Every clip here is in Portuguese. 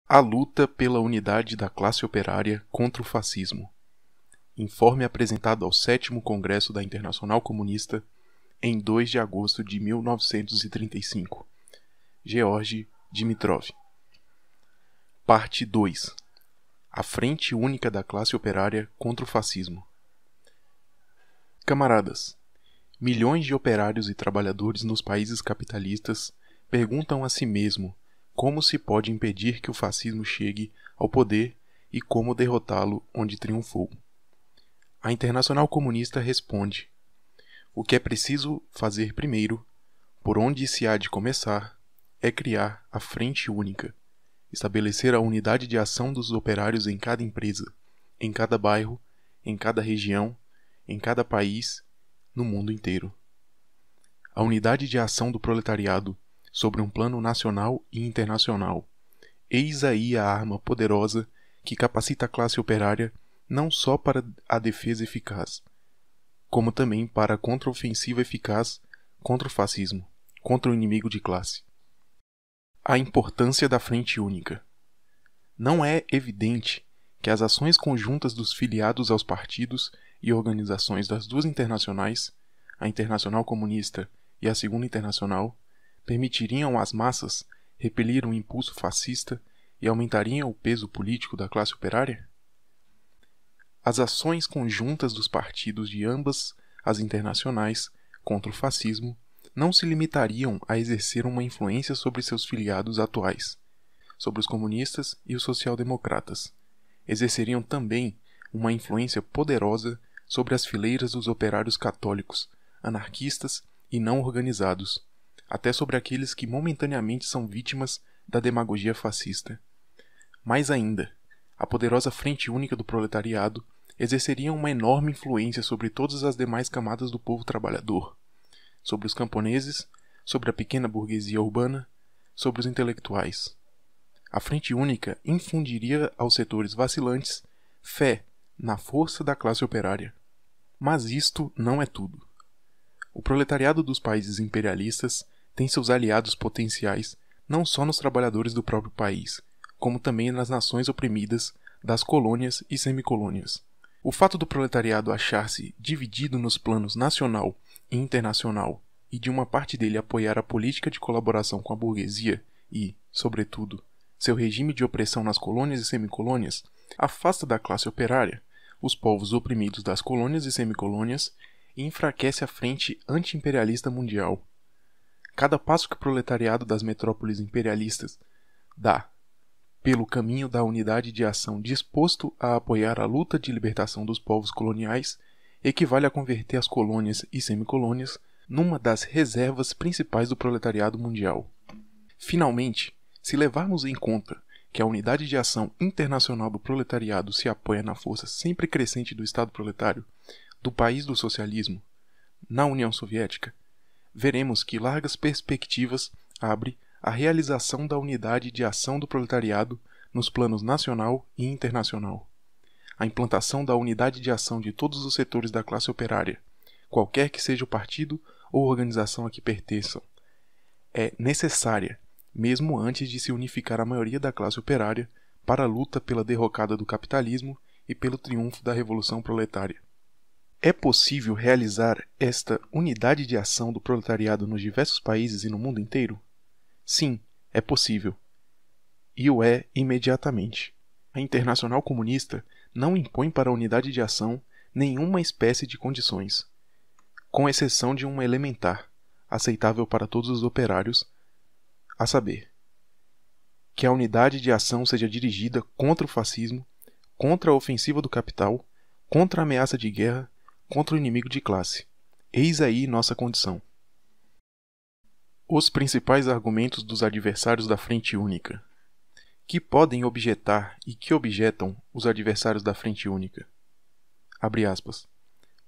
A luta pela unidade da classe operária contra o fascismo. Informe apresentado ao 7º Congresso da Internacional Comunista em 2 de agosto de 1935. Georgi Dimitrov. Parte 2. A Frente Única da Classe Operária contra o Fascismo. Camaradas, milhões de operários e trabalhadores nos países capitalistas perguntam a si mesmo como se pode impedir que o fascismo chegue ao poder e como derrotá-lo onde triunfou. A Internacional Comunista responde: o que é preciso fazer primeiro, por onde se há de começar, é criar a Frente Única, estabelecer a unidade de ação dos operários em cada empresa, em cada bairro, em cada região, em cada país, no mundo inteiro. A unidade de ação do proletariado sobre um plano nacional e internacional. Eis aí a arma poderosa que capacita a classe operária não só para a defesa eficaz, como também para a contraofensiva eficaz contra o fascismo, contra o inimigo de classe. A importância da Frente Única. Não é evidente que as ações conjuntas dos filiados aos partidos e organizações das duas internacionais, a Internacional Comunista e a Segunda Internacional, permitiriam às massas repelir um impulso fascista e aumentariam o peso político da classe operária? As ações conjuntas dos partidos de ambas as internacionais contra o fascismo não se limitariam a exercer uma influência sobre seus filiados atuais, sobre os comunistas e os social-democratas. Exerceriam também uma influência poderosa sobre as fileiras dos operários católicos, anarquistas e não organizados, até sobre aqueles que momentaneamente são vítimas da demagogia fascista. Mais ainda, a poderosa Frente Única do Proletariado exerceria uma enorme influência sobre todas as demais camadas do povo trabalhador, sobre os camponeses, sobre a pequena burguesia urbana, sobre os intelectuais. A Frente Única infundiria aos setores vacilantes fé na força da classe operária. Mas isto não é tudo. O proletariado dos países imperialistas tem seus aliados potenciais não só nos trabalhadores do próprio país, como também nas nações oprimidas das colônias e semicolônias. O fato do proletariado achar-se dividido nos planos nacional e internacional e de uma parte dele apoiar a política de colaboração com a burguesia e, sobretudo, seu regime de opressão nas colônias e semicolônias, afasta da classe operária os povos oprimidos das colônias e semicolônias e enfraquece a frente anti-imperialista mundial. Cada passo que o proletariado das metrópoles imperialistas dá pelo caminho da unidade de ação disposto a apoiar a luta de libertação dos povos coloniais equivale a converter as colônias e semicolônias numa das reservas principais do proletariado mundial. Finalmente, se levarmos em conta que a unidade de ação internacional do proletariado se apoia na força sempre crescente do Estado proletário, do país do socialismo, na União Soviética, veremos que largas perspectivas abre a realização da unidade de ação do proletariado nos planos nacional e internacional. A implantação da unidade de ação de todos os setores da classe operária, qualquer que seja o partido ou organização a que pertençam, é necessária, mesmo antes de se unificar a maioria da classe operária para a luta pela derrocada do capitalismo e pelo triunfo da Revolução Proletária. É possível realizar esta unidade de ação do proletariado nos diversos países e no mundo inteiro? Sim, é possível. E o é imediatamente. A Internacional Comunista não impõe para a unidade de ação nenhuma espécie de condições, com exceção de uma elementar, aceitável para todos os operários, a saber, que a unidade de ação seja dirigida contra o fascismo, contra a ofensiva do capital, contra a ameaça de guerra, contra o inimigo de classe. Eis aí nossa condição. Os principais argumentos dos adversários da Frente Única. Que podem objetar e que objetam os adversários da Frente Única? Abre aspas.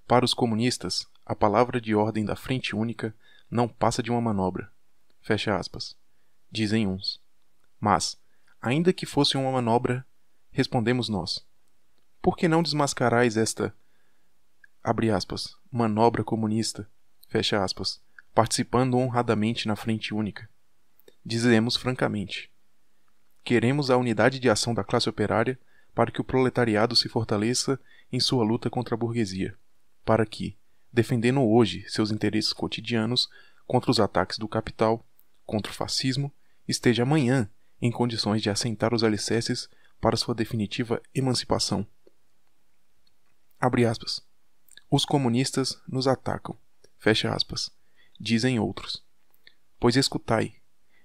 Para os comunistas, a palavra de ordem da Frente Única não passa de uma manobra. Fecha aspas. Dizem uns. Mas, ainda que fosse uma manobra, respondemos nós. Por que não desmascarais esta, abre aspas, manobra comunista, fecha aspas, participando honradamente na Frente Única? Dizemos francamente Queremos a unidade de ação da classe operária para que o proletariado se fortaleça em sua luta contra a burguesia, para que, defendendo hoje seus interesses cotidianos contra os ataques do capital, contra o fascismo, esteja amanhã em condições de assentar os alicerces para sua definitiva emancipação. Abre aspas. Os comunistas nos atacam. Fecha aspas. Dizem outros. Pois escutai,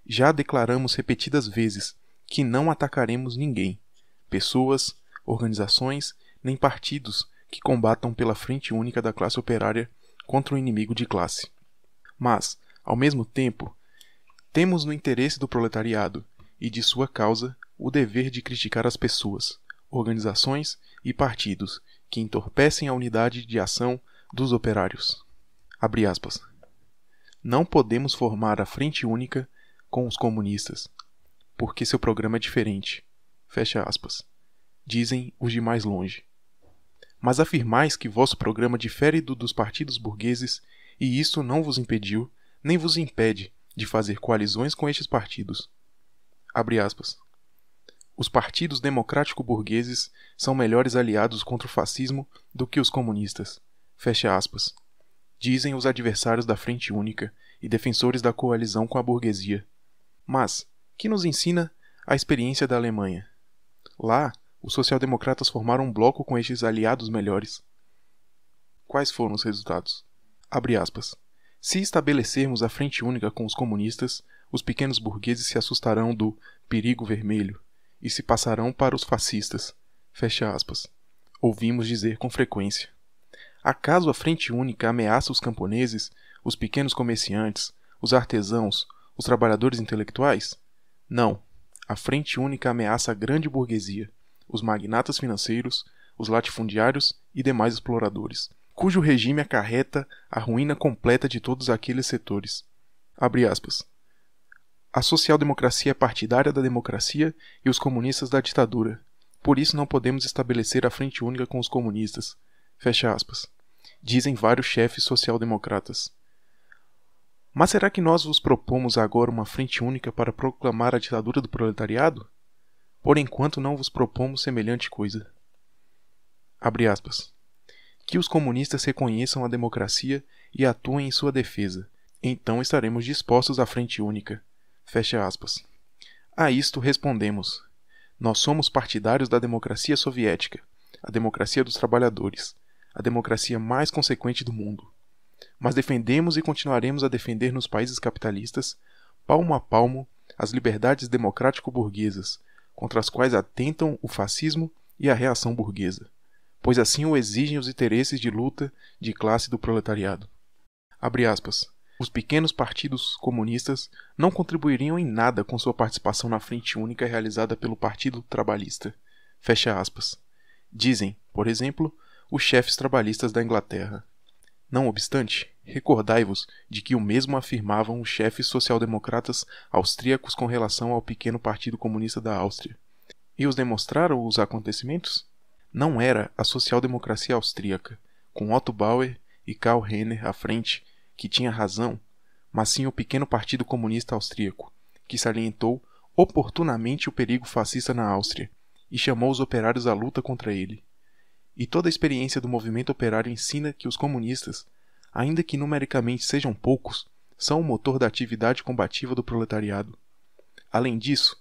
já declaramos repetidas vezes que não atacaremos ninguém, pessoas, organizações, nem partidos que combatam pela frente única da classe operária contra o inimigo de classe. Mas, ao mesmo tempo, temos no interesse do proletariado e de sua causa o dever de criticar as pessoas, organizações e partidos que entorpecem a unidade de ação dos operários. Abre aspas. Não podemos formar a frente única com os comunistas, porque seu programa é diferente. Fecha aspas. Dizem os de mais longe. Mas afirmais que vosso programa difere do dos partidos burgueses, e isso não vos impediu, nem vos impede, de fazer coalizões com estes partidos. Abre aspas. Os partidos democrático-burgueses são melhores aliados contra o fascismo do que os comunistas. Fecha aspas. Dizem os adversários da Frente Única e defensores da coalizão com a burguesia. Mas, que nos ensina a experiência da Alemanha? Lá, os social-democratas formaram um bloco com estes aliados melhores. Quais foram os resultados? Abre aspas. Se estabelecermos a Frente Única com os comunistas, os pequenos burgueses se assustarão do perigo vermelho e se passarão para os fascistas. Fecha aspas. Ouvimos dizer com frequência. Acaso a Frente Única ameaça os camponeses, os pequenos comerciantes, os artesãos, os trabalhadores intelectuais? Não. A Frente Única ameaça a grande burguesia, os magnatas financeiros, os latifundiários e demais exploradores, cujo regime acarreta a ruína completa de todos aqueles setores. Abre aspas. A social-democracia é partidária da democracia e os comunistas da ditadura. Por isso não podemos estabelecer a Frente Única com os comunistas. Fecha aspas. Dizem vários chefes social-democratas. Mas será que nós vos propomos agora uma frente única para proclamar a ditadura do proletariado? Por enquanto não vos propomos semelhante coisa. Abre aspas. Que os comunistas reconheçam a democracia e atuem em sua defesa. Então estaremos dispostos à frente única. Fecha aspas. A isto respondemos. Nós somos partidários da democracia soviética, a democracia dos trabalhadores, a democracia mais consequente do mundo. Mas defendemos e continuaremos a defender nos países capitalistas, palmo a palmo, as liberdades democrático-burguesas, contra as quais atentam o fascismo e a reação burguesa, pois assim o exigem os interesses de luta de classe do proletariado. Abre aspas. Os pequenos partidos comunistas não contribuiriam em nada com sua participação na frente única realizada pelo Partido Trabalhista. Fecha aspas. Dizem, por exemplo, os chefes trabalhistas da Inglaterra. Não obstante, recordai-vos de que o mesmo afirmavam os chefes social-democratas austríacos com relação ao pequeno Partido Comunista da Áustria. E os demonstraram os acontecimentos? Não era a social-democracia austríaca, com Otto Bauer e Karl Renner à frente, que tinha razão, mas sim o pequeno Partido Comunista Austríaco, que salientou oportunamente o perigo fascista na Áustria e chamou os operários à luta contra ele. E toda a experiência do movimento operário ensina que os comunistas, ainda que numericamente sejam poucos, são o motor da atividade combativa do proletariado. Além disso,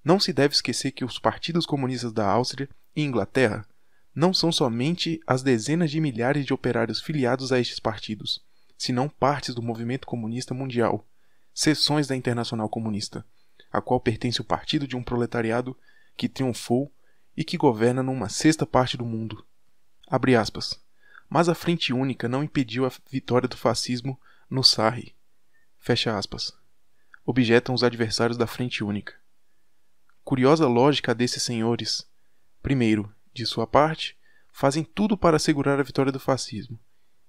não se deve esquecer que os partidos comunistas da Áustria e Inglaterra não são somente as dezenas de milhares de operários filiados a estes partidos, senão partes do movimento comunista mundial, seções da Internacional Comunista, a qual pertence o partido de um proletariado que triunfou e que governa numa sexta parte do mundo. Abre aspas. Mas a Frente Única não impediu a vitória do fascismo no Sarre. Fecha aspas. Objetam os adversários da Frente Única. Curiosa lógica desses senhores. Primeiro, de sua parte, fazem tudo para assegurar a vitória do fascismo.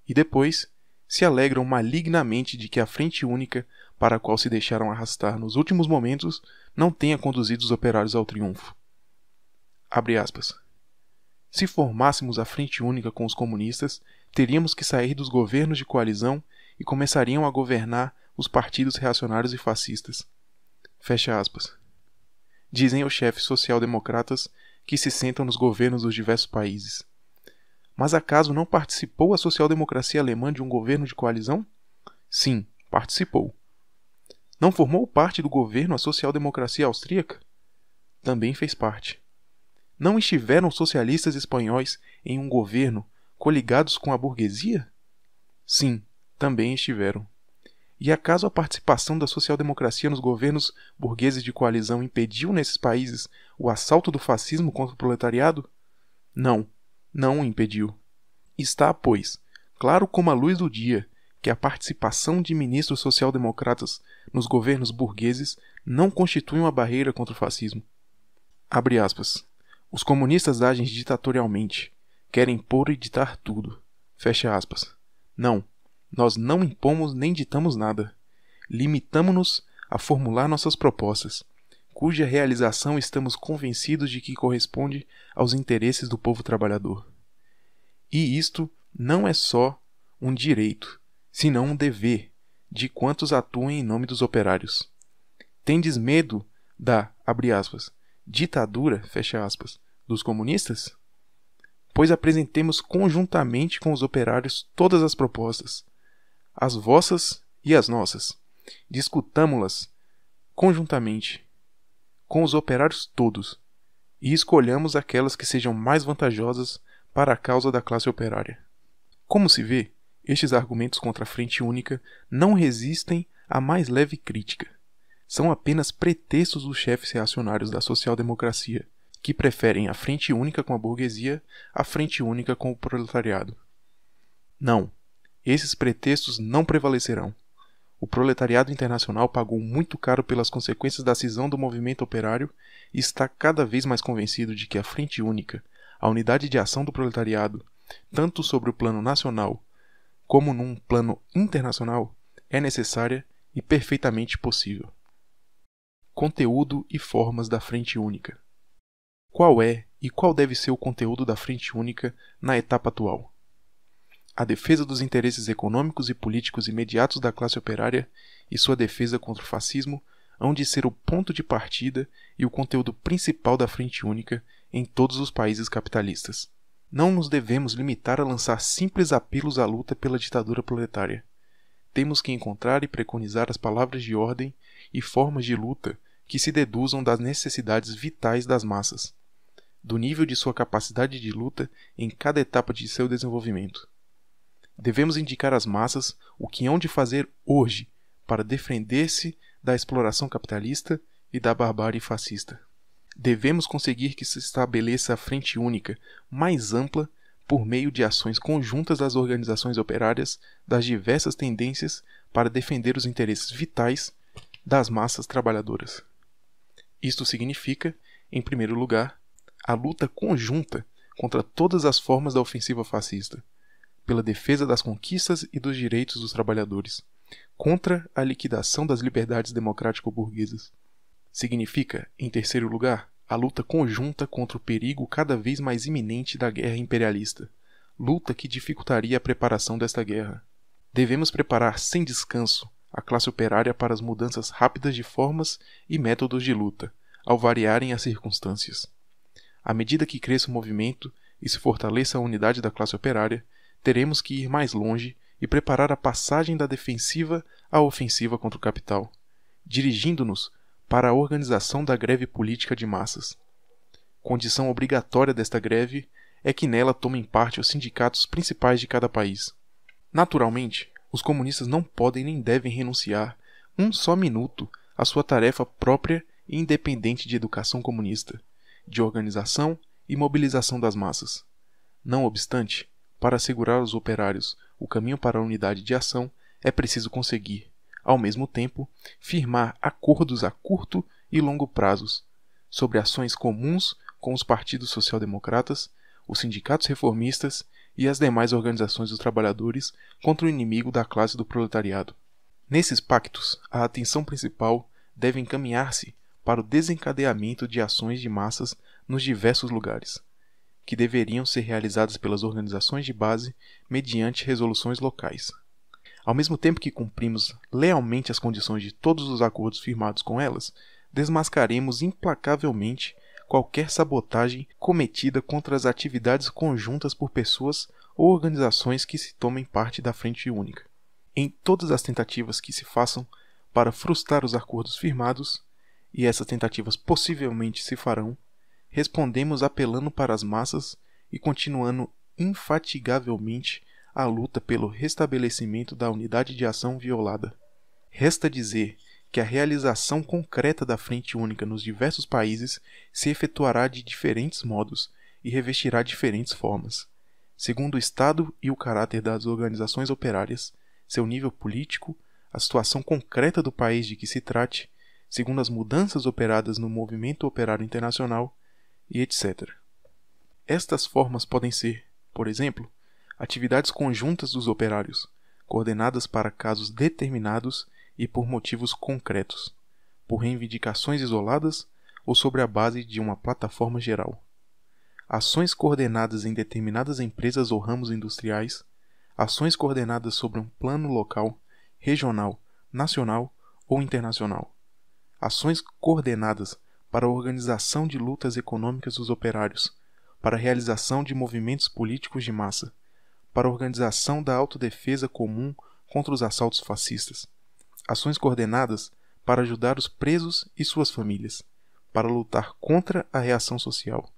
E depois, se alegram malignamente de que a Frente Única, para a qual se deixaram arrastar nos últimos momentos, não tenha conduzido os operários ao triunfo. Abre aspas. Se formássemos a Frente Única com os comunistas, teríamos que sair dos governos de coalizão e começariam a governar os partidos reacionários e fascistas. Fecha aspas. dizem os chefes social-democratas que se sentam nos governos dos diversos países. Mas acaso não participou a social-democracia alemã de um governo de coalizão? Sim, participou. Não formou parte do governo a social-democracia austríaca? Também fez parte. Não estiveram socialistas espanhóis em um governo coligados com a burguesia? Sim, também estiveram. E acaso a participação da social-democracia nos governos burgueses de coalizão impediu nesses países o assalto do fascismo contra o proletariado? Não, não o impediu. Está, pois, claro como a luz do dia que a participação de ministros social-democratas nos governos burgueses não constitui uma barreira contra o fascismo. Abre aspas. Os comunistas agem ditatorialmente, querem pôr e ditar tudo. Fecha aspas. Não, nós não impomos nem ditamos nada. Limitamo-nos a formular nossas propostas, cuja realização estamos convencidos de que corresponde aos interesses do povo trabalhador. E isto não é só um direito, senão um dever, de quantos atuam em nome dos operários. Tendes medo da, abre aspas, ditadura, fecha aspas, dos comunistas? Pois apresentemos conjuntamente com os operários todas as propostas, as vossas e as nossas. Discutamo-las conjuntamente com os operários todos e escolhamos aquelas que sejam mais vantajosas para a causa da classe operária. Como se vê, estes argumentos contra a Frente Única não resistem à mais leve crítica. São apenas pretextos dos chefes reacionários da social-democracia, que preferem a Frente Única com a burguesia à Frente Única com o proletariado. Não, esses pretextos não prevalecerão. O proletariado internacional pagou muito caro pelas consequências da cisão do movimento operário e está cada vez mais convencido de que a Frente Única, a unidade de ação do proletariado, tanto sobre o plano nacional como num plano internacional, é necessária e perfeitamente possível. Conteúdo e formas da Frente Única. Qual é e qual deve ser o conteúdo da Frente Única na etapa atual? A defesa dos interesses econômicos e políticos imediatos da classe operária e sua defesa contra o fascismo hão de ser o ponto de partida e o conteúdo principal da Frente Única em todos os países capitalistas. Não nos devemos limitar a lançar simples apelos à luta pela ditadura proletária. Temos que encontrar e preconizar as palavras de ordem e formas de luta que se deduzam das necessidades vitais das massas, do nível de sua capacidade de luta em cada etapa de seu desenvolvimento. Devemos indicar às massas o que hão de fazer hoje para defender-se da exploração capitalista e da barbárie fascista. Devemos conseguir que se estabeleça a Frente Única mais ampla por meio de ações conjuntas das organizações operárias das diversas tendências para defender os interesses vitais das massas trabalhadoras. Isto significa, em primeiro lugar, a luta conjunta contra todas as formas da ofensiva fascista, pela defesa das conquistas e dos direitos dos trabalhadores, contra a liquidação das liberdades democrático-burguesas. Significa, em terceiro lugar, a luta conjunta contra o perigo cada vez mais iminente da guerra imperialista, luta que dificultaria a preparação desta guerra. Devemos preparar sem descanso a classe operária para as mudanças rápidas de formas e métodos de luta, ao variarem as circunstâncias. À medida que cresça o movimento e se fortaleça a unidade da classe operária, teremos que ir mais longe e preparar a passagem da defensiva à ofensiva contra o capital, dirigindo-nos para a organização da greve política de massas. Condição obrigatória desta greve é que nela tomem parte os sindicatos principais de cada país. Naturalmente, os comunistas não podem nem devem renunciar um só minuto à sua tarefa própria e independente de educação comunista, de organização e mobilização das massas. Não obstante, para assegurar aos operários o caminho para a unidade de ação, é preciso conseguir, ao mesmo tempo, firmar acordos a curto e longo prazos sobre ações comuns com os partidos social-democratas, os sindicatos reformistas e as demais organizações dos trabalhadores contra o inimigo da classe do proletariado. Nesses pactos, a atenção principal deve encaminhar-se para o desencadeamento de ações de massas nos diversos lugares, que deveriam ser realizadas pelas organizações de base mediante resoluções locais. Ao mesmo tempo que cumprimos lealmente as condições de todos os acordos firmados com elas, desmascaremos implacavelmente qualquer sabotagem cometida contra as atividades conjuntas por pessoas ou organizações que se tomem parte da Frente Única. Em todas as tentativas que se façam para frustrar os acordos firmados, e essas tentativas possivelmente se farão, respondemos apelando para as massas e continuando infatigavelmente a luta pelo restabelecimento da unidade de ação violada. Resta dizer que a realização concreta da Frente Única nos diversos países se efetuará de diferentes modos e revestirá diferentes formas, segundo o estado e o caráter das organizações operárias, seu nível político, a situação concreta do país de que se trate, segundo as mudanças operadas no movimento operário internacional, e etc. Estas formas podem ser, por exemplo, atividades conjuntas dos operários, coordenadas para casos determinados e por motivos concretos, por reivindicações isoladas ou sobre a base de uma plataforma geral. Ações coordenadas em determinadas empresas ou ramos industriais, ações coordenadas sobre um plano local, regional, nacional ou internacional. Ações coordenadas para a organização de lutas econômicas dos operários, para a realização de movimentos políticos de massa, para a organização da autodefesa comum contra os assaltos fascistas. Ações coordenadas para ajudar os presos e suas famílias, para lutar contra a reação social.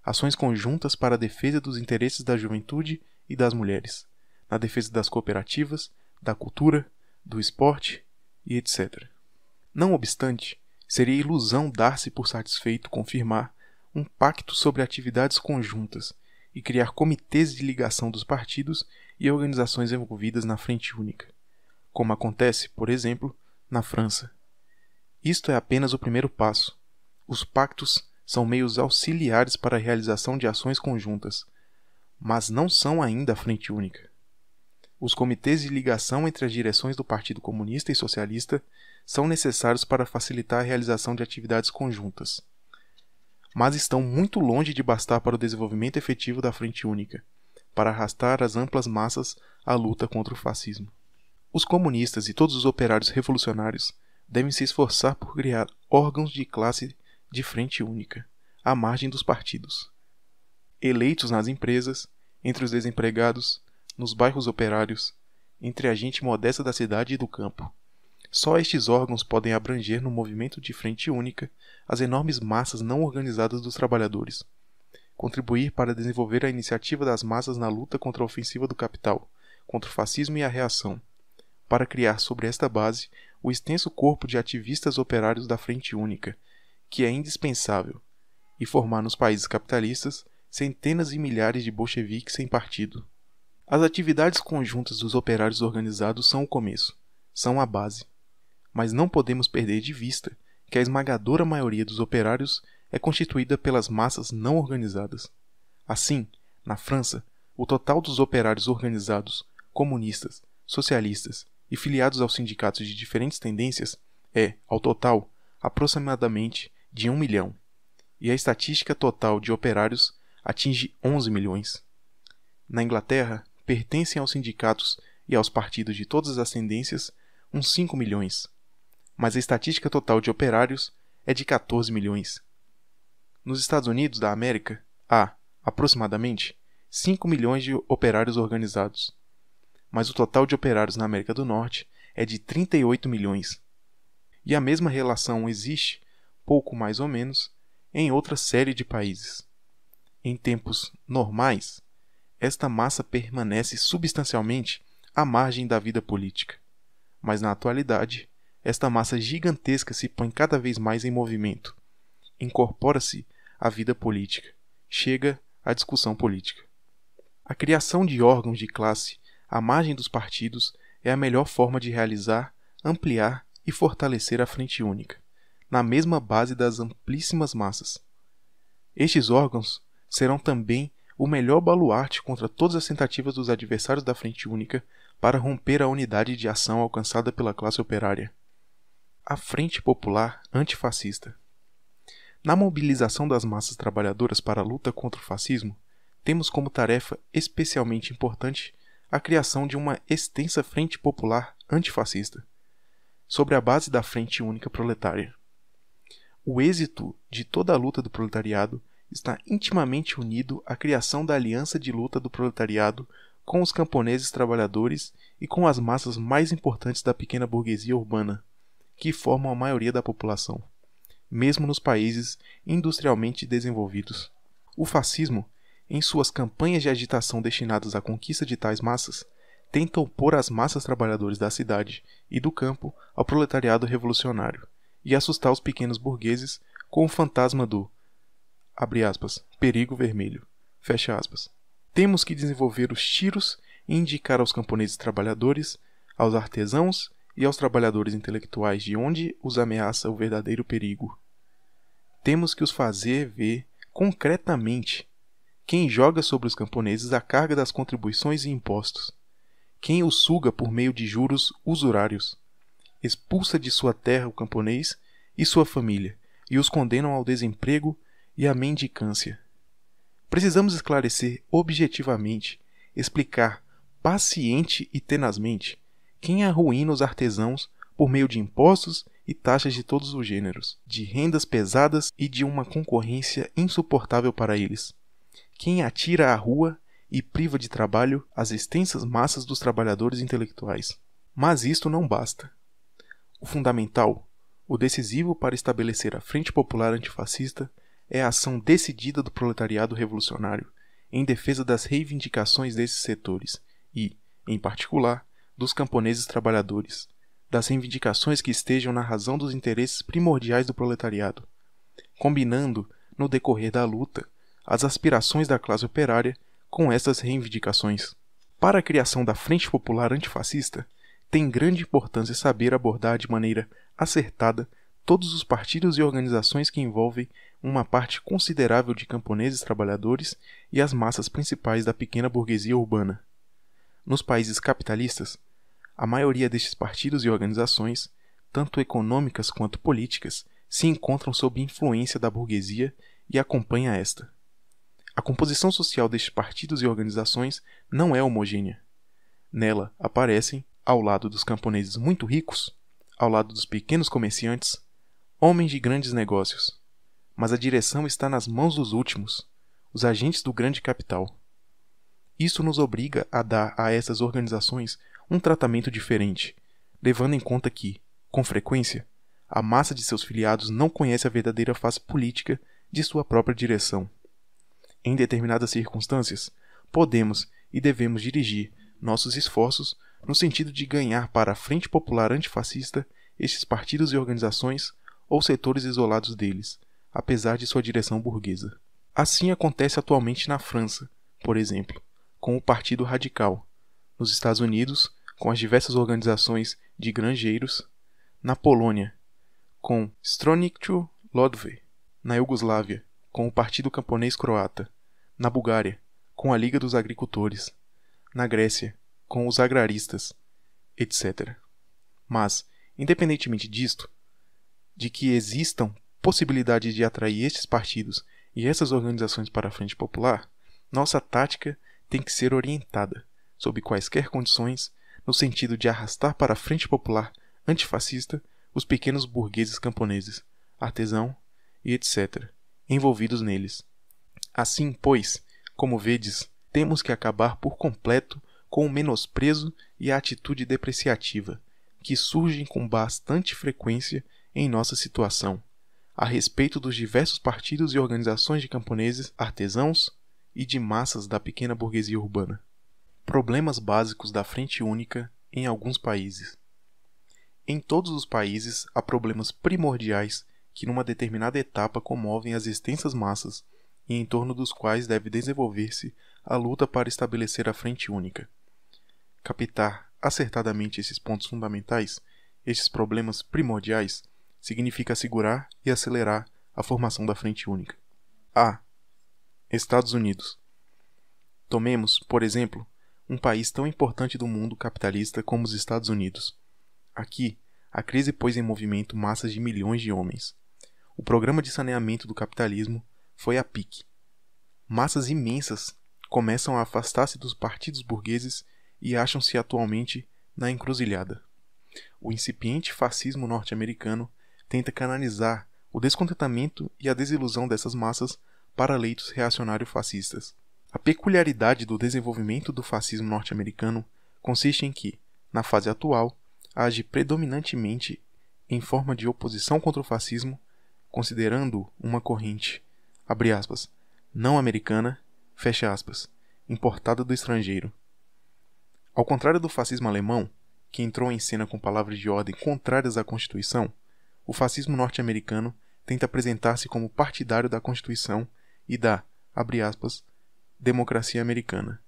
Ações conjuntas para a defesa dos interesses da juventude e das mulheres, na defesa das cooperativas, da cultura, do esporte e etc. Não obstante, seria ilusão dar-se por satisfeito confirmar um pacto sobre atividades conjuntas e criar comitês de ligação dos partidos e organizações envolvidas na Frente Única, como acontece, por exemplo, na França. Isto é apenas o primeiro passo. Os pactos são meios auxiliares para a realização de ações conjuntas, mas não são ainda a Frente Única. Os comitês de ligação entre as direções do Partido Comunista e Socialista são necessários para facilitar a realização de atividades conjuntas, mas estão muito longe de bastar para o desenvolvimento efetivo da Frente Única, para arrastar as amplas massas à luta contra o fascismo. Os comunistas e todos os operários revolucionários devem se esforçar por criar órgãos de classe de Frente Única, à margem dos partidos, eleitos nas empresas, entre os desempregados, nos bairros operários, entre a gente modesta da cidade e do campo. Só estes órgãos podem abranger no movimento de Frente Única as enormes massas não organizadas dos trabalhadores, contribuir para desenvolver a iniciativa das massas na luta contra a ofensiva do capital, contra o fascismo e a reação, para criar sobre esta base o extenso corpo de ativistas operários da Frente Única, que é indispensável, e formar nos países capitalistas centenas e milhares de bolcheviques sem partido. As atividades conjuntas dos operários organizados são o começo, são a base. Mas não podemos perder de vista que a esmagadora maioria dos operários é constituída pelas massas não organizadas. Assim, na França, o total dos operários organizados, comunistas, socialistas e filiados aos sindicatos de diferentes tendências é, ao total, aproximadamente de 1 milhão, e a estatística total de operários atinge 11 milhões. Na Inglaterra, pertencem aos sindicatos e aos partidos de todas as tendências uns 5 milhões, mas a estatística total de operários é de 14 milhões. Nos Estados Unidos da América, há, aproximadamente, 5 milhões de operários organizados, mas o total de operários na América do Norte é de 38 milhões. E a mesma relação existe, pouco mais ou menos, em outra série de países. Em tempos normais, esta massa permanece substancialmente à margem da vida política, mas na atualidade, esta massa gigantesca se põe cada vez mais em movimento, incorpora-se à vida política, chega à discussão política. A criação de órgãos de classe à margem dos partidos é a melhor forma de realizar, ampliar e fortalecer a Frente Única, na mesma base das amplíssimas massas. Estes órgãos serão também o melhor baluarte contra todas as tentativas dos adversários da Frente Única para romper a unidade de ação alcançada pela classe operária. A Frente Popular Antifascista. Na mobilização das massas trabalhadoras para a luta contra o fascismo, temos como tarefa especialmente importante a criação de uma extensa Frente Popular Antifascista, sobre a base da Frente Única Proletária. O êxito de toda a luta do proletariado está intimamente unido à criação da aliança de luta do proletariado com os camponeses trabalhadores e com as massas mais importantes da pequena burguesia urbana, que formam a maioria da população, mesmo nos países industrialmente desenvolvidos. O fascismo, em suas campanhas de agitação destinadas à conquista de tais massas, tenta opor as massas trabalhadoras da cidade e do campo ao proletariado revolucionário e assustar os pequenos burgueses com o fantasma do, abre aspas, perigo vermelho, fecha aspas. Temos que desenvolver os tiros e indicar aos camponeses trabalhadores, aos artesãos e aos trabalhadores intelectuais de onde os ameaça o verdadeiro perigo. Temos que os fazer ver concretamente quem joga sobre os camponeses a carga das contribuições e impostos, quem os suga por meio de juros usurários, expulsa de sua terra o camponês e sua família e os condenam ao desemprego e à mendicância. Precisamos esclarecer objetivamente, explicar paciente e tenazmente quem arruína os artesãos por meio de impostos e taxas de todos os gêneros, de rendas pesadas e de uma concorrência insuportável para eles. Quem atira à rua e priva de trabalho as extensas massas dos trabalhadores intelectuais. Mas isto não basta. O fundamental, o decisivo para estabelecer a Frente Popular Antifascista é a ação decidida do proletariado revolucionário em defesa das reivindicações desses setores e, em particular, dos camponeses trabalhadores, das reivindicações que estejam na razão dos interesses primordiais do proletariado, combinando, no decorrer da luta, as aspirações da classe operária com essas reivindicações. Para a criação da Frente Popular Antifascista, tem grande importância saber abordar de maneira acertada todos os partidos e organizações que envolvem uma parte considerável de camponeses trabalhadores e as massas principais da pequena burguesia urbana. Nos países capitalistas, a maioria destes partidos e organizações, tanto econômicas quanto políticas, se encontram sob influência da burguesia e acompanha esta. A composição social destes partidos e organizações não é homogênea. Nela aparecem, ao lado dos camponeses muito ricos, ao lado dos pequenos comerciantes, homens de grandes negócios. Mas a direção está nas mãos dos últimos, os agentes do grande capital. Isso nos obriga a dar a essas organizações um tratamento diferente, levando em conta que, com frequência, a massa de seus filiados não conhece a verdadeira face política de sua própria direção. Em determinadas circunstâncias, podemos e devemos dirigir nossos esforços no sentido de ganhar para a Frente Popular Antifascista estes partidos e organizações ou setores isolados deles, apesar de sua direção burguesa. Assim acontece atualmente na França, por exemplo, com o Partido Radical, nos Estados Unidos, com as diversas organizações de granjeiros, na Polônia, com Stronnictwo Ludwé, na Iugoslávia, com o Partido Camponês Croata, na Bulgária, com a Liga dos Agricultores, na Grécia, com os agraristas, etc. Mas, independentemente disto, de que existam possibilidades de atrair estes partidos e essas organizações para a Frente Popular, nossa tática tem que ser orientada, sob quaisquer condições, no sentido de arrastar para a Frente Popular Antifascista os pequenos burgueses camponeses, artesão e etc., envolvidos neles. Assim, pois, como vedes, temos que acabar por completo com o menosprezo e a atitude depreciativa, que surgem com bastante frequência em nossa situação, a respeito dos diversos partidos e organizações de camponeses, artesãos e de massas da pequena burguesia urbana. Problemas básicos da Frente Única em alguns países. Em todos os países há problemas primordiais que numa determinada etapa comovem as extensas massas e em torno dos quais deve desenvolver-se a luta para estabelecer a Frente Única. Captar acertadamente esses pontos fundamentais, estes problemas primordiais, significa assegurar e acelerar a formação da Frente Única. A. Estados Unidos. Tomemos, por exemplo, um país tão importante do mundo capitalista como os Estados Unidos. Aqui, a crise pôs em movimento massas de milhões de homens. O programa de saneamento do capitalismo foi a pique. Massas imensas começam a afastar-se dos partidos burgueses e acham-se atualmente na encruzilhada. O incipiente fascismo norte-americano tenta canalizar o descontentamento e a desilusão dessas massas para leitos reacionário-fascistas. A peculiaridade do desenvolvimento do fascismo norte-americano consiste em que, na fase atual, age predominantemente em forma de oposição contra o fascismo, considerando uma corrente, abre aspas, não americana, fecha aspas, importada do estrangeiro. Ao contrário do fascismo alemão, que entrou em cena com palavras de ordem contrárias à Constituição, o fascismo norte-americano tenta apresentar-se como partidário da Constituição e da, abre aspas, democracia americana,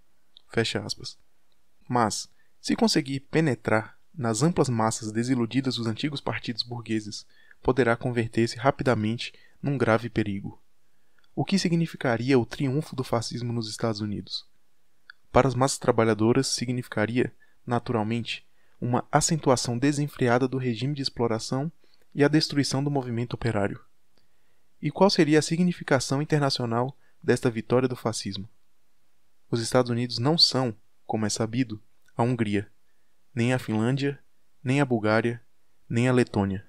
fecha aspas. Mas, se conseguir penetrar nas amplas massas desiludidas dos antigos partidos burgueses, poderá converter-se rapidamente num grave perigo. O que significaria o triunfo do fascismo nos Estados Unidos? Para as massas trabalhadoras, significaria, naturalmente, uma acentuação desenfreada do regime de exploração e a destruição do movimento operário. E qual seria a significação internacional desta vitória do fascismo? Os Estados Unidos não são, como é sabido, a Hungria, nem a Finlândia, nem a Bulgária, nem a Letônia.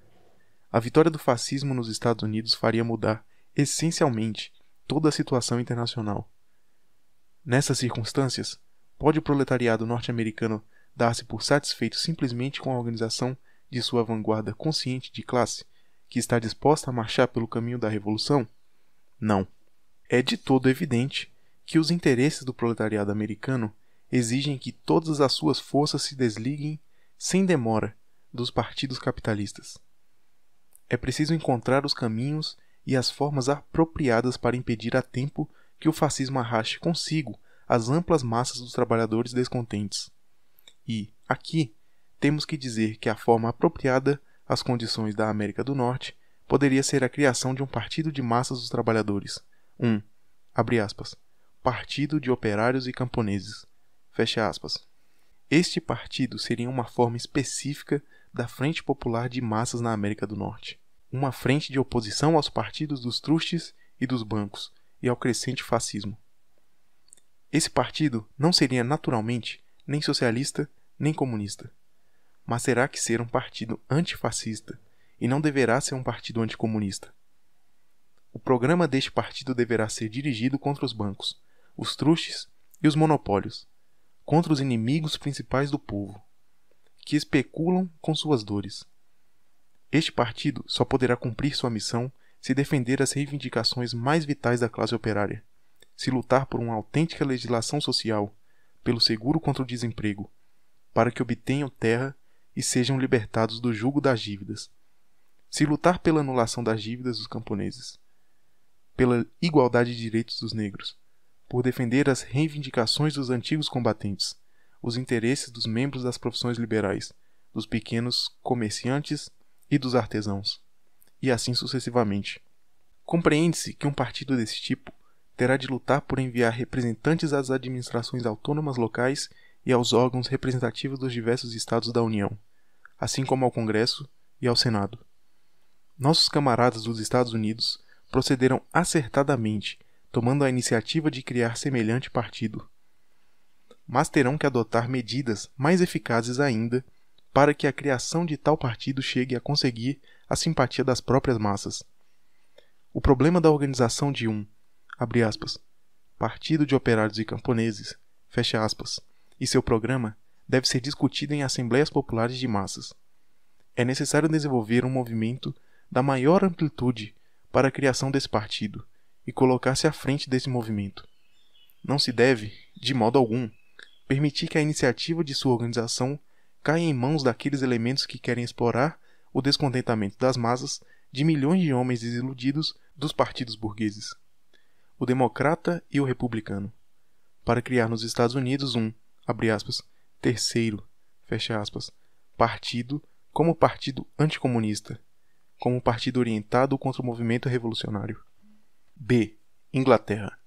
A vitória do fascismo nos Estados Unidos faria mudar, essencialmente, toda a situação internacional. Nessas circunstâncias, pode o proletariado norte-americano dar-se por satisfeito simplesmente com a organização de sua vanguarda consciente de classe, que está disposta a marchar pelo caminho da revolução? Não. É de todo evidente que os interesses do proletariado americano exigem que todas as suas forças se desliguem, sem demora, dos partidos capitalistas. É preciso encontrar os caminhos e as formas apropriadas para impedir a tempo que o fascismo arraste consigo as amplas massas dos trabalhadores descontentes. E, aqui, temos que dizer que a forma apropriada às condições da América do Norte poderia ser a criação de um partido de massas dos trabalhadores, abre aspas, partido de operários e camponeses, fecha aspas. Este partido seria uma forma específica da Frente Popular de Massas na América do Norte, uma frente de oposição aos partidos dos trustes e dos bancos e ao crescente fascismo. Esse partido não seria naturalmente nem socialista nem comunista, mas terá que ser um partido antifascista e não deverá ser um partido anticomunista. O programa deste partido deverá ser dirigido contra os bancos, os trustes e os monopólios, contra os inimigos principais do povo, que especulam com suas dores. Este partido só poderá cumprir sua missão se defender as reivindicações mais vitais da classe operária, se lutar por uma autêntica legislação social, pelo seguro contra o desemprego, para que obtenham terra e sejam libertados do jugo das dívidas, se lutar pela anulação das dívidas dos camponeses, pela igualdade de direitos dos negros, por defender as reivindicações dos antigos combatentes, os interesses dos membros das profissões liberais, dos pequenos comerciantes e dos artesãos, e assim sucessivamente. Compreende-se que um partido desse tipo terá de lutar por enviar representantes às administrações autônomas locais e aos órgãos representativos dos diversos estados da União, assim como ao Congresso e ao Senado. Nossos camaradas dos Estados Unidos procederam acertadamente, tomando a iniciativa de criar semelhante partido. Mas terão que adotar medidas mais eficazes ainda para que a criação de tal partido chegue a conseguir a simpatia das próprias massas. O problema da organização de abre aspas, Partido de Operários e Camponeses, fecha aspas, e seu programa deve ser discutido em assembleias populares de massas. É necessário desenvolver um movimento da maior amplitude para a criação desse partido e colocar-se à frente desse movimento. Não se deve, de modo algum, permitir que a iniciativa de sua organização caia em mãos daqueles elementos que querem explorar o descontentamento das massas de milhões de homens desiludidos dos partidos burgueses. O democrata e o republicano, para criar nos Estados Unidos abre aspas, terceiro, fecha aspas, partido como partido anticomunista, como partido orientado contra o movimento revolucionário. B. Inglaterra.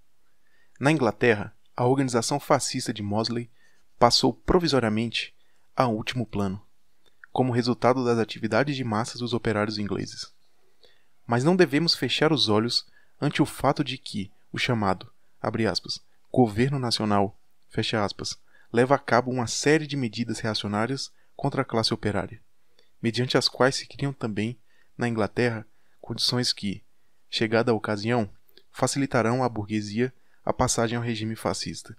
Na Inglaterra, a organização fascista de Mosley passou provisoriamente a último plano, como resultado das atividades de massas dos operários ingleses. Mas não devemos fechar os olhos ante o fato de que o chamado, abre aspas, governo nacional, fecha aspas, leva a cabo uma série de medidas reacionárias contra a classe operária, mediante as quais se criam também, na Inglaterra, condições que, chegada a ocasião, facilitarão à burguesia a passagem ao regime fascista.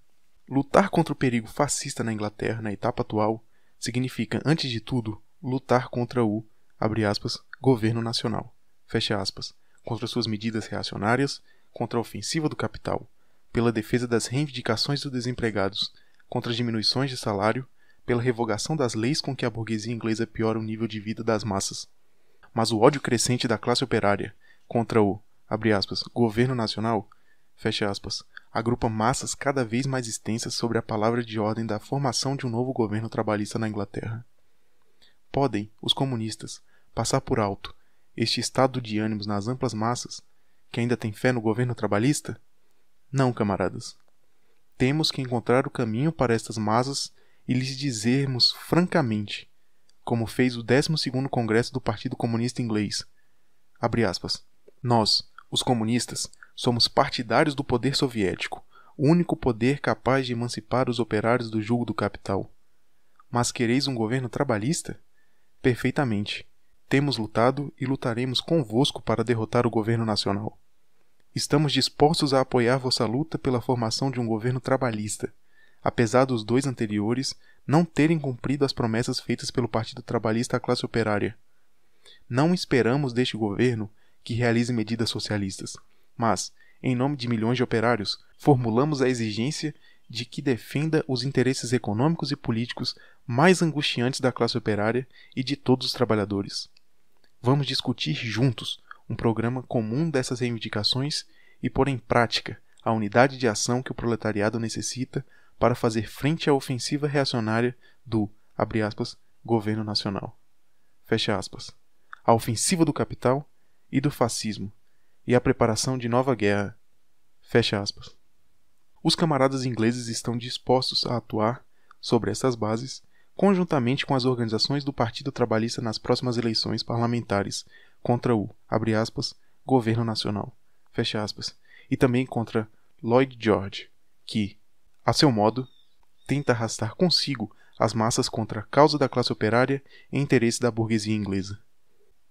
Lutar contra o perigo fascista na Inglaterra na etapa atual significa, antes de tudo, lutar contra o, abre aspas, governo nacional, fecha aspas, contra suas medidas reacionárias, contra a ofensiva do capital, pela defesa das reivindicações dos desempregados, contra as diminuições de salário, pela revogação das leis com que a burguesia inglesa piora o nível de vida das massas. Mas o ódio crescente da classe operária contra o, abre aspas, governo nacional, fecha aspas, agrupa massas cada vez mais extensas sobre a palavra de ordem da formação de um novo governo trabalhista na Inglaterra. Podem os comunistas passar por alto este estado de ânimos nas amplas massas, que ainda têm fé no governo trabalhista? Não, camaradas. Temos que encontrar o caminho para estas massas e lhes dizermos francamente, como fez o 12º Congresso do Partido Comunista Inglês, abre aspas, nós, os comunistas, somos partidários do poder soviético, o único poder capaz de emancipar os operários do jugo do capital. Mas quereis um governo trabalhista? Perfeitamente. Temos lutado e lutaremos convosco para derrotar o governo nacional. Estamos dispostos a apoiar vossa luta pela formação de um governo trabalhista, apesar dos 2 anteriores não terem cumprido as promessas feitas pelo Partido Trabalhista à classe operária. Não esperamos deste governo que realize medidas socialistas, mas, em nome de milhões de operários, formulamos a exigência de que defenda os interesses econômicos e políticos mais angustiantes da classe operária e de todos os trabalhadores. Vamos discutir juntos um programa comum dessas reivindicações e pôr em prática a unidade de ação que o proletariado necessita para fazer frente à ofensiva reacionária do, abre aspas, governo nacional, fecha aspas, a ofensiva do capital e do fascismo e a preparação de nova guerra, fecha aspas. Os camaradas ingleses estão dispostos a atuar sobre essas bases conjuntamente com as organizações do Partido Trabalhista nas próximas eleições parlamentares contra o, abre aspas, governo nacional, fecha aspas, e também contra Lloyd George, que, a seu modo, tenta arrastar consigo as massas contra a causa da classe operária e interesse da burguesia inglesa.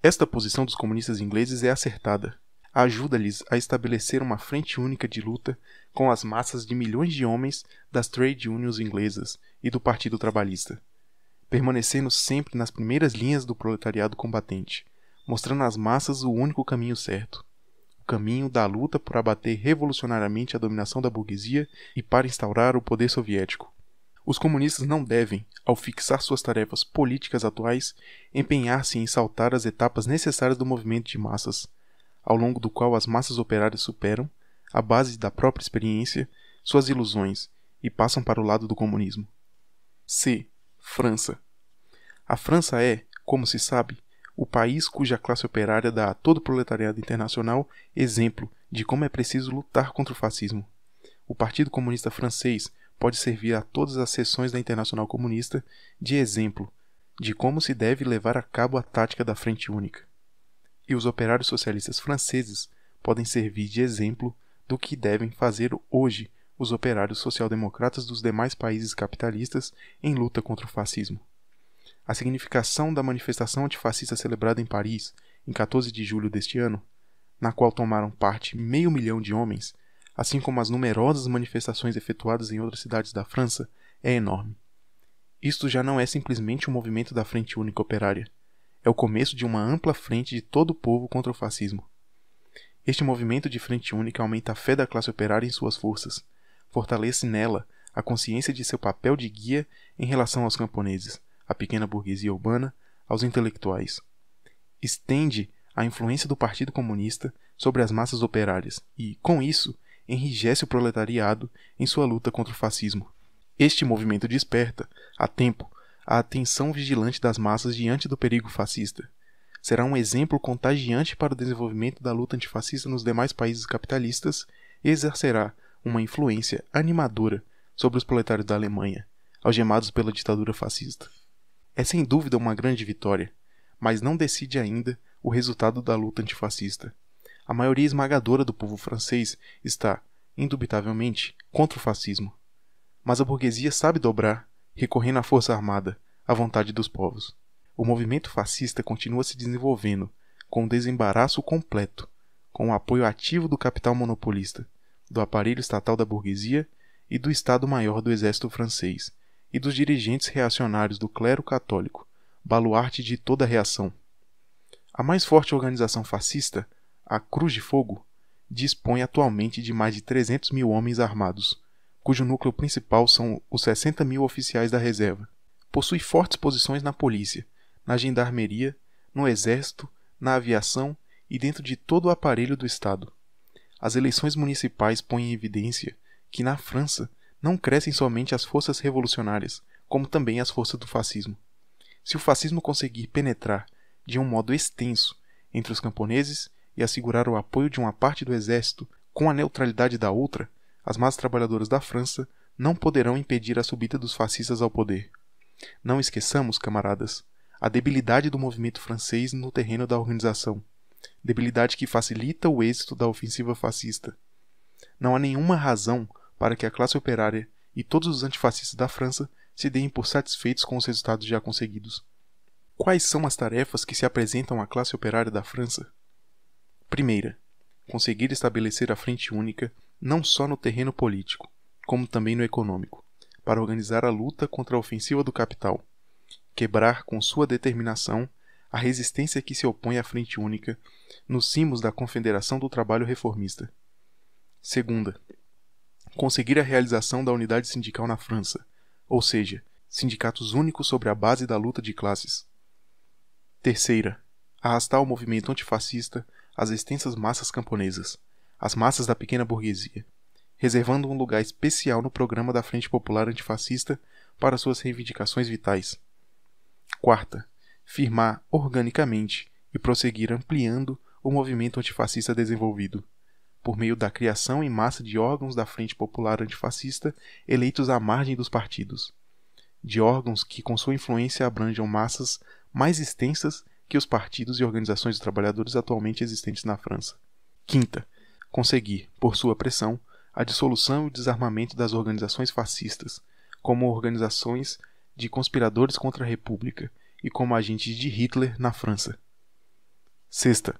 Esta posição dos comunistas ingleses é acertada. Ajuda-lhes a estabelecer uma frente única de luta com as massas de milhões de homens das trade unions inglesas e do Partido Trabalhista, permanecendo sempre nas primeiras linhas do proletariado combatente, mostrando às massas o único caminho certo, o caminho da luta por abater revolucionariamente a dominação da burguesia e para instaurar o poder soviético. Os comunistas não devem, ao fixar suas tarefas políticas atuais, empenhar-se em saltar as etapas necessárias do movimento de massas, ao longo do qual as massas operárias superam, à base da própria experiência, suas ilusões e passam para o lado do comunismo. C. França. A França é, como se sabe, o país cuja classe operária dá a todo o proletariado internacional exemplo de como é preciso lutar contra o fascismo. O Partido Comunista Francês pode servir a todas as seções da Internacional Comunista de exemplo de como se deve levar a cabo a tática da Frente Única. E os operários socialistas franceses podem servir de exemplo do que devem fazer hoje os operários social-democratas dos demais países capitalistas em luta contra o fascismo. A significação da manifestação antifascista celebrada em Paris, em 14 de julho deste ano, na qual tomaram parte 500 mil de homens, assim como as numerosas manifestações efetuadas em outras cidades da França, é enorme. Isto já não é simplesmente um movimento da Frente Única Operária. É o começo de uma ampla frente de todo o povo contra o fascismo. Este movimento de frente única aumenta a fé da classe operária em suas forças, fortalece nela a consciência de seu papel de guia em relação aos camponeses, à pequena burguesia urbana, aos intelectuais. Estende a influência do Partido Comunista sobre as massas operárias e, com isso, enrijece o proletariado em sua luta contra o fascismo. Este movimento desperta, a tempo, a atenção vigilante das massas diante do perigo fascista. Será um exemplo contagiante para o desenvolvimento da luta antifascista nos demais países capitalistas e exercerá uma influência animadora sobre os proletários da Alemanha, algemados pela ditadura fascista. É sem dúvida uma grande vitória, mas não decide ainda o resultado da luta antifascista. A maioria esmagadora do povo francês está, indubitavelmente, contra o fascismo. Mas a burguesia sabe dobrar, recorrendo à força armada, à vontade dos povos. O movimento fascista continua se desenvolvendo, com desembaraço completo, com o apoio ativo do capital monopolista, do aparelho estatal da burguesia e do Estado-Maior do Exército francês, e dos dirigentes reacionários do clero católico, baluarte de toda a reação. A mais forte organização fascista, a Cruz de Fogo, dispõe atualmente de mais de 300 mil homens armados, cujo núcleo principal são os 60 mil oficiais da reserva. Possui fortes posições na polícia, na gendarmeria, no exército, na aviação e dentro de todo o aparelho do Estado. As eleições municipais põem em evidência que na França não crescem somente as forças revolucionárias, como também as forças do fascismo. Se o fascismo conseguir penetrar de um modo extenso entre os camponeses e assegurar o apoio de uma parte do exército com a neutralidade da outra, as massas trabalhadoras da França não poderão impedir a subida dos fascistas ao poder. Não esqueçamos, camaradas, a debilidade do movimento francês no terreno da organização, debilidade que facilita o êxito da ofensiva fascista. Não há nenhuma razão para que a classe operária e todos os antifascistas da França se deem por satisfeitos com os resultados já conseguidos. Quais são as tarefas que se apresentam à classe operária da França? Primeira, conseguir estabelecer a frente única não só no terreno político, como também no econômico, para organizar a luta contra a ofensiva do capital, quebrar com sua determinação a resistência que se opõe à frente única nos cimos da Confederação do Trabalho Reformista. Segunda, conseguir a realização da unidade sindical na França, ou seja, sindicatos únicos sobre a base da luta de classes. Terceira, arrastar o movimento antifascista às extensas massas camponesas, as massas da pequena burguesia, reservando um lugar especial no programa da Frente Popular Antifascista para suas reivindicações vitais. Quarta, firmar organicamente e prosseguir ampliando o movimento antifascista desenvolvido, por meio da criação em massa de órgãos da Frente Popular Antifascista eleitos à margem dos partidos, de órgãos que com sua influência abranjam massas mais extensas que os partidos e organizações de trabalhadores atualmente existentes na França. Quinta, conseguir, por sua pressão, a dissolução e o desarmamento das organizações fascistas, como organizações de conspiradores contra a República e como agentes de Hitler na França. Sexta,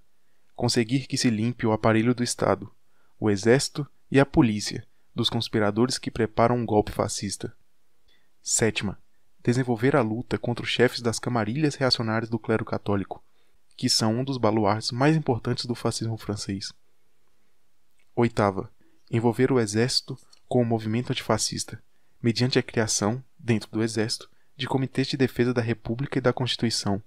conseguir que se limpe o aparelho do Estado, o exército e a polícia dos conspiradores que preparam um golpe fascista. Sétima, desenvolver a luta contra os chefes das camarilhas reacionárias do clero católico, que são um dos baluartes mais importantes do fascismo francês. Oitava, envolver o exército com o movimento antifascista, mediante a criação, dentro do exército, de comitês de defesa da República e da Constituição,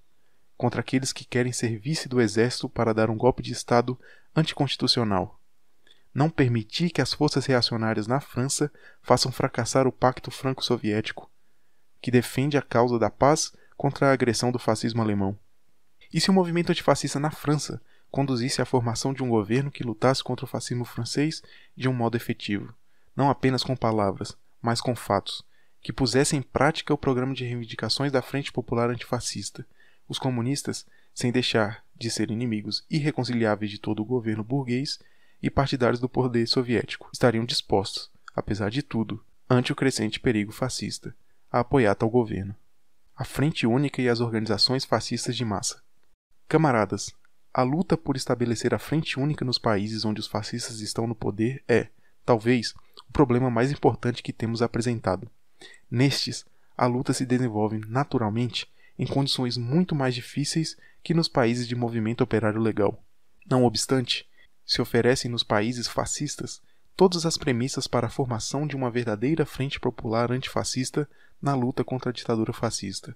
contra aqueles que querem servir-se do exército para dar um golpe de Estado anticonstitucional. Não permitir que as forças reacionárias na França façam fracassar o Pacto Franco-Soviético, que defende a causa da paz contra a agressão do fascismo alemão. E se o movimento antifascista na França conduzisse à formação de um governo que lutasse contra o fascismo francês de um modo efetivo, não apenas com palavras, mas com fatos, que pusesse em prática o programa de reivindicações da Frente Popular Antifascista, os comunistas, sem deixar de ser inimigos irreconciliáveis de todo o governo burguês e partidários do poder soviético, estariam dispostos, apesar de tudo, ante o crescente perigo fascista, a apoiar tal governo. A Frente Única e as organizações fascistas de massa. Camaradas, a luta por estabelecer a Frente Única nos países onde os fascistas estão no poder é, talvez, o problema mais importante que temos apresentado. Nestes, a luta se desenvolve naturalmente em condições muito mais difíceis que nos países de movimento operário legal. Não obstante, se oferecem nos países fascistas todas as premissas para a formação de uma verdadeira frente popular antifascista na luta contra a ditadura fascista,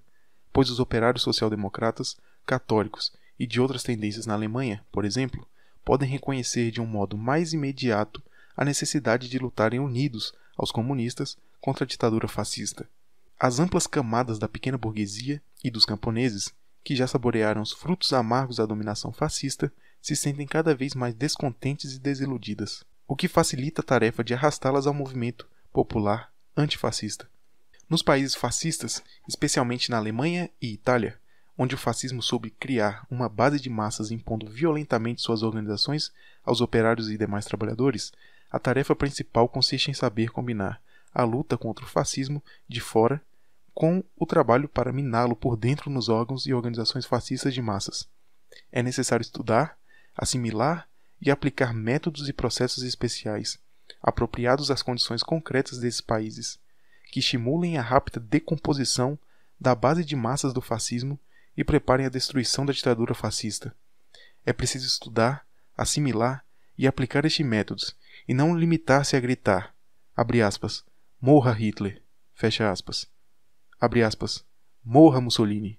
pois os operários social-democratas, católicos e de outras tendências na Alemanha, por exemplo, podem reconhecer de um modo mais imediato a necessidade de lutarem unidos aos comunistas contra a ditadura fascista. As amplas camadas da pequena burguesia e dos camponeses, que já saborearam os frutos amargos da dominação fascista, se sentem cada vez mais descontentes e desiludidas, o que facilita a tarefa de arrastá-las ao movimento popular antifascista. Nos países fascistas, especialmente na Alemanha e Itália, onde o fascismo soube criar uma base de massas impondo violentamente suas organizações aos operários e demais trabalhadores, a tarefa principal consiste em saber combinar a luta contra o fascismo de fora com o trabalho para miná-lo por dentro nos órgãos e organizações fascistas de massas. É necessário estudar, assimilar e aplicar métodos e processos especiais, apropriados às condições concretas desses países, que estimulem a rápida decomposição da base de massas do fascismo e preparem a destruição da ditadura fascista. É preciso estudar, assimilar e aplicar estes métodos, e não limitar-se a gritar, abre aspas, morra Hitler, fecha aspas, abre aspas, morra Mussolini,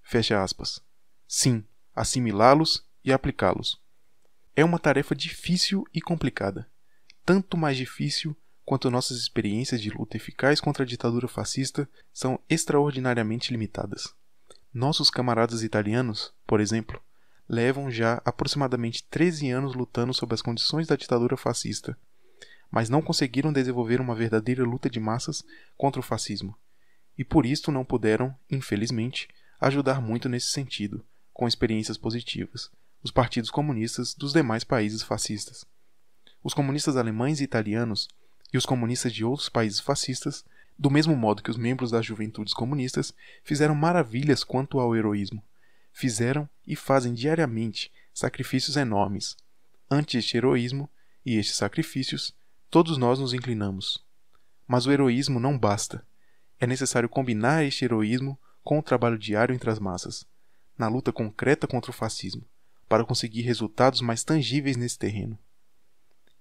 fecha aspas. Sim, assimilá-los e aplicá-los. É uma tarefa difícil e complicada, tanto mais difícil quanto nossas experiências de luta eficaz contra a ditadura fascista são extraordinariamente limitadas. Nossos camaradas italianos, por exemplo, levam já aproximadamente 13 anos lutando sob as condições da ditadura fascista, mas não conseguiram desenvolver uma verdadeira luta de massas contra o fascismo, e por isto não puderam, infelizmente, ajudar muito nesse sentido, com experiências positivas, os partidos comunistas dos demais países fascistas. Os comunistas alemães e italianos e os comunistas de outros países fascistas, do mesmo modo que os membros das juventudes comunistas, fizeram maravilhas quanto ao heroísmo. Fizeram e fazem diariamente sacrifícios enormes. Ante este heroísmo e estes sacrifícios, todos nós nos inclinamos. Mas o heroísmo não basta. É necessário combinar este heroísmo com o trabalho diário entre as massas, na luta concreta contra o fascismo, para conseguir resultados mais tangíveis nesse terreno.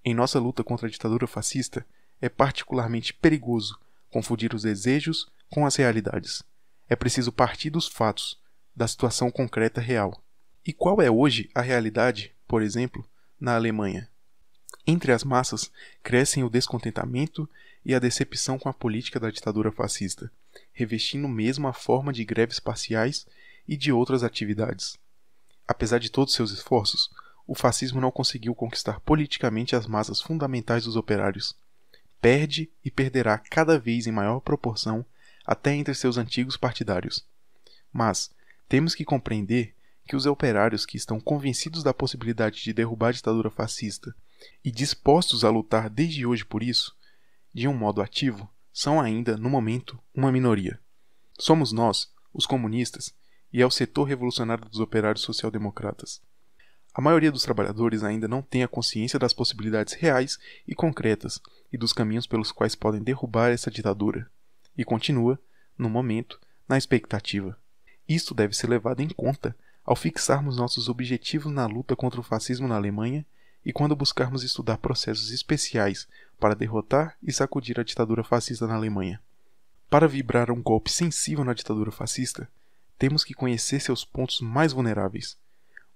Em nossa luta contra a ditadura fascista, é particularmente perigoso confundir os desejos com as realidades. É preciso partir dos fatos, da situação concreta real. E qual é hoje a realidade, por exemplo, na Alemanha? Entre as massas, crescem o descontentamento e a decepção com a política da ditadura fascista, revestindo mesmo a forma de greves parciais e de outras atividades. Apesar de todos seus esforços, o fascismo não conseguiu conquistar politicamente as massas fundamentais dos operários. Perde e perderá cada vez em maior proporção até entre seus antigos partidários. Mas temos que compreender que os operários que estão convencidos da possibilidade de derrubar a ditadura fascista e dispostos a lutar desde hoje por isso, de um modo ativo, são ainda, no momento, uma minoria. Somos nós, os comunistas, e é o setor revolucionário dos operários social-democratas. A maioria dos trabalhadores ainda não tem a consciência das possibilidades reais e concretas e dos caminhos pelos quais podem derrubar essa ditadura, e continua, no momento, na expectativa. Isto deve ser levado em conta ao fixarmos nossos objetivos na luta contra o fascismo na Alemanha e quando buscarmos estudar processos especiais para derrotar e sacudir a ditadura fascista na Alemanha. Para vibrar um golpe sensível na ditadura fascista, temos que conhecer seus pontos mais vulneráveis.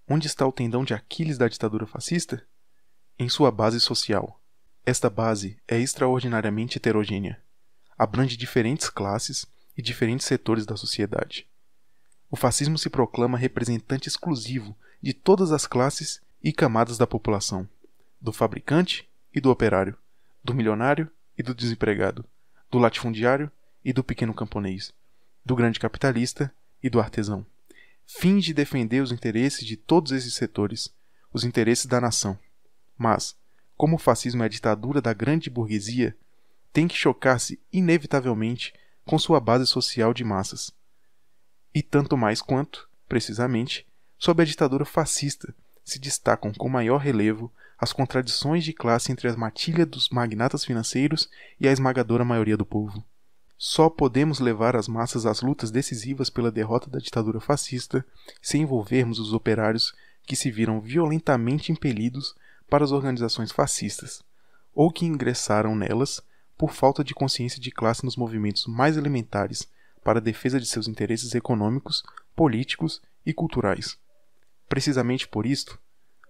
Onde está o tendão de Aquiles da ditadura fascista? Em sua base social. Esta base é extraordinariamente heterogênea. Abrange diferentes classes e diferentes setores da sociedade. O fascismo se proclama representante exclusivo de todas as classes e camadas da população, do fabricante e do operário, do milionário e do desempregado, do latifundiário e do pequeno camponês, do grande capitalista e do artesão. Finge defender os interesses de todos esses setores, os interesses da nação. Mas, como o fascismo é a ditadura da grande burguesia, tem que chocar-se inevitavelmente com sua base social de massas. E tanto mais quanto, precisamente, sob a ditadura fascista, se destacam com maior relevo as contradições de classe entre a matilha dos magnatas financeiros e a esmagadora maioria do povo. Só podemos levar as massas às lutas decisivas pela derrota da ditadura fascista se envolvermos os operários que se viram violentamente impelidos para as organizações fascistas, ou que ingressaram nelas por falta de consciência de classe nos movimentos mais elementares para a defesa de seus interesses econômicos, políticos e culturais. Precisamente por isto,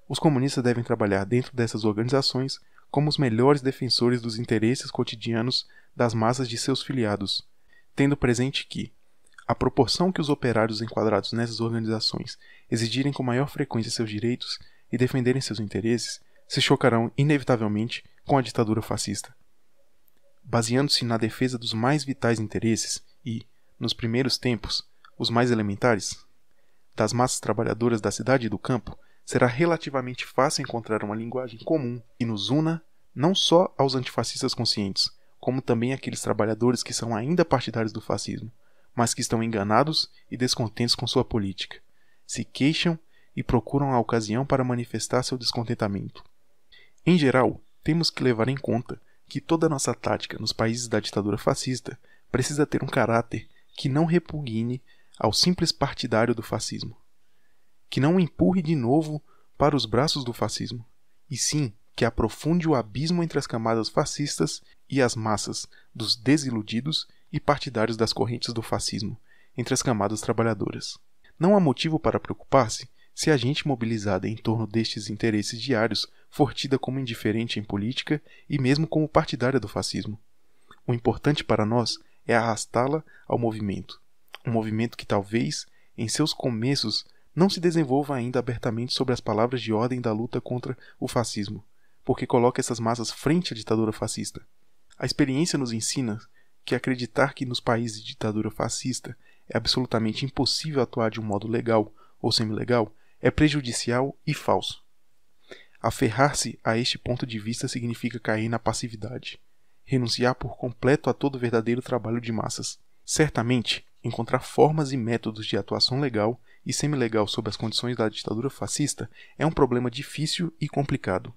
os comunistas devem trabalhar dentro dessas organizações como os melhores defensores dos interesses cotidianos das massas de seus filiados, tendo presente que, à proporção que os operários enquadrados nessas organizações exigirem com maior frequência seus direitos e defenderem seus interesses, se chocarão inevitavelmente com a ditadura fascista. Baseando-se na defesa dos mais vitais interesses e, nos primeiros tempos, os mais elementares, das massas trabalhadoras da cidade e do campo, será relativamente fácil encontrar uma linguagem comum que nos una não só aos antifascistas conscientes, como também àqueles trabalhadores que são ainda partidários do fascismo, mas que estão enganados e descontentes com sua política. Se queixam e procuram a ocasião para manifestar seu descontentamento. Em geral, temos que levar em conta que toda a nossa tática nos países da ditadura fascista precisa ter um caráter que não repugne ao simples partidário do fascismo, que não o empurre de novo para os braços do fascismo, e sim que aprofunde o abismo entre as camadas fascistas e as massas dos desiludidos e partidários das correntes do fascismo, entre as camadas trabalhadoras. Não há motivo para preocupar-se se a gente mobilizada em torno destes interesses diários for tida como indiferente em política e mesmo como partidária do fascismo. O importante para nós é arrastá-la ao movimento, um movimento que talvez, em seus começos, não se desenvolva ainda abertamente sobre as palavras de ordem da luta contra o fascismo, porque coloca essas massas frente à ditadura fascista. A experiência nos ensina que acreditar que nos países de ditadura fascista é absolutamente impossível atuar de um modo legal ou semilegal é prejudicial e falso. Aferrar-se a este ponto de vista significa cair na passividade, renunciar por completo a todo verdadeiro trabalho de massas. Certamente, encontrar formas e métodos de atuação legal e semilegal sob as condições da ditadura fascista é um problema difícil e complicado.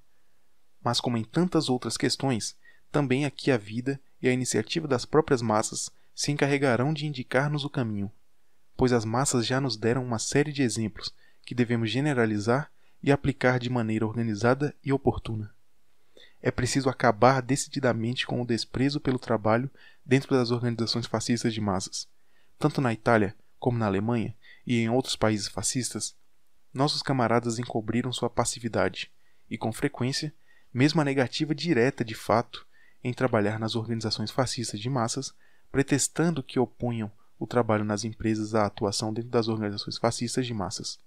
Mas como em tantas outras questões, também aqui a vida e a iniciativa das próprias massas se encarregarão de indicar-nos o caminho, pois as massas já nos deram uma série de exemplos que devemos generalizar e aplicar de maneira organizada e oportuna. É preciso acabar decididamente com o desprezo pelo trabalho dentro das organizações fascistas de massas. Tanto na Itália como na Alemanha e em outros países fascistas, nossos camaradas encobriram sua passividade e, com frequência, mesmo a negativa direta de fato em trabalhar nas organizações fascistas de massas, pretextando que opunham o trabalho nas empresas à atuação dentro das organizações fascistas de massas.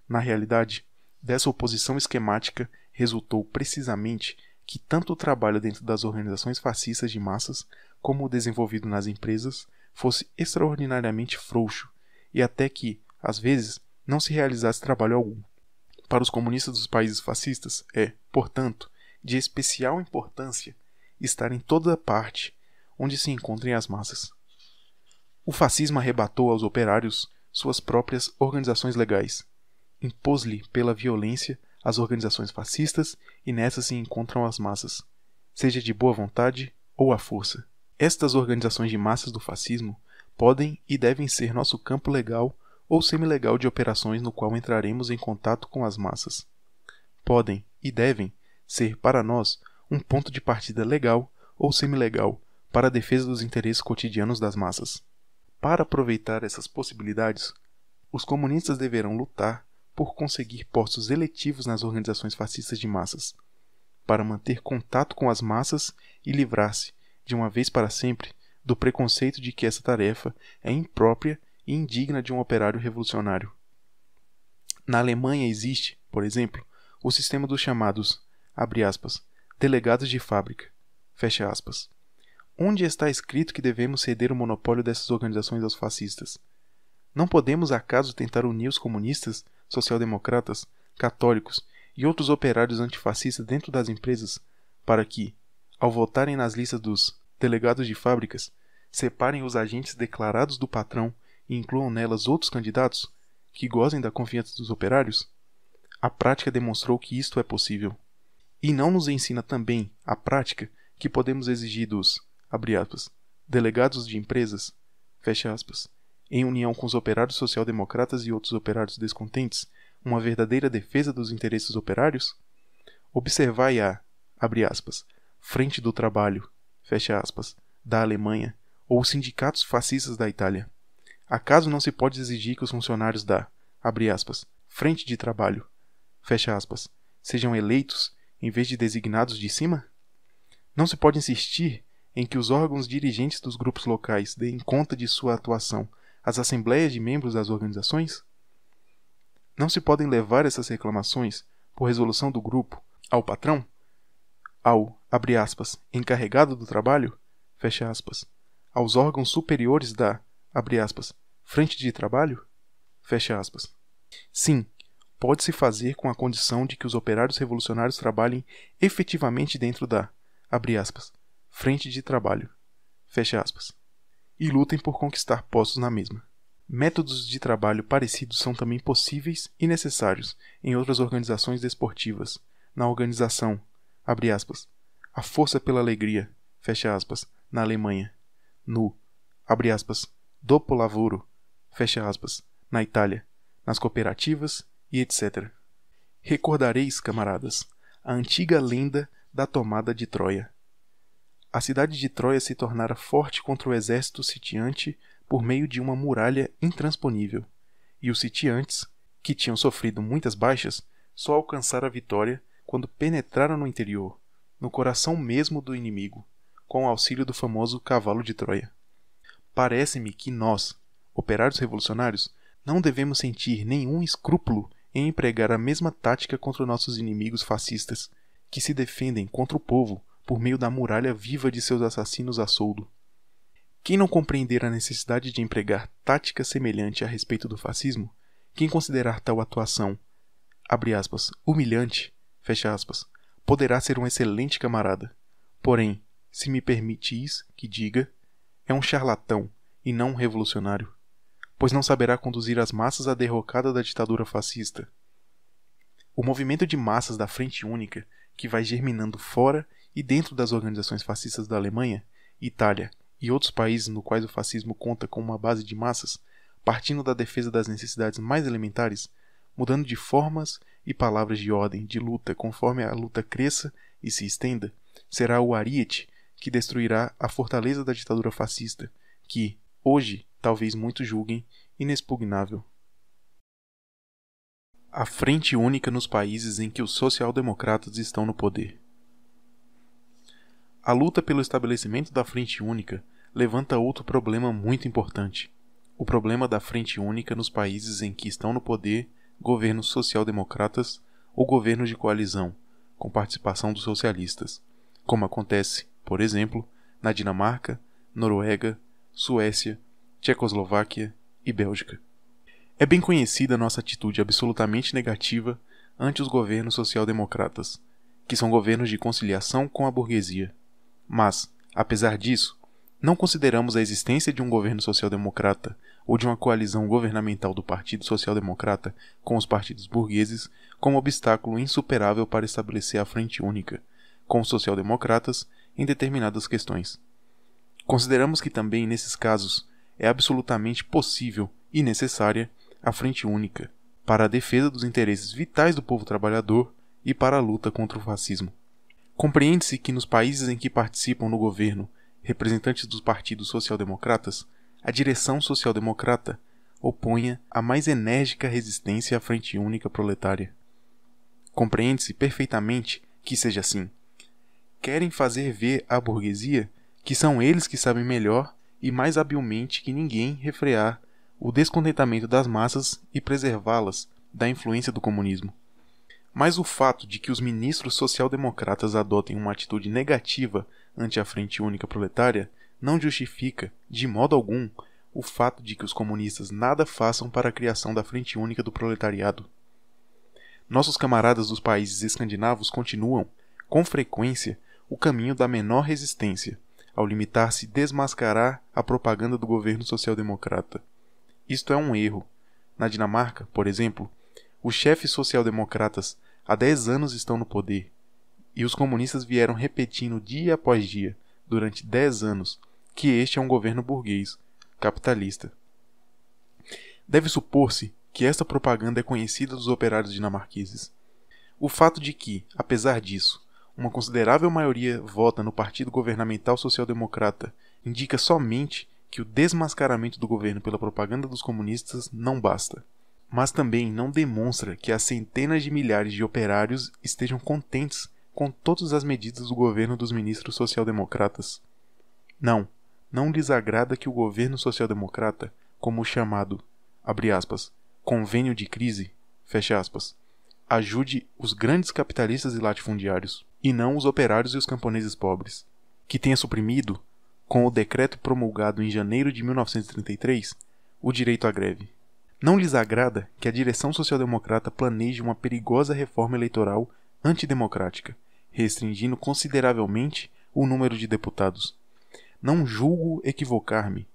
Na realidade, dessa oposição esquemática resultou precisamente que tanto o trabalho dentro das organizações fascistas de massas como o desenvolvido nas empresas fosse extraordinariamente frouxo e até que, às vezes, não se realizasse trabalho algum. Para os comunistas dos países fascistas é, portanto, de especial importância estar em toda parte onde se encontrem as massas. O fascismo arrebatou aos operários suas próprias organizações legais, impôs-lhe pela violência as organizações fascistas e nessas se encontram as massas, seja de boa vontade ou à força. Estas organizações de massas do fascismo podem e devem ser nosso campo legal ou semilegal de operações no qual entraremos em contato com as massas. Podem e devem ser para nós um ponto de partida legal ou semilegal para a defesa dos interesses cotidianos das massas. Para aproveitar essas possibilidades, os comunistas deverão lutar por conseguir postos eletivos nas organizações fascistas de massas, para manter contato com as massas e livrar-se, de uma vez para sempre, do preconceito de que essa tarefa é imprópria e indigna de um operário revolucionário. Na Alemanha existe, por exemplo, o sistema dos chamados, abre aspas, delegados de fábrica, fecha aspas. Onde está escrito que devemos ceder o monopólio dessas organizações aos fascistas? Não podemos acaso tentar unir os comunistas, social-democratas, católicos e outros operários antifascistas dentro das empresas para que, ao votarem nas listas dos delegados de fábricas, separem os agentes declarados do patrão e incluam nelas outros candidatos que gozem da confiança dos operários? A prática demonstrou que isto é possível. E não nos ensina também a prática que podemos exigir dos, abre aspas, delegados de empresas, fecha aspas, em união com os operários social-democratas e outros operários descontentes, uma verdadeira defesa dos interesses operários? Observai a, abre aspas, Frente do Trabalho, fecha aspas, da Alemanha, ou os sindicatos fascistas da Itália. Acaso não se pode exigir que os funcionários da, abre aspas, Frente de Trabalho, fecha aspas, sejam eleitos em vez de designados de cima? Não se pode insistir em que os órgãos dirigentes dos grupos locais deem conta de sua atuação às assembleias de membros das organizações? Não se podem levar essas reclamações, por resolução do grupo, ao patrão? Ao, abre aspas, encarregado do trabalho? Fecha aspas. Aos órgãos superiores da, abre aspas, Frente de Trabalho? Fecha aspas. Sim, pode-se fazer com a condição de que os operários revolucionários trabalhem efetivamente dentro da, abre aspas, Frente de Trabalho, fecha aspas, e lutem por conquistar postos na mesma. Métodos de trabalho parecidos são também possíveis e necessários em outras organizações desportivas. Na organização, abre aspas, a Força pela Alegria, fecha aspas, na Alemanha. No, abre aspas, Dopo Lavoro, fecha aspas, na Itália. Nas cooperativas e etc. Recordareis, camaradas, a antiga lenda da tomada de Troia. A cidade de Troia se tornara forte contra o exército sitiante por meio de uma muralha intransponível, e os sitiantes, que tinham sofrido muitas baixas, só alcançaram a vitória quando penetraram no interior, no coração mesmo do inimigo, com o auxílio do famoso cavalo de Troia. Parece-me que nós, operários revolucionários, não devemos sentir nenhum escrúpulo em empregar a mesma tática contra nossos inimigos fascistas, que se defendem contra o povo por meio da muralha viva de seus assassinos a soldo. Quem não compreender a necessidade de empregar tática semelhante a respeito do fascismo, quem considerar tal atuação, abre aspas, humilhante, fecha aspas, poderá ser um excelente camarada. Porém, se me permitis que diga, é um charlatão e não um revolucionário, pois não saberá conduzir as massas à derrocada da ditadura fascista. O movimento de massas da Frente Única, que vai germinando fora e dentro das organizações fascistas da Alemanha, Itália e outros países no quais o fascismo conta com uma base de massas, partindo da defesa das necessidades mais elementares, mudando de formas e palavras de ordem de luta conforme a luta cresça e se estenda, será o ariete que destruirá a fortaleza da ditadura fascista, que, hoje, talvez muitos julguem inexpugnável. A Frente Única nos países em que os social-democratas estão no poder. A luta pelo estabelecimento da Frente Única levanta outro problema muito importante: o problema da Frente Única nos países em que estão no poder governos social-democratas ou governos de coalizão, com participação dos socialistas, como acontece, por exemplo, na Dinamarca, Noruega, Suécia, Tchecoslováquia e Bélgica. É bem conhecida nossa atitude absolutamente negativa ante os governos social-democratas, que são governos de conciliação com a burguesia. Mas, apesar disso, não consideramos a existência de um governo social-democrata ou de uma coalizão governamental do Partido Social-Democrata com os partidos burgueses como obstáculo insuperável para estabelecer a Frente Única, com os social-democratas em determinadas questões. Consideramos que também, nesses casos, é absolutamente possível e necessária a Frente Única para a defesa dos interesses vitais do povo trabalhador e para a luta contra o fascismo. Compreende-se que nos países em que participam no governo representantes dos partidos social-democratas, a direção social-democrata oponha a mais enérgica resistência à Frente Única proletária. Compreende-se perfeitamente que seja assim. Querem fazer ver à burguesia que são eles que sabem melhor e mais habilmente que ninguém refrear o descontentamento das massas e preservá-las da influência do comunismo. Mas o fato de que os ministros social-democratas adotem uma atitude negativa ante a Frente Única proletária não justifica, de modo algum, o fato de que os comunistas nada façam para a criação da Frente Única do proletariado. Nossos camaradas dos países escandinavos continuam, com frequência, o caminho da menor resistência, ao limitar-se a desmascarar a propaganda do governo social-democrata. Isto é um erro. Na Dinamarca, por exemplo, os chefes social-democratas há 10 anos estão no poder, e os comunistas vieram repetindo dia após dia, durante 10 anos, que este é um governo burguês, capitalista. Deve supor-se que esta propaganda é conhecida dos operários dinamarqueses. O fato de que, apesar disso, uma considerável maioria vota no Partido Governamental Social-Democrata indica somente que o desmascaramento do governo pela propaganda dos comunistas não basta, mas também não demonstra que as centenas de milhares de operários estejam contentes com todas as medidas do governo dos ministros social-democratas. Não lhes agrada que o governo social-democrata, como o chamado, abre aspas, convênio de crise, fecha aspas, ajude os grandes capitalistas e latifundiários, e não os operários e os camponeses pobres, que tenha suprimido, com o decreto promulgado em janeiro de 1933, o direito à greve. Não lhes agrada que a direção social-democrata planeje uma perigosa reforma eleitoral antidemocrática, restringindo consideravelmente o número de deputados. Não julgo equivocar-me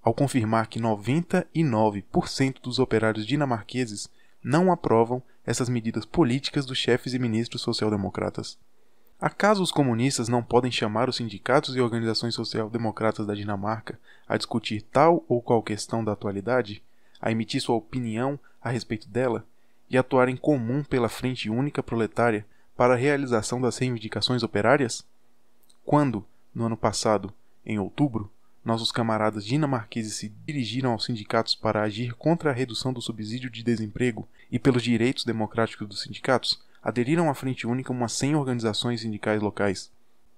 ao confirmar que 99% dos operários dinamarqueses não aprovam essas medidas políticas dos chefes e ministros social-democratas. Acaso os comunistas não podem chamar os sindicatos e organizações social-democratas da Dinamarca a discutir tal ou qual questão da atualidade, a emitir sua opinião a respeito dela e atuar em comum pela Frente Única Proletária para a realização das reivindicações operárias? Quando, no ano passado, em outubro, nossos camaradas dinamarqueses se dirigiram aos sindicatos para agir contra a redução do subsídio de desemprego e pelos direitos democráticos dos sindicatos, aderiram à Frente Única umas 100 organizações sindicais locais.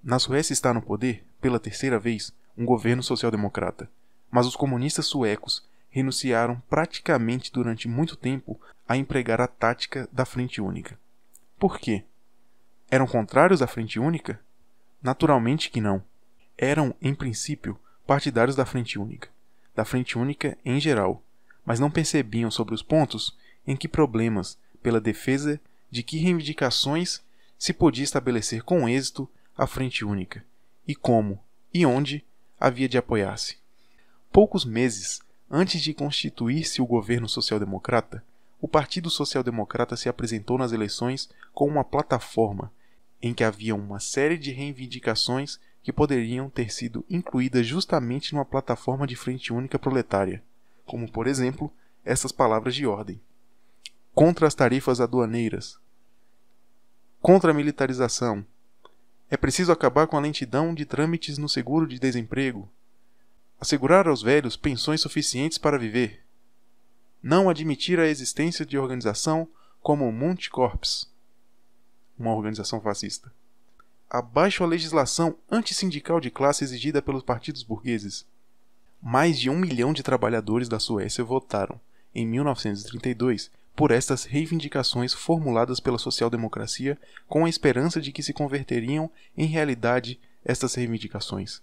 Na Suécia está no poder, pela terceira vez, um governo social-democrata, mas os comunistas suecos renunciaram praticamente durante muito tempo a empregar a tática da Frente Única. Por quê? Eram contrários à Frente Única? Naturalmente que não. Eram, em princípio, partidários da Frente Única em geral, mas não percebiam sobre os pontos em que problemas, pela defesa de que reivindicações se podia estabelecer com êxito a Frente Única, e como e onde havia de apoiar-se. Poucos meses antes de constituir-se o governo social-democrata, o Partido Social-Democrata se apresentou nas eleições com uma plataforma em que havia uma série de reivindicações que poderiam ter sido incluídas justamente numa plataforma de Frente Única Proletária, como, por exemplo, essas palavras de ordem: contra as tarifas aduaneiras, contra a militarização, é preciso acabar com a lentidão de trâmites no seguro de desemprego, assegurar aos velhos pensões suficientes para viver, não admitir a existência de organização como o Multikorps, uma organização fascista. Abaixo a legislação antissindical de classe exigida pelos partidos burgueses. Mais de 1 milhão de trabalhadores da Suécia votaram, em 1932, por estas reivindicações formuladas pela social-democracia com a esperança de que se converteriam em realidade estas reivindicações.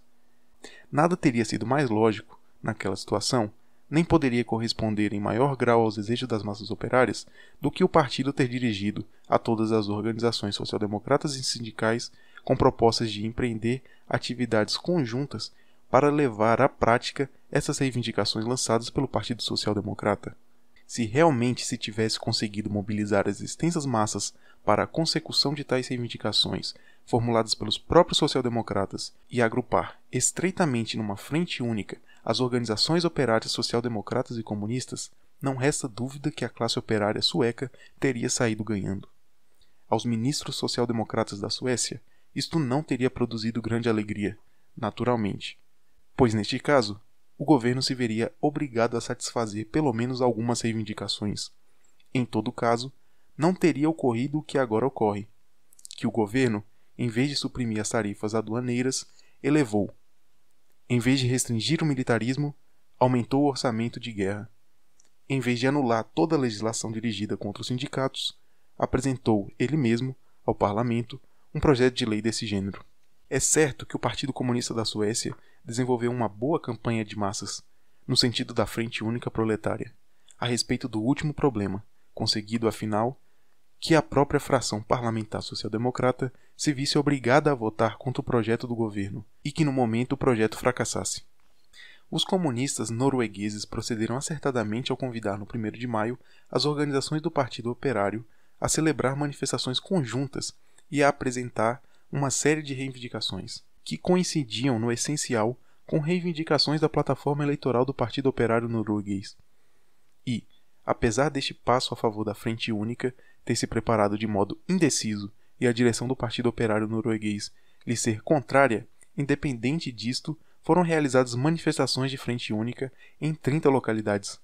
Nada teria sido mais lógico, naquela situação, nem poderia corresponder em maior grau aos desejos das massas operárias do que o partido ter dirigido a todas as organizações social-democratas e sindicais com propostas de empreender atividades conjuntas para levar à prática essas reivindicações lançadas pelo Partido Social-Democrata. Se realmente se tivesse conseguido mobilizar as extensas massas para a consecução de tais reivindicações formuladas pelos próprios social-democratas e agrupar estreitamente numa frente única as organizações operárias social-democratas e comunistas, não resta dúvida que a classe operária sueca teria saído ganhando. Aos ministros social-democratas da Suécia, isto não teria produzido grande alegria, naturalmente, pois neste caso, o governo se veria obrigado a satisfazer pelo menos algumas reivindicações. Em todo caso, não teria ocorrido o que agora ocorre, que o governo, em vez de suprimir as tarifas aduaneiras, elevou. Em vez de restringir o militarismo, aumentou o orçamento de guerra. Em vez de anular toda a legislação dirigida contra os sindicatos, apresentou ele mesmo, ao parlamento, um projeto de lei desse gênero. É certo que o Partido Comunista da Suécia desenvolveu uma boa campanha de massas, no sentido da Frente Única Proletária, a respeito do último problema, conseguido, afinal, que a própria fração parlamentar social-democrata se visse obrigada a votar contra o projeto do governo e que no momento o projeto fracassasse. Os comunistas noruegueses procederam acertadamente ao convidar no 1º de maio as organizações do Partido Operário a celebrar manifestações conjuntas e a apresentar uma série de reivindicações, que coincidiam no essencial com reivindicações da plataforma eleitoral do Partido Operário Norueguês. E, apesar deste passo a favor da Frente Única ter se preparado de modo indeciso e a direção do Partido Operário Norueguês lhe ser contrária, independente disto, foram realizadas manifestações de Frente Única em 30 localidades.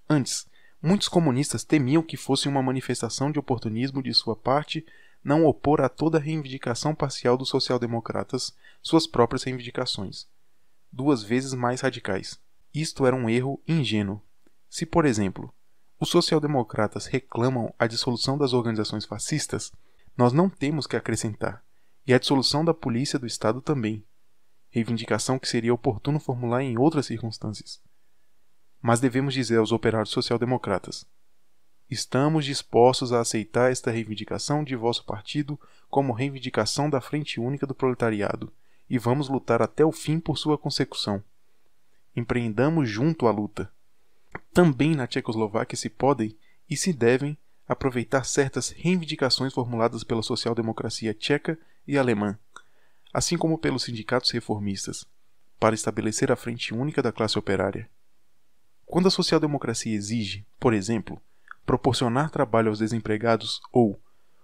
Antes, muitos comunistas temiam que fosse uma manifestação de oportunismo de sua parte não opor a toda reivindicação parcial dos social-democratas suas próprias reivindicações, 2 vezes mais radicais. Isto era um erro ingênuo. Se, por exemplo, os social-democratas reclamam a dissolução das organizações fascistas, nós não temos que acrescentar, e a dissolução da polícia do Estado também, reivindicação que seria oportuno formular em outras circunstâncias. Mas devemos dizer aos operários social-democratas: estamos dispostos a aceitar esta reivindicação de vosso partido como reivindicação da Frente Única do Proletariado, e vamos lutar até o fim por sua consecução. Empreendamos junto a luta. Também na Tchecoslováquia se podem e se devem aproveitar certas reivindicações formuladas pela social-democracia tcheca e alemã, assim como pelos sindicatos reformistas, para estabelecer a frente única da classe operária. Quando a social-democracia exige, por exemplo, proporcionar trabalho aos desempregados ou,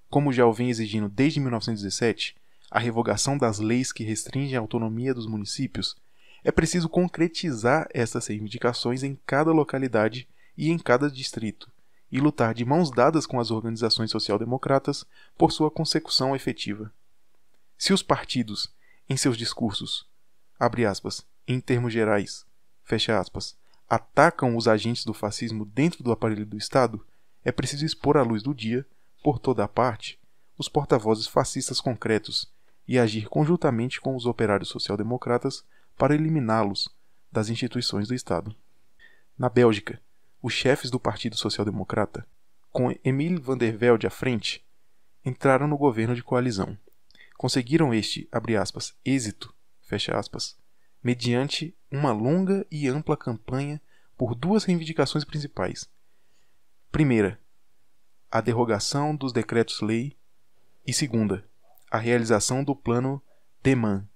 como já o vem exigindo desde 1917, a revogação das leis que restringem a autonomia dos municípios, é preciso concretizar essas reivindicações em cada localidade e em cada distrito, e lutar de mãos dadas com as organizações social-democratas por sua consecução efetiva. Se os partidos, em seus discursos, abre aspas, em termos gerais, fecha aspas, atacam os agentes do fascismo dentro do aparelho do Estado, é preciso expor à luz do dia, por toda a parte, os porta-vozes fascistas concretos e agir conjuntamente com os operários social-democratas para eliminá-los das instituições do Estado. Na Bélgica, os chefes do Partido Social-Democrata, com Emile van der Velde à frente, entraram no governo de coalizão. Conseguiram este, abre aspas, êxito, fecha aspas, mediante uma longa e ampla campanha por duas reivindicações principais. Primeira, a derrogação dos decretos-lei e segunda, a realização do Plano Demann.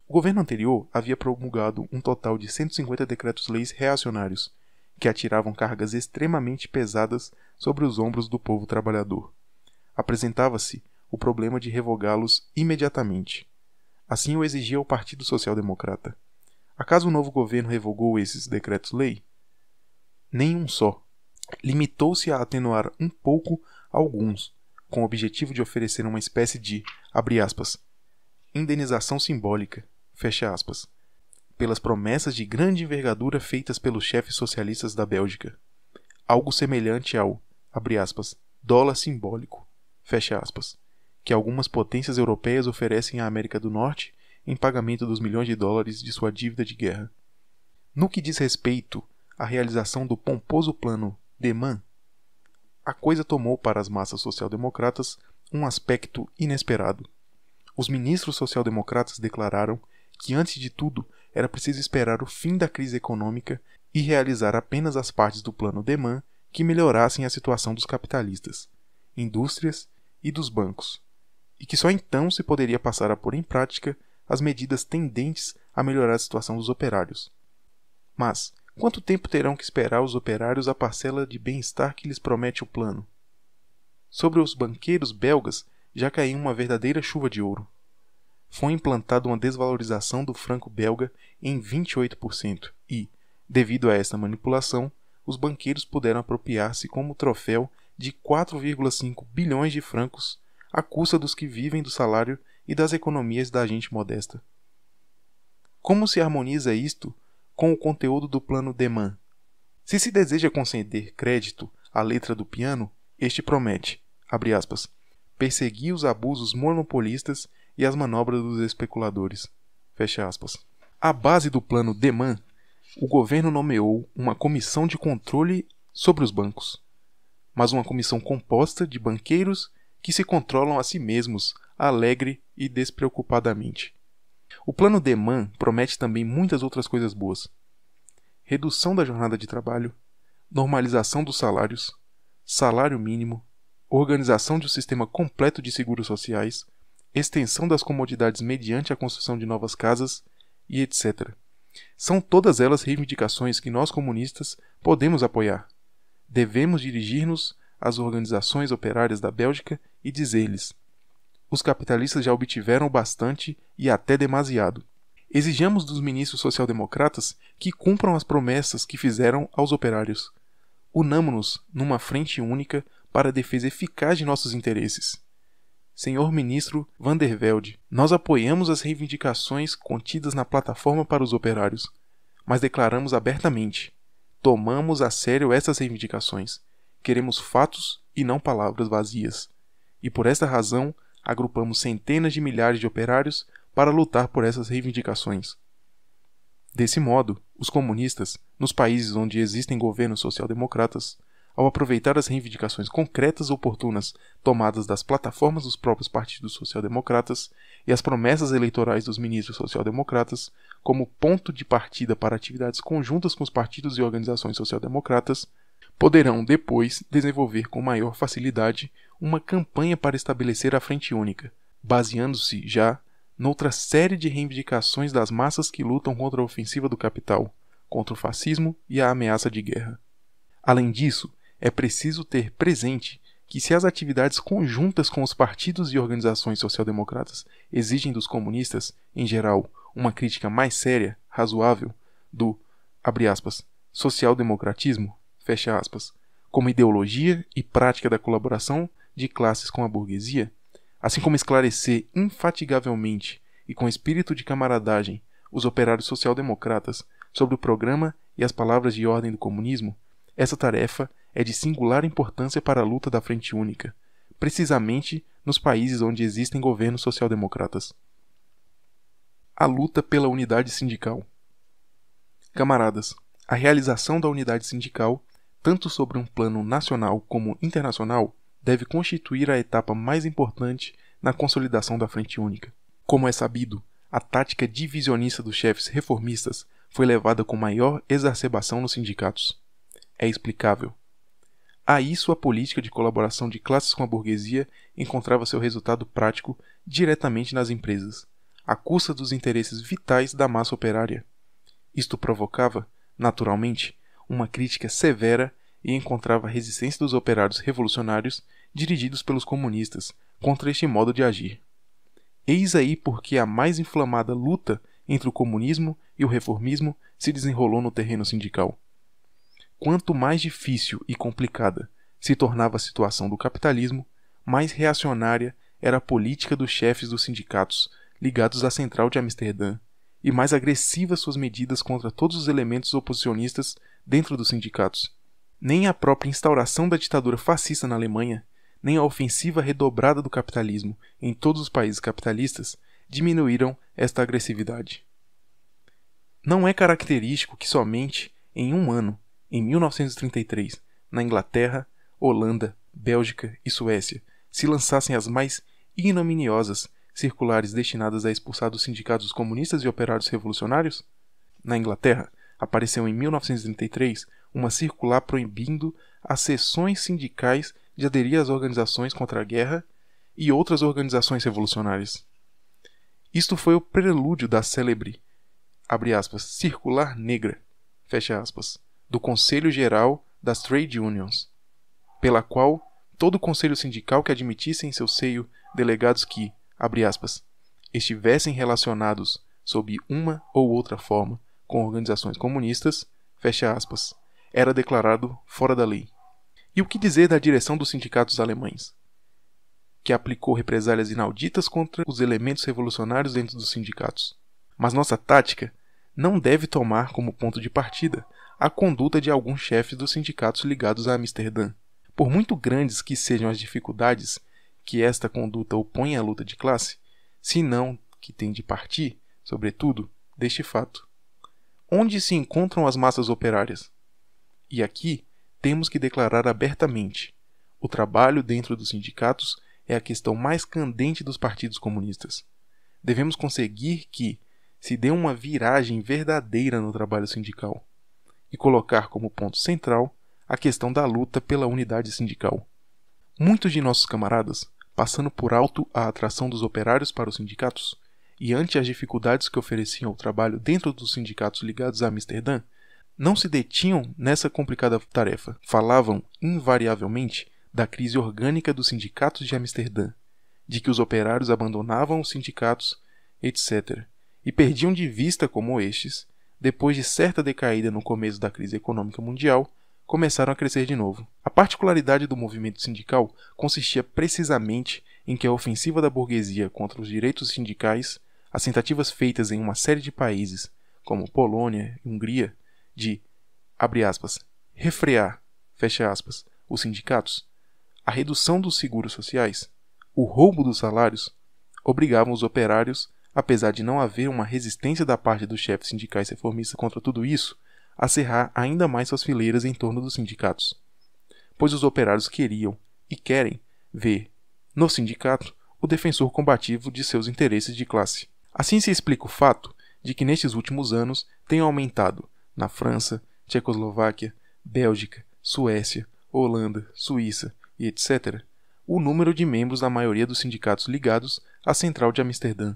O governo anterior havia promulgado um total de 150 decretos-leis reacionários, que atiravam cargas extremamente pesadas sobre os ombros do povo trabalhador. Apresentava-se o problema de revogá-los imediatamente. Assim o exigia o Partido Social-Democrata. Acaso o novo governo revogou esses decretos-lei? Nenhum só. Limitou-se a atenuar um pouco alguns, com o objetivo de oferecer uma espécie de, abre aspas, indenização simbólica, fecha aspas, pelas promessas de grande envergadura feitas pelos chefes socialistas da Bélgica. Algo semelhante ao, abre aspas, dólar simbólico, fecha aspas, que algumas potências europeias oferecem à América do Norte em pagamento dos milhões de dólares de sua dívida de guerra. No que diz respeito à realização do pomposo plano Demann, a coisa tomou para as massas social-democratas um aspecto inesperado. Os ministros social-democratas declararam que, antes de tudo, era preciso esperar o fim da crise econômica e realizar apenas as partes do plano Demann que melhorassem a situação dos capitalistas, indústrias e dos bancos, e que só então se poderia passar a pôr em prática as medidas tendentes a melhorar a situação dos operários. Mas, quanto tempo terão que esperar os operários a parcela de bem-estar que lhes promete o plano? Sobre os banqueiros belgas já caiu uma verdadeira chuva de ouro. Foi implantada uma desvalorização do franco belga em 28% e, devido a esta manipulação, os banqueiros puderam apropriar-se como troféu de 4,5 bilhões de francos à custa dos que vivem do salário e das economias da gente modesta. Como se harmoniza isto com o conteúdo do plano Demann? Se se deseja conceder crédito à letra do piano, este promete, abre aspas, perseguir os abusos monopolistas e as manobras dos especuladores, fecha aspas. À base do plano Demann, o governo nomeou uma comissão de controle sobre os bancos, mas uma comissão composta de banqueiros que se controlam a si mesmos, alegre e despreocupadamente. O plano Demann promete também muitas outras coisas boas. Redução da jornada de trabalho, normalização dos salários, salário mínimo, organização de um sistema completo de seguros sociais, extensão das comodidades mediante a construção de novas casas e etc. São todas elas reivindicações que nós comunistas podemos apoiar. Devemos dirigir-nos às organizações operárias da Bélgica e dizer-lhes: os capitalistas já obtiveram o bastante e até demasiado. Exijamos dos ministros social-democratas que cumpram as promessas que fizeram aos operários. Unamo-nos numa frente única para a defesa eficaz de nossos interesses. Senhor ministro Van der Velde, nós apoiamos as reivindicações contidas na plataforma para os operários, mas declaramos abertamente: tomamos a sério essas reivindicações. Queremos fatos e não palavras vazias. E por esta razão, agrupamos centenas de milhares de operários para lutar por essas reivindicações. Desse modo, os comunistas, nos países onde existem governos social-democratas, ao aproveitar as reivindicações concretas oportunas tomadas das plataformas dos próprios partidos social-democratas e as promessas eleitorais dos ministros social-democratas como ponto de partida para atividades conjuntas com os partidos e organizações social-democratas, poderão depois desenvolver com maior facilidade uma campanha para estabelecer a Frente Única, baseando-se já noutra série de reivindicações das massas que lutam contra a ofensiva do capital, contra o fascismo e a ameaça de guerra. Além disso, é preciso ter presente que se as atividades conjuntas com os partidos e organizações social-democratas exigem dos comunistas, em geral, uma crítica mais séria, razoável, do, abre aspas, social-democratismo, fecha aspas, como ideologia e prática da colaboração de classes com a burguesia, assim como esclarecer infatigavelmente e com espírito de camaradagem os operários social-democratas sobre o programa e as palavras de ordem do comunismo, essa tarefa é de singular importância para a luta da Frente Única, precisamente nos países onde existem governos social-democratas. A luta pela unidade sindical. Camaradas, a realização da unidade sindical, tanto sobre um plano nacional como internacional, deve constituir a etapa mais importante na consolidação da Frente Única. Como é sabido, a tática divisionista dos chefes reformistas foi levada com maior exacerbação nos sindicatos. É explicável. Aí sua política de colaboração de classes com a burguesia encontrava seu resultado prático diretamente nas empresas, à custa dos interesses vitais da massa operária. Isto provocava, naturalmente, uma crítica severa e encontrava a resistência dos operários revolucionários dirigidos pelos comunistas contra este modo de agir. Eis aí porque a mais inflamada luta entre o comunismo e o reformismo se desenrolou no terreno sindical. Quanto mais difícil e complicada se tornava a situação do capitalismo, mais reacionária era a política dos chefes dos sindicatos ligados à Central de Amsterdã, e mais agressivas suas medidas contra todos os elementos oposicionistas dentro dos sindicatos. Nem a própria instauração da ditadura fascista na Alemanha, nem a ofensiva redobrada do capitalismo em todos os países capitalistas diminuíram esta agressividade. Não é característico que somente em um ano, em 1933, na Inglaterra, Holanda, Bélgica e Suécia, se lançassem as mais ignominiosas circulares destinadas a expulsar dos sindicatos comunistas e operários revolucionários? Na Inglaterra, apareceu em 1933 uma circular proibindo as seções sindicais de aderir às organizações contra a guerra e outras organizações revolucionárias. Isto foi o prelúdio da célebre, abre aspas, circular negra, fecha aspas, do Conselho Geral das Trade Unions, pela qual todo conselho sindical que admitisse em seu seio delegados que, abre aspas, estivessem relacionados sob uma ou outra forma com organizações comunistas, fecha aspas, era declarado fora da lei. E o que dizer da direção dos sindicatos alemães, que aplicou represálias inauditas contra os elementos revolucionários dentro dos sindicatos? Mas nossa tática não deve tomar como ponto de partida a conduta de alguns chefes dos sindicatos ligados a Amsterdã. Por muito grandes que sejam as dificuldades que esta conduta opõe à luta de classe, se não que tem de partir, sobretudo, deste fato. Onde se encontram as massas operárias? E aqui temos que declarar abertamente: o trabalho dentro dos sindicatos é a questão mais candente dos partidos comunistas. Devemos conseguir que se dê uma viragem verdadeira no trabalho sindical e colocar como ponto central a questão da luta pela unidade sindical. Muitos de nossos camaradas, passando por alto a atração dos operários para os sindicatos e ante as dificuldades que ofereciam o trabalho dentro dos sindicatos ligados a Amsterdã, não se detinham nessa complicada tarefa. Falavam, invariavelmente, da crise orgânica dos sindicatos de Amsterdã, de que os operários abandonavam os sindicatos, etc., e perdiam de vista como estes, depois de certa decaída no começo da crise econômica mundial, começaram a crescer de novo. A particularidade do movimento sindical consistia precisamente em que a ofensiva da burguesia contra os direitos sindicais, as tentativas feitas em uma série de países, como Polônia e Hungria, de, abre aspas, refrear, fecha aspas, os sindicatos, a redução dos seguros sociais, o roubo dos salários, obrigavam os operários, apesar de não haver uma resistência da parte dos chefes sindicais reformistas contra tudo isso, a cerrar ainda mais suas fileiras em torno dos sindicatos. pois os operários queriam e querem ver no sindicato o defensor combativo de seus interesses de classe. Assim se explica o fato de que nestes últimos anos tenham aumentado na França, Tchecoslováquia, Bélgica, Suécia, Holanda, Suíça e etc., o número de membros da maioria dos sindicatos ligados à Central de Amsterdã.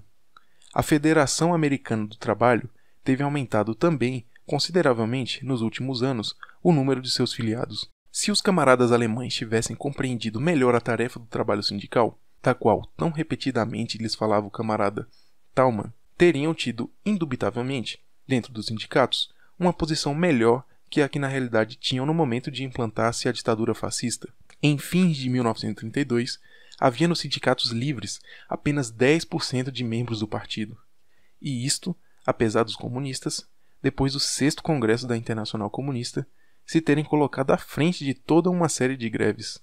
A Federação Americana do Trabalho teve aumentado também consideravelmente nos últimos anos o número de seus filiados. Se os camaradas alemães tivessem compreendido melhor a tarefa do trabalho sindical, da qual tão repetidamente lhes falava o camarada Thalmann, teriam tido, indubitavelmente, dentro dos sindicatos, uma posição melhor que a que na realidade tinham no momento de implantar-se a ditadura fascista. Em fins de 1932, havia nos sindicatos livres apenas 10% de membros do partido. E isto, apesar dos comunistas, depois do 6º Congresso da Internacional Comunista, se terem colocado à frente de toda uma série de greves.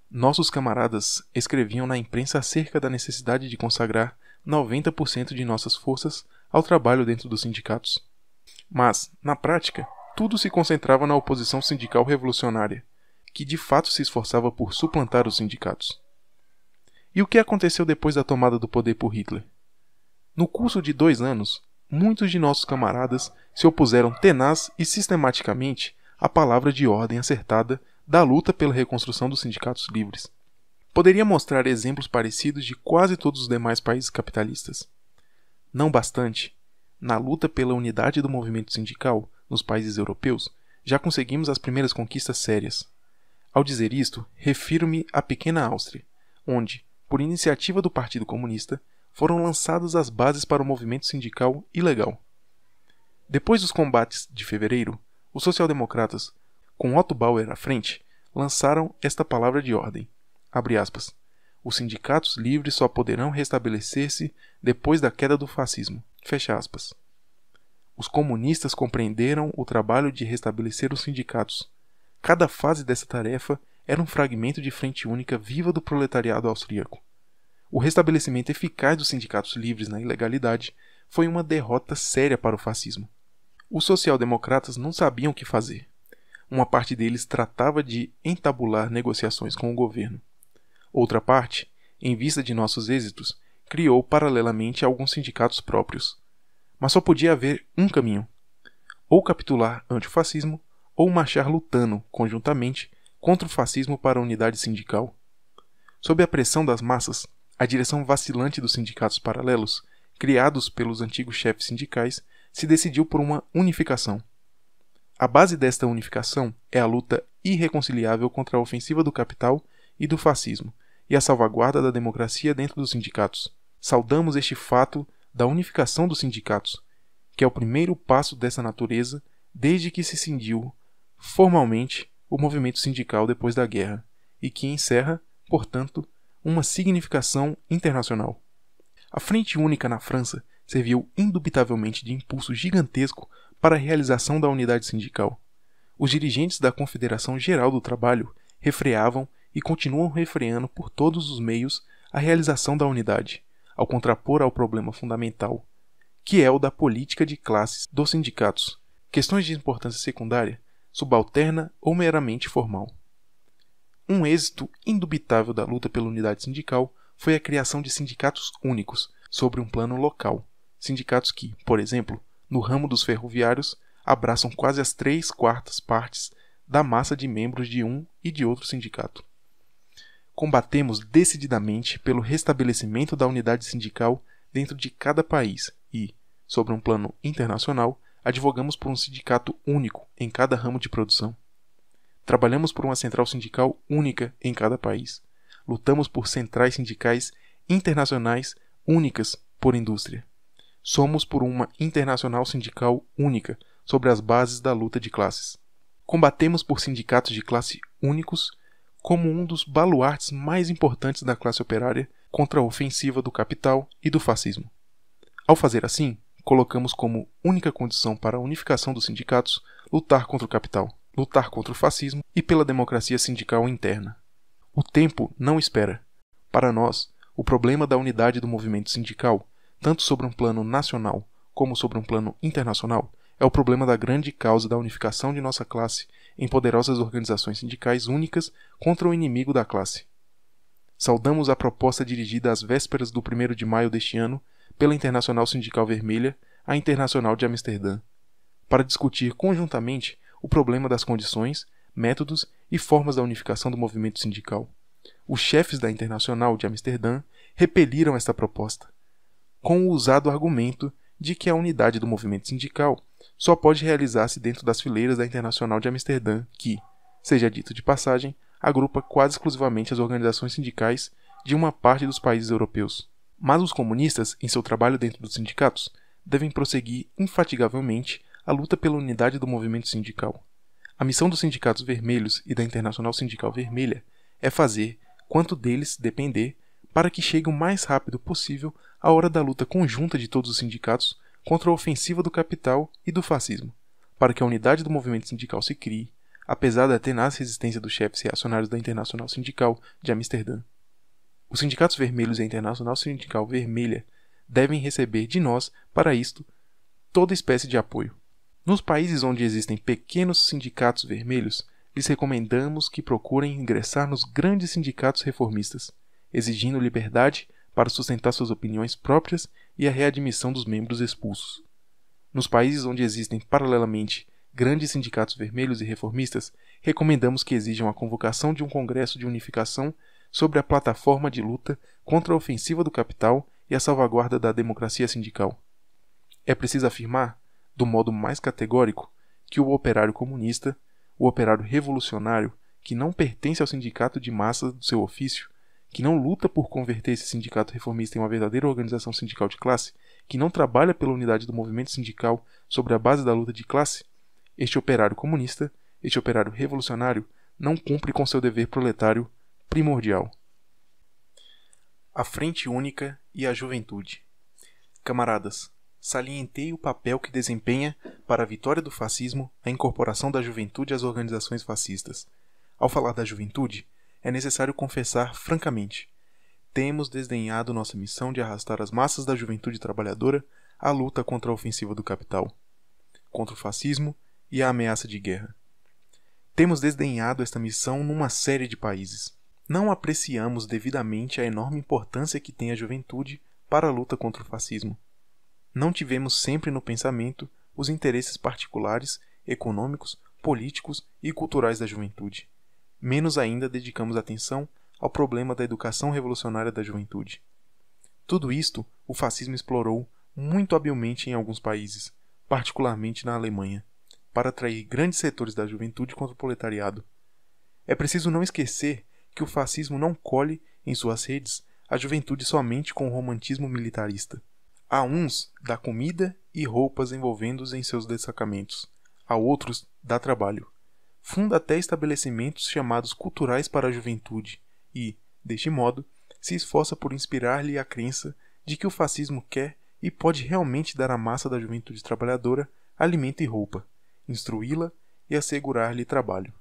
Nossos camaradas escreviam na imprensa acerca da necessidade de consagrar 90% de nossas forças ao trabalho dentro dos sindicatos. Mas, na prática, tudo se concentrava na oposição sindical revolucionária, que de fato se esforçava por suplantar os sindicatos. E o que aconteceu depois da tomada do poder por Hitler? No curso de 2 anos, muitos de nossos camaradas se opuseram tenaz e sistematicamente à palavra de ordem acertada da luta pela reconstrução dos sindicatos livres. Poderia mostrar exemplos parecidos de quase todos os demais países capitalistas. Não bastante, na luta pela unidade do movimento sindical nos países europeus, já conseguimos as primeiras conquistas sérias. Ao dizer isto, refiro-me à pequena Áustria, onde, por iniciativa do Partido Comunista, foram lançadas as bases para o movimento sindical ilegal. Depois dos combates de fevereiro, os social-democratas, com Otto Bauer à frente, lançaram esta palavra de ordem, abre aspas, os sindicatos livres só poderão restabelecer-se depois da queda do fascismo, fecha aspas. Os comunistas compreenderam o trabalho de restabelecer os sindicatos. Cada fase dessa tarefa era um fragmento de frente única viva do proletariado austríaco. O restabelecimento eficaz dos sindicatos livres na ilegalidade foi uma derrota séria para o fascismo. Os social-democratas não sabiam o que fazer. Uma parte deles tratava de entabular negociações com o governo. Outra parte, em vista de nossos êxitos, criou paralelamente alguns sindicatos próprios. Mas só podia haver um caminho: ou capitular ante o fascismo, ou marchar lutando, conjuntamente, contra o fascismo para a unidade sindical. Sob a pressão das massas, a direção vacilante dos sindicatos paralelos, criados pelos antigos chefes sindicais, se decidiu por uma unificação. A base desta unificação é a luta irreconciliável contra a ofensiva do capital e do fascismo, e a salvaguarda da democracia dentro dos sindicatos. Saudamos este fato da unificação dos sindicatos, que é o primeiro passo dessa natureza desde que se cindiu formalmente o movimento sindical depois da guerra, e que encerra, portanto, uma significação internacional. A Frente Única na França serviu indubitavelmente de impulso gigantesco para a realização da unidade sindical. Os dirigentes da Confederação Geral do Trabalho refreavam e continuam refreando por todos os meios a realização da unidade, ao contrapor ao problema fundamental, que é o da política de classes dos sindicatos, questões de importância secundária, subalterna ou meramente formal. Um êxito indubitável da luta pela unidade sindical foi a criação de sindicatos únicos sobre um plano local, sindicatos que, por exemplo, no ramo dos ferroviários, abraçam quase as 3/4 partes da massa de membros de um e de outro sindicato. Combatemos decididamente pelo restabelecimento da unidade sindical dentro de cada país e, sobre um plano internacional, advogamos por um sindicato único em cada ramo de produção. Trabalhamos por uma central sindical única em cada país. Lutamos por centrais sindicais internacionais únicas por indústria. Somos por uma internacional sindical única sobre as bases da luta de classes. Combatemos por sindicatos de classe únicos como um dos baluartes mais importantes da classe operária contra a ofensiva do capital e do fascismo. Ao fazer assim, colocamos como única condição para a unificação dos sindicatos lutar contra o capital, lutar contra o fascismo e pela democracia sindical interna. O tempo não espera. Para nós, o problema da unidade do movimento sindical, tanto sobre um plano nacional como sobre um plano internacional, é o problema da grande causa da unificação de nossa classe em poderosas organizações sindicais únicas contra o inimigo da classe. Saudamos a proposta dirigida às vésperas do 1º de maio deste ano pela Internacional Sindical Vermelha, a Internacional de Amsterdã, para discutir conjuntamente o problema das condições, métodos e formas da unificação do movimento sindical. Os chefes da Internacional de Amsterdã repeliram esta proposta, com o usado argumento de que a unidade do movimento sindical só pode realizar-se dentro das fileiras da Internacional de Amsterdã, que, seja dito de passagem, agrupa quase exclusivamente as organizações sindicais de uma parte dos países europeus. Mas os comunistas, em seu trabalho dentro dos sindicatos, devem prosseguir infatigavelmente a luta pela unidade do movimento sindical. A missão dos sindicatos vermelhos e da Internacional Sindical Vermelha é fazer quanto deles depender para que chegue o mais rápido possível a hora da luta conjunta de todos os sindicatos contra a ofensiva do capital e do fascismo, para que a unidade do movimento sindical se crie, apesar da tenaz resistência dos chefes reacionários da Internacional Sindical de Amsterdã. Os sindicatos vermelhos e a Internacional Sindical Vermelha devem receber de nós, para isto, toda espécie de apoio. Nos países onde existem pequenos sindicatos vermelhos, lhes recomendamos que procurem ingressar nos grandes sindicatos reformistas, exigindo liberdade para sustentar suas opiniões próprias e a readmissão dos membros expulsos. Nos países onde existem, paralelamente, grandes sindicatos vermelhos e reformistas, recomendamos que exijam a convocação de um congresso de unificação sobre a plataforma de luta contra a ofensiva do capital e a salvaguarda da democracia sindical. É preciso afirmar, do modo mais categórico, que o operário comunista, o operário revolucionário, que não pertence ao sindicato de massa do seu ofício, que não luta por converter esse sindicato reformista em uma verdadeira organização sindical de classe, que não trabalha pela unidade do movimento sindical sobre a base da luta de classe, este operário comunista, este operário revolucionário, não cumpre com seu dever proletário primordial. A Frente Única e a Juventude. Camaradas, salientei o papel que desempenha para a vitória do fascismo a incorporação da juventude às organizações fascistas. Ao falar da juventude, é necessário confessar francamente: temos desdenhado nossa missão de arrastar as massas da juventude trabalhadora à luta contra a ofensiva do capital, contra o fascismo e a ameaça de guerra. Temos desdenhado esta missão numa série de países. Não apreciamos devidamente a enorme importância que tem a juventude para a luta contra o fascismo. Não tivemos sempre no pensamento os interesses particulares, econômicos, políticos e culturais da juventude. Menos ainda dedicamos atenção ao problema da educação revolucionária da juventude. Tudo isto o fascismo explorou muito habilmente em alguns países, particularmente na Alemanha, para atrair grandes setores da juventude contra o proletariado. É preciso não esquecer que o fascismo não colhe em suas redes a juventude somente com o romantismo militarista. A uns dá comida e roupas envolvendo-os em seus destacamentos, a outros dá trabalho. Funda até estabelecimentos chamados culturais para a juventude e, deste modo, se esforça por inspirar-lhe a crença de que o fascismo quer e pode realmente dar à massa da juventude trabalhadora alimento e roupa, instruí-la e assegurar-lhe trabalho.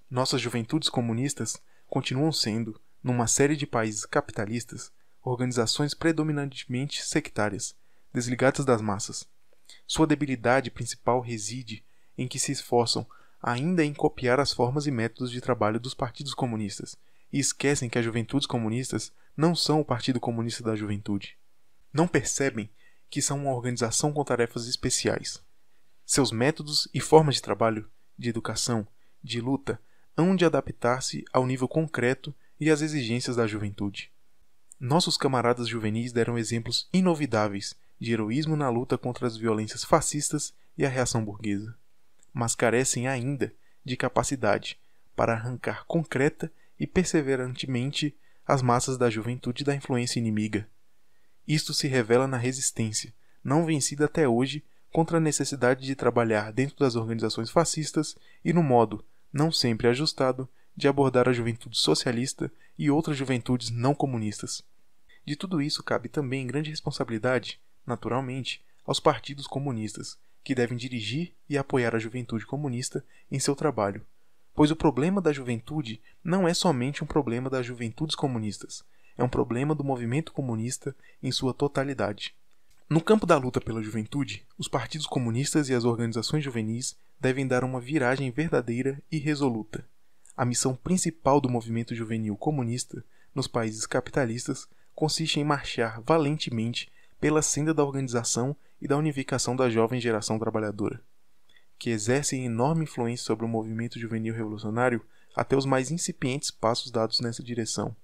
Nossas juventudes comunistas continuam sendo, numa série de países capitalistas, organizações predominantemente sectárias, desligadas das massas. Sua debilidade principal reside em que se esforçam ainda em copiar as formas e métodos de trabalho dos partidos comunistas, e esquecem que as juventudes comunistas não são o Partido Comunista da Juventude. Não percebem que são uma organização com tarefas especiais. Seus métodos e formas de trabalho, de educação, de luta, hão de adaptar-se ao nível concreto e às exigências da juventude. Nossos camaradas juvenis deram exemplos inovidáveis de heroísmo na luta contra as violências fascistas e a reação burguesa, mas carecem ainda de capacidade para arrancar concreta e perseverantemente as massas da juventude da influência inimiga. Isto se revela na resistência, não vencida até hoje, contra a necessidade de trabalhar dentro das organizações fascistas e no modo, não sempre ajustado, de abordar a juventude socialista e outras juventudes não comunistas. De tudo isso cabe também grande responsabilidade, naturalmente, aos partidos comunistas, que devem dirigir e apoiar a juventude comunista em seu trabalho, pois o problema da juventude não é somente um problema das juventudes comunistas, é um problema do movimento comunista em sua totalidade. No campo da luta pela juventude, os partidos comunistas e as organizações juvenis devem dar uma viragem verdadeira e resoluta. A missão principal do movimento juvenil comunista nos países capitalistas consiste em marchar valentemente pela senda da organização e da unificação da jovem geração trabalhadora, que exercem enorme influência sobre o movimento juvenil revolucionário até os mais incipientes passos dados nessa direção.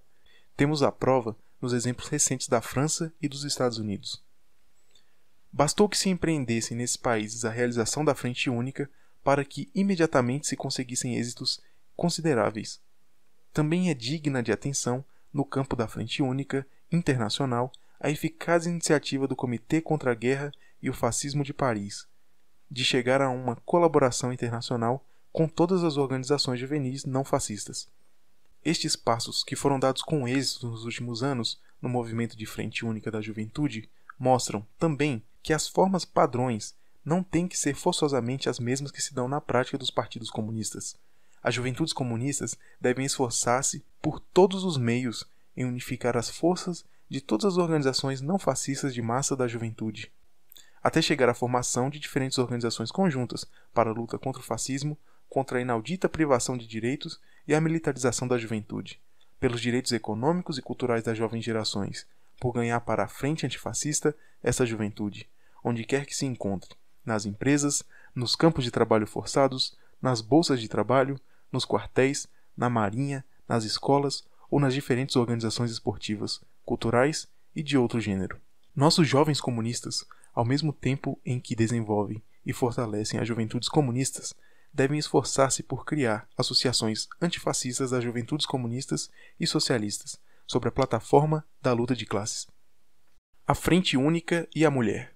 Temos a prova nos exemplos recentes da França e dos Estados Unidos. Bastou que se empreendesse nesses países a realização da Frente Única para que imediatamente se conseguissem êxitos consideráveis. Também é digna de atenção, no campo da Frente Única internacional, a eficaz iniciativa do Comitê contra a Guerra e o Fascismo de Paris, de chegar a uma colaboração internacional com todas as organizações juvenis não fascistas. Estes passos, que foram dados com êxito nos últimos anos no movimento de Frente Única da Juventude, mostram também que as formas padrões não têm que ser forçosamente as mesmas que se dão na prática dos partidos comunistas. As juventudes comunistas devem esforçar-se por todos os meios em unificar as forças de todas as organizações não fascistas de massa da juventude, até chegar à formação de diferentes organizações conjuntas para a luta contra o fascismo, contra a inaudita privação de direitos e a militarização da juventude, pelos direitos econômicos e culturais das jovens gerações, por ganhar para a frente antifascista essa juventude, onde quer que se encontre, nas empresas, nos campos de trabalho forçados, nas bolsas de trabalho, nos quartéis, na marinha, nas escolas ou nas diferentes organizações esportivas, culturais e de outro gênero. Nossos jovens comunistas, ao mesmo tempo em que desenvolvem e fortalecem as juventudes comunistas, devem esforçar-se por criar associações antifascistas das juventudes comunistas e socialistas, sobre a plataforma da luta de classes. A Frente Única e a Mulher.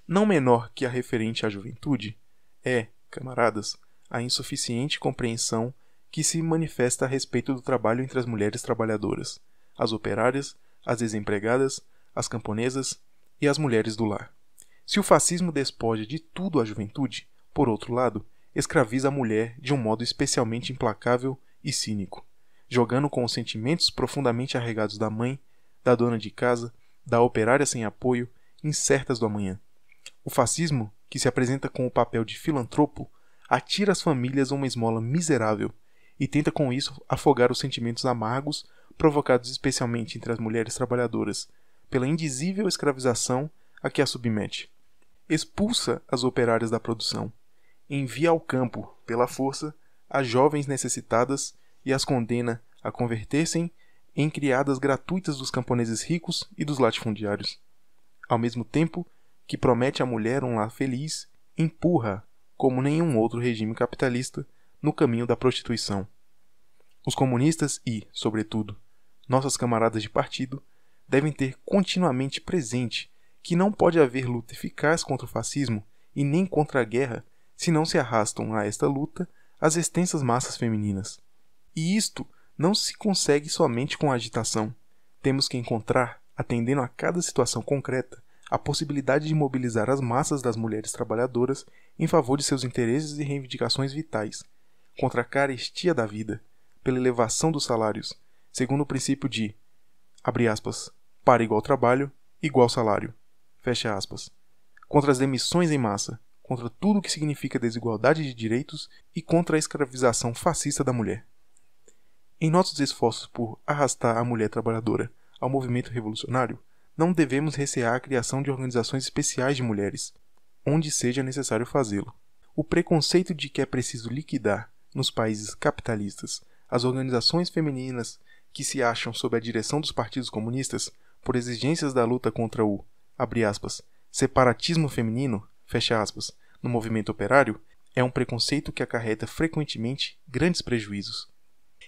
Não menor que a referente à juventude é, camaradas, a insuficiente compreensão que se manifesta a respeito do trabalho entre as mulheres trabalhadoras, as operárias, as desempregadas, as camponesas e as mulheres do lar. Se o fascismo despoja de tudo a juventude, por outro lado, escraviza a mulher de um modo especialmente implacável e cínico, jogando com os sentimentos profundamente arraigados da mãe, da dona de casa, da operária sem apoio, incertas do amanhã. O fascismo, que se apresenta com o papel de filantropo, atira às famílias uma esmola miserável e tenta com isso afogar os sentimentos amargos provocados especialmente entre as mulheres trabalhadoras, pela indizível escravização a que a submete. Expulsa as operárias da produção, envia ao campo, pela força, as jovens necessitadas e as condena a converter-se em criadas gratuitas dos camponeses ricos e dos latifundiários. Ao mesmo tempo que promete à mulher um lar feliz, empurra, como nenhum outro regime capitalista, no caminho da prostituição. Os comunistas e, sobretudo, nossas camaradas de partido devem ter continuamente presente que não pode haver luta eficaz contra o fascismo e nem contra a guerra se não se arrastam a esta luta as extensas massas femininas. E isto não se consegue somente com a agitação. Temos que encontrar, atendendo a cada situação concreta, a possibilidade de mobilizar as massas das mulheres trabalhadoras em favor de seus interesses e reivindicações vitais, contra a carestia da vida, pela elevação dos salários, segundo o princípio de, abre aspas, para igual trabalho, igual salário, fecha aspas, contra as demissões em massa, contra tudo o que significa desigualdade de direitos e contra a escravização fascista da mulher. Em nossos esforços por arrastar a mulher trabalhadora ao movimento revolucionário, não devemos recear a criação de organizações especiais de mulheres, onde seja necessário fazê-lo. O preconceito de que é preciso liquidar, nos países capitalistas, as organizações femininas que se acham sob a direção dos partidos comunistas por exigências da luta contra o, abre aspas, separatismo feminino, fecha aspas, no movimento operário, é um preconceito que acarreta frequentemente grandes prejuízos.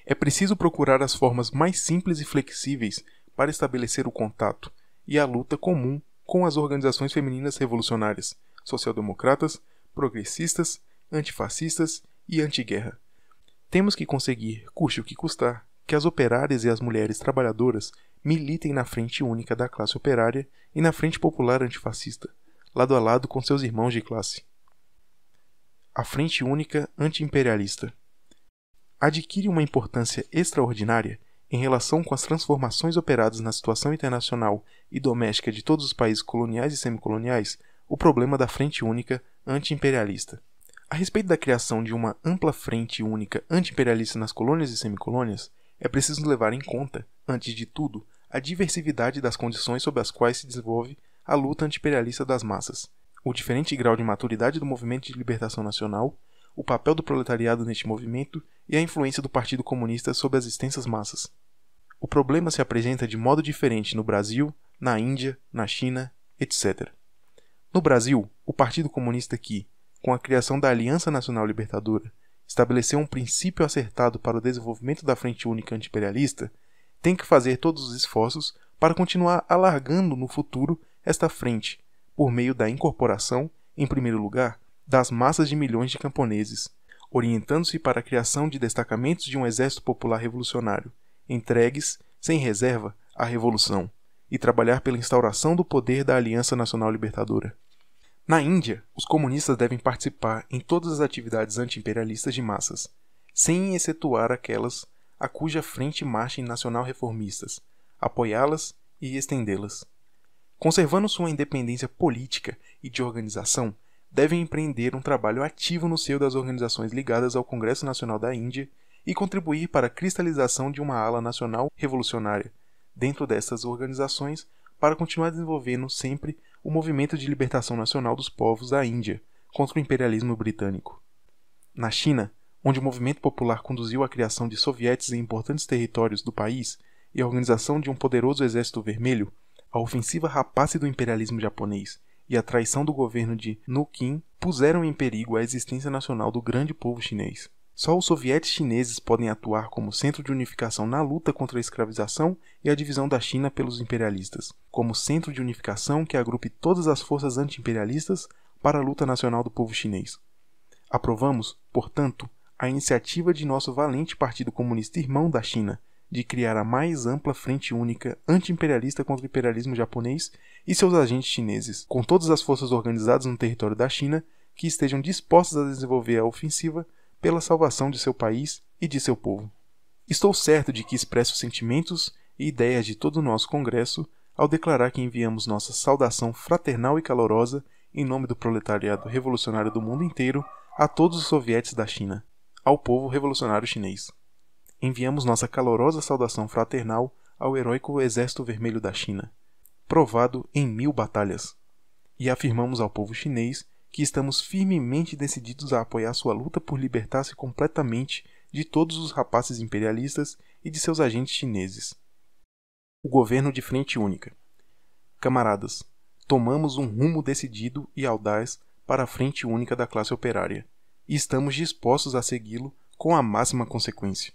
É preciso procurar as formas mais simples e flexíveis para estabelecer o contato e a luta comum com as organizações femininas revolucionárias, social-democratas, progressistas, antifascistas e anti-guerra. Temos que conseguir, custe o que custar, que as operárias e as mulheres trabalhadoras militem na frente única da classe operária e na frente popular antifascista, lado a lado com seus irmãos de classe. A frente única anti-imperialista adquire uma importância extraordinária em relação com as transformações operadas na situação internacional e doméstica de todos os países coloniais e semicoloniais, o problema da Frente Única Anti-Imperialista. A respeito da criação de uma ampla frente única anti-imperialista nas colônias e semicolônias, é preciso levar em conta, antes de tudo, a diversidade das condições sob as quais se desenvolve a luta anti-imperialista das massas, o diferente grau de maturidade do movimento de libertação nacional, o papel do proletariado neste movimento e a influência do Partido Comunista sobre as extensas massas. O problema se apresenta de modo diferente no Brasil, na Índia, na China, etc. No Brasil, o Partido Comunista que, com a criação da Aliança Nacional Libertadora, estabeleceu um princípio acertado para o desenvolvimento da Frente Única Anti-Imperialista, tem que fazer todos os esforços para continuar alargando no futuro esta frente, por meio da incorporação, em primeiro lugar, das massas de milhões de camponeses, orientando-se para a criação de destacamentos de um exército popular revolucionário, entregues, sem reserva, à revolução, e trabalhar pela instauração do poder da Aliança Nacional Libertadora. Na Índia, os comunistas devem participar em todas as atividades anti-imperialistas de massas, sem excetuar aquelas a cuja frente marchem nacional reformistas, apoiá-las e estendê-las. Conservando sua independência política e de organização, devem empreender um trabalho ativo no seio das organizações ligadas ao Congresso Nacional da Índia e contribuir para a cristalização de uma ala nacional revolucionária dentro dessas organizações para continuar desenvolvendo sempre o movimento de libertação nacional dos povos da Índia contra o imperialismo britânico. Na China, onde o movimento popular conduziu à criação de sovietes em importantes territórios do país e a organização de um poderoso exército vermelho, a ofensiva rapaz do imperialismo japonês e a traição do governo de Nukin puseram em perigo a existência nacional do grande povo chinês. Só os sovietes chineses podem atuar como centro de unificação na luta contra a escravização e a divisão da China pelos imperialistas, como centro de unificação que agrupe todas as forças anti-imperialistas para a luta nacional do povo chinês. Aprovamos, portanto, a iniciativa de nosso valente Partido Comunista Irmão da China de criar a mais ampla frente única anti-imperialista contra o imperialismo japonês e seus agentes chineses, com todas as forças organizadas no território da China que estejam dispostas a desenvolver a ofensiva pela salvação de seu país e de seu povo. Estou certo de que expresso os sentimentos e ideias de todo o nosso Congresso ao declarar que enviamos nossa saudação fraternal e calorosa em nome do proletariado revolucionário do mundo inteiro a todos os sovietes da China, ao povo revolucionário chinês. Enviamos nossa calorosa saudação fraternal ao heróico Exército Vermelho da China, provado em 1000 batalhas, e afirmamos ao povo chinês que estamos firmemente decididos a apoiar sua luta por libertar-se completamente de todos os rapazes imperialistas e de seus agentes chineses. O governo de frente única. Camaradas, tomamos um rumo decidido e audaz para a frente única da classe operária, e estamos dispostos a segui-lo com a máxima consequência.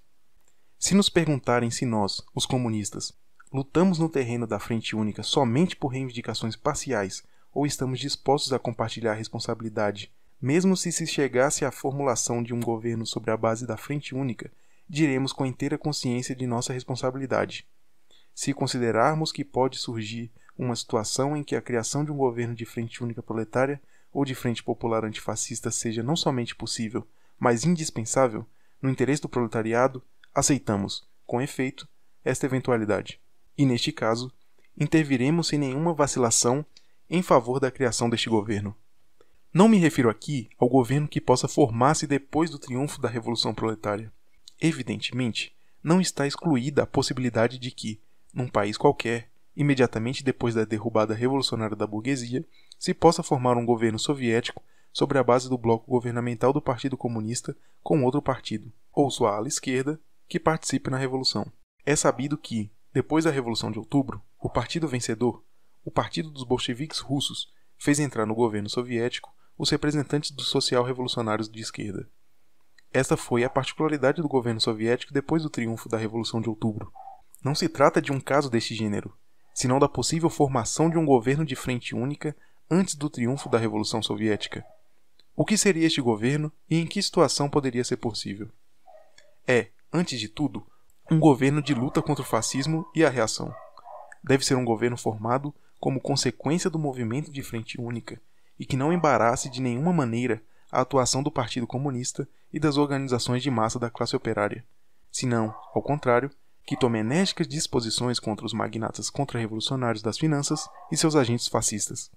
Se nos perguntarem se nós, os comunistas, lutamos no terreno da frente única somente por reivindicações parciais ou estamos dispostos a compartilhar a responsabilidade, mesmo se chegasse à formulação de um governo sobre a base da frente única, diremos com inteira consciência de nossa responsabilidade. Se considerarmos que pode surgir uma situação em que a criação de um governo de frente única proletária ou de frente popular antifascista seja não somente possível, mas indispensável, no interesse do proletariado, aceitamos, com efeito, esta eventualidade. E, neste caso, interviremos sem nenhuma vacilação em favor da criação deste governo. Não me refiro aqui ao governo que possa formar-se depois do triunfo da Revolução Proletária. Evidentemente, não está excluída a possibilidade de que, num país qualquer, imediatamente depois da derrubada revolucionária da burguesia, se possa formar um governo soviético sobre a base do bloco governamental do Partido Comunista com outro partido, ou sua ala esquerda, que participe na Revolução. É sabido que, depois da Revolução de Outubro, o partido vencedor, o Partido dos Bolcheviques Russos, fez entrar no governo soviético os representantes dos social-revolucionários de esquerda. Esta foi a particularidade do governo soviético depois do triunfo da Revolução de Outubro. Não se trata de um caso deste gênero, senão da possível formação de um governo de frente única antes do triunfo da Revolução Soviética. O que seria este governo e em que situação poderia ser possível? É, antes de tudo, um governo de luta contra o fascismo e a reação. Deve ser um governo formado como consequência do movimento de frente única e que não embarace de nenhuma maneira a atuação do Partido Comunista e das organizações de massa da classe operária, senão, ao contrário, que tome enérgicas disposições contra os magnatas contra-revolucionários das finanças e seus agentes fascistas.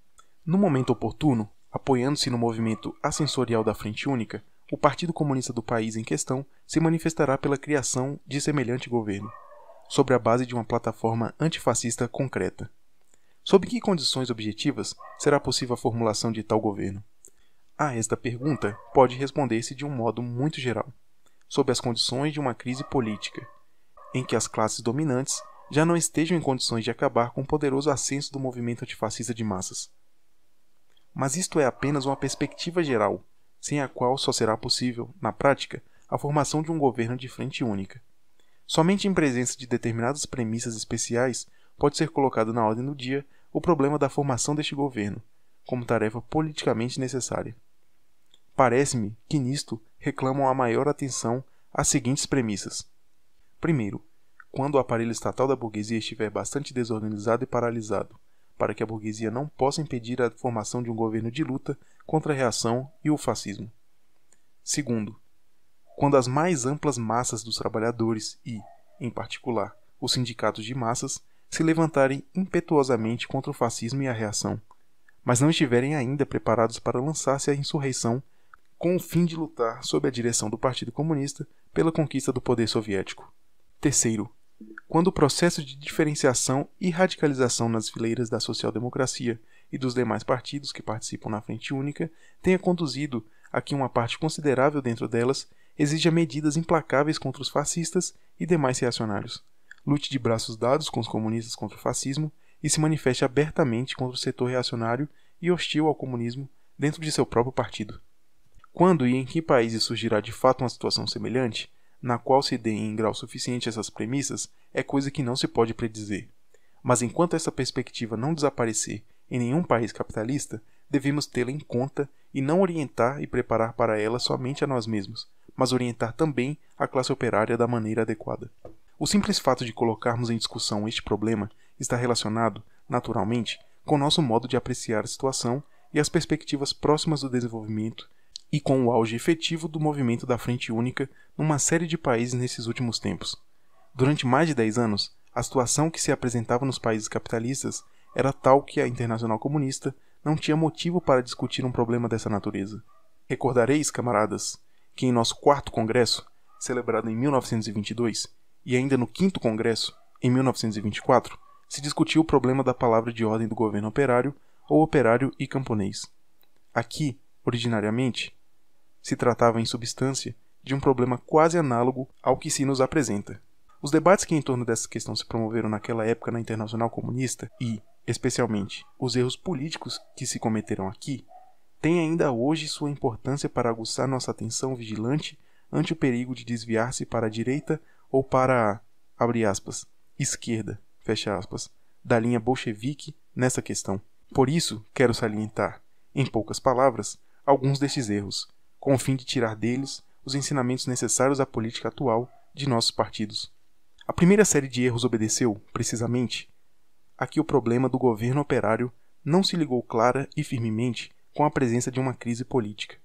No momento oportuno, apoiando-se no movimento assensorial da Frente Única, o Partido Comunista do país em questão se manifestará pela criação de semelhante governo, sobre a base de uma plataforma antifascista concreta. Sob que condições objetivas será possível a formulação de tal governo? A esta pergunta pode responder-se de um modo muito geral, sob as condições de uma crise política, em que as classes dominantes já não estejam em condições de acabar com o poderoso ascenso do movimento antifascista de massas. Mas isto é apenas uma perspectiva geral, sem a qual só será possível, na prática, a formação de um governo de frente única. Somente em presença de determinadas premissas especiais pode ser colocado na ordem do dia o problema da formação deste governo, como tarefa politicamente necessária. Parece-me que nisto reclamam a maior atenção as seguintes premissas. Primeiro, quando o aparelho estatal da burguesia estiver bastante desorganizado e paralisado, para que a burguesia não possa impedir a formação de um governo de luta contra a reação e o fascismo. Segundo, quando as mais amplas massas dos trabalhadores e, em particular, os sindicatos de massas, se levantarem impetuosamente contra o fascismo e a reação, mas não estiverem ainda preparados para lançar-se à insurreição com o fim de lutar sob a direção do Partido Comunista pela conquista do poder soviético. Terceiro, quando o processo de diferenciação e radicalização nas fileiras da social-democracia e dos demais partidos que participam na Frente Única tenha conduzido a que uma parte considerável dentro delas exija medidas implacáveis contra os fascistas e demais reacionários, lute de braços dados com os comunistas contra o fascismo e se manifeste abertamente contra o setor reacionário e hostil ao comunismo dentro de seu próprio partido. Quando e em que países surgirá de fato uma situação semelhante, na qual se deem em grau suficiente essas premissas, é coisa que não se pode predizer. Mas enquanto essa perspectiva não desaparecer em nenhum país capitalista, devemos tê-la em conta e não orientar e preparar para ela somente a nós mesmos, mas orientar também a classe operária da maneira adequada. O simples fato de colocarmos em discussão este problema está relacionado, naturalmente, com nosso modo de apreciar a situação e as perspectivas próximas do desenvolvimento e com o auge efetivo do movimento da Frente Única numa série de países nesses últimos tempos. Durante mais de 10 anos, a situação que se apresentava nos países capitalistas era tal que a Internacional Comunista não tinha motivo para discutir um problema dessa natureza. Recordareis, camaradas, que em nosso 4º Congresso, celebrado em 1922, e ainda no 5º Congresso, em 1924, se discutiu o problema da palavra de ordem do governo operário ou operário e camponês. Aqui, originariamente, se tratava, em substância, de um problema quase análogo ao que se nos apresenta. Os debates que em torno dessa questão se promoveram naquela época na Internacional Comunista e, especialmente, os erros políticos que se cometeram aqui, têm ainda hoje sua importância para aguçar nossa atenção vigilante ante o perigo de desviar-se para a direita ou para a, abre aspas, esquerda, fecha aspas, da linha bolchevique nessa questão. Por isso, quero salientar, em poucas palavras, alguns destes erros, com o fim de tirar deles os ensinamentos necessários à política atual de nossos partidos. A primeira série de erros obedeceu, precisamente, a que o problema do governo operário não se ligou clara e firmemente com a presença de uma crise política.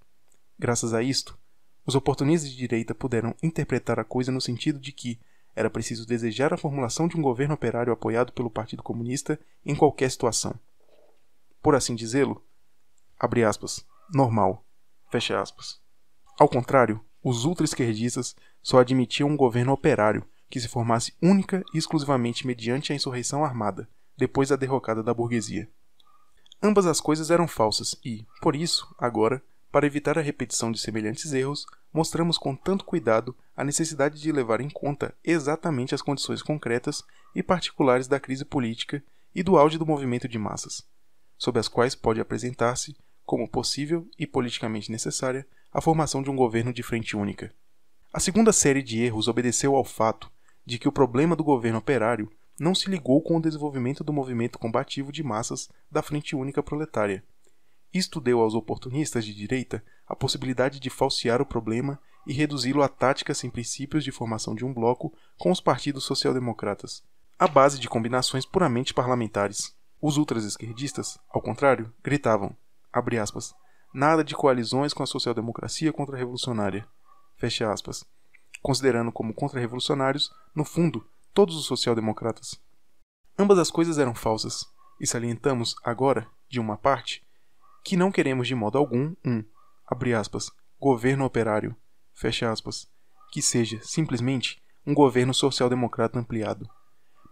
Graças a isto, os oportunistas de direita puderam interpretar a coisa no sentido de que era preciso desejar a formulação de um governo operário apoiado pelo Partido Comunista em qualquer situação. Por assim dizê-lo, abre aspas, normal, fecha aspas. Ao contrário, os ultra-esquerdistas só admitiam um governo operário que se formasse única e exclusivamente mediante a insurreição armada, depois da derrocada da burguesia. Ambas as coisas eram falsas e, por isso, agora, para evitar a repetição de semelhantes erros, mostramos com tanto cuidado a necessidade de levar em conta exatamente as condições concretas e particulares da crise política e do auge do movimento de massas, sob as quais pode apresentar-se, como possível e politicamente necessária, a formação de um governo de frente única. A segunda série de erros obedeceu ao fato de que o problema do governo operário não se ligou com o desenvolvimento do movimento combativo de massas da Frente Única Proletária. Isto deu aos oportunistas de direita a possibilidade de falsear o problema e reduzi-lo a táticas sem princípios de formação de um bloco com os partidos social-democratas, à base de combinações puramente parlamentares. Os ultras-esquerdistas, ao contrário, gritavam, abre aspas, nada de coalizões com a social-democracia contra-revolucionária, fecha aspas, considerando como contra-revolucionários, no fundo, todos os social-democratas. Ambas as coisas eram falsas, e salientamos, agora, de uma parte, que não queremos de modo algum abre aspas, governo operário, fecha aspas, que seja, simplesmente, um governo social-democrata ampliado.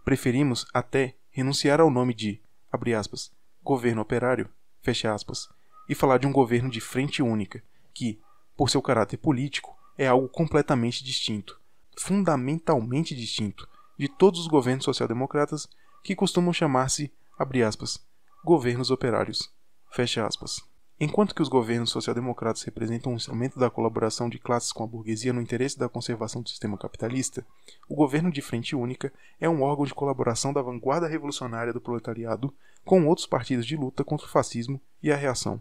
Preferimos, até, renunciar ao nome de, abre aspas, governo operário, fecha aspas, e falar de um governo de frente única, que, por seu caráter político, é algo completamente distinto, fundamentalmente distinto, de todos os governos social-democratas que costumam chamar-se, abre aspas, governos operários, fecha aspas. Enquanto que os governos social-democratas representam um instrumento da colaboração de classes com a burguesia no interesse da conservação do sistema capitalista, o governo de frente única é um órgão de colaboração da vanguarda revolucionária do proletariado com outros partidos de luta contra o fascismo e a reação.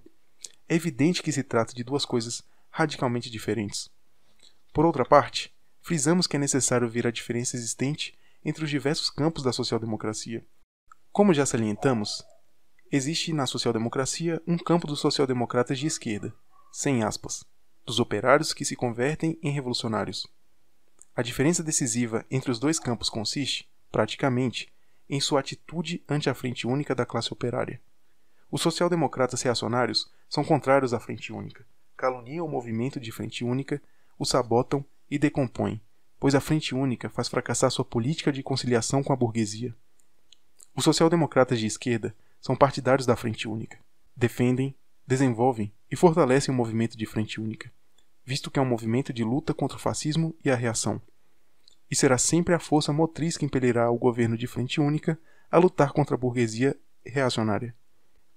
É evidente que se trata de duas coisas radicalmente diferentes. Por outra parte, frisamos que é necessário ver a diferença existente entre os diversos campos da social-democracia. Como já salientamos, existe na social-democracia um campo dos social-democratas de esquerda, sem aspas, dos operários que se convertem em revolucionários. A diferença decisiva entre os dois campos consiste, praticamente, em sua atitude ante a frente única da classe operária. Os social-democratas reacionários são contrários à frente única, caluniam o movimento de frente única, o sabotam e decompõem, pois a frente única faz fracassar sua política de conciliação com a burguesia. Os social-democratas de esquerda são partidários da frente única. Defendem, desenvolvem e fortalecem o movimento de frente única, visto que é um movimento de luta contra o fascismo e a reação. E será sempre a força motriz que impelirá o governo de frente única a lutar contra a burguesia reacionária.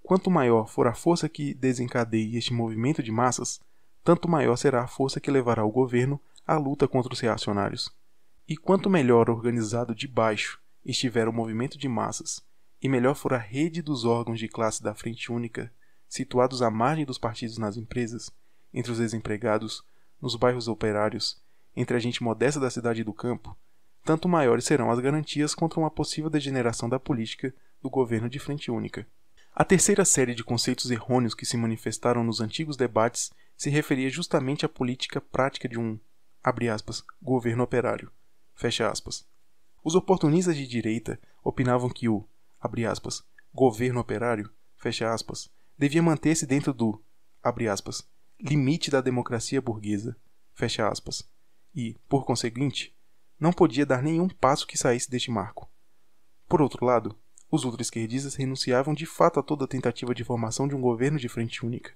Quanto maior for a força que desencadeie este movimento de massas, tanto maior será a força que levará o governo à luta contra os reacionários. E quanto melhor organizado de baixo estiver o movimento de massas, e melhor for a rede dos órgãos de classe da frente única, situados à margem dos partidos nas empresas, entre os desempregados, nos bairros operários, entre a gente modesta da cidade e do campo, tanto maiores serão as garantias contra uma possível degeneração da política do governo de frente única. A terceira série de conceitos errôneos que se manifestaram nos antigos debates se referia justamente à política prática de um, abre aspas, governo operário, fecha aspas. Os oportunistas de direita opinavam que o, abre aspas, governo operário, fecha aspas, devia manter-se dentro do, abre aspas, limite da democracia burguesa, fecha aspas, e, por conseguinte, não podia dar nenhum passo que saísse deste marco. Por outro lado, os ultra-esquerdistas renunciavam de fato a toda tentativa de formação de um governo de frente única.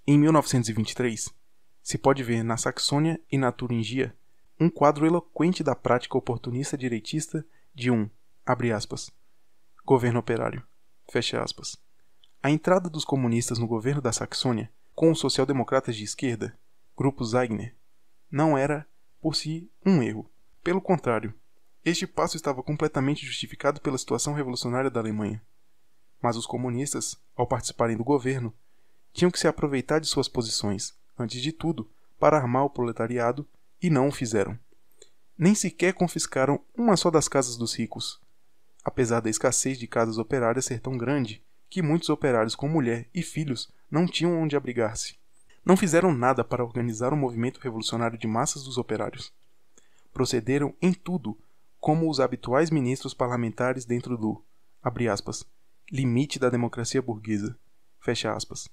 Em 1923, se pode ver na Saxônia e na Turingia um quadro eloquente da prática oportunista direitista de um, abre aspas, governo operário, fecha aspas. A entrada dos comunistas no governo da Saxônia, com os social-democratas de esquerda, grupo Zeigner, não era, por si, um erro. Pelo contrário, este passo estava completamente justificado pela situação revolucionária da Alemanha. Mas os comunistas, ao participarem do governo, tinham que se aproveitar de suas posições, antes de tudo, para armar o proletariado, e não o fizeram. Nem sequer confiscaram uma só das casas dos ricos, apesar da escassez de casas operárias ser tão grande que muitos operários com mulher e filhos não tinham onde abrigar-se. Não fizeram nada para organizar o movimento revolucionário de massas dos operários. Procederam em tudo como os habituais ministros parlamentares dentro do, abre aspas, limite da democracia burguesa, fecha aspas.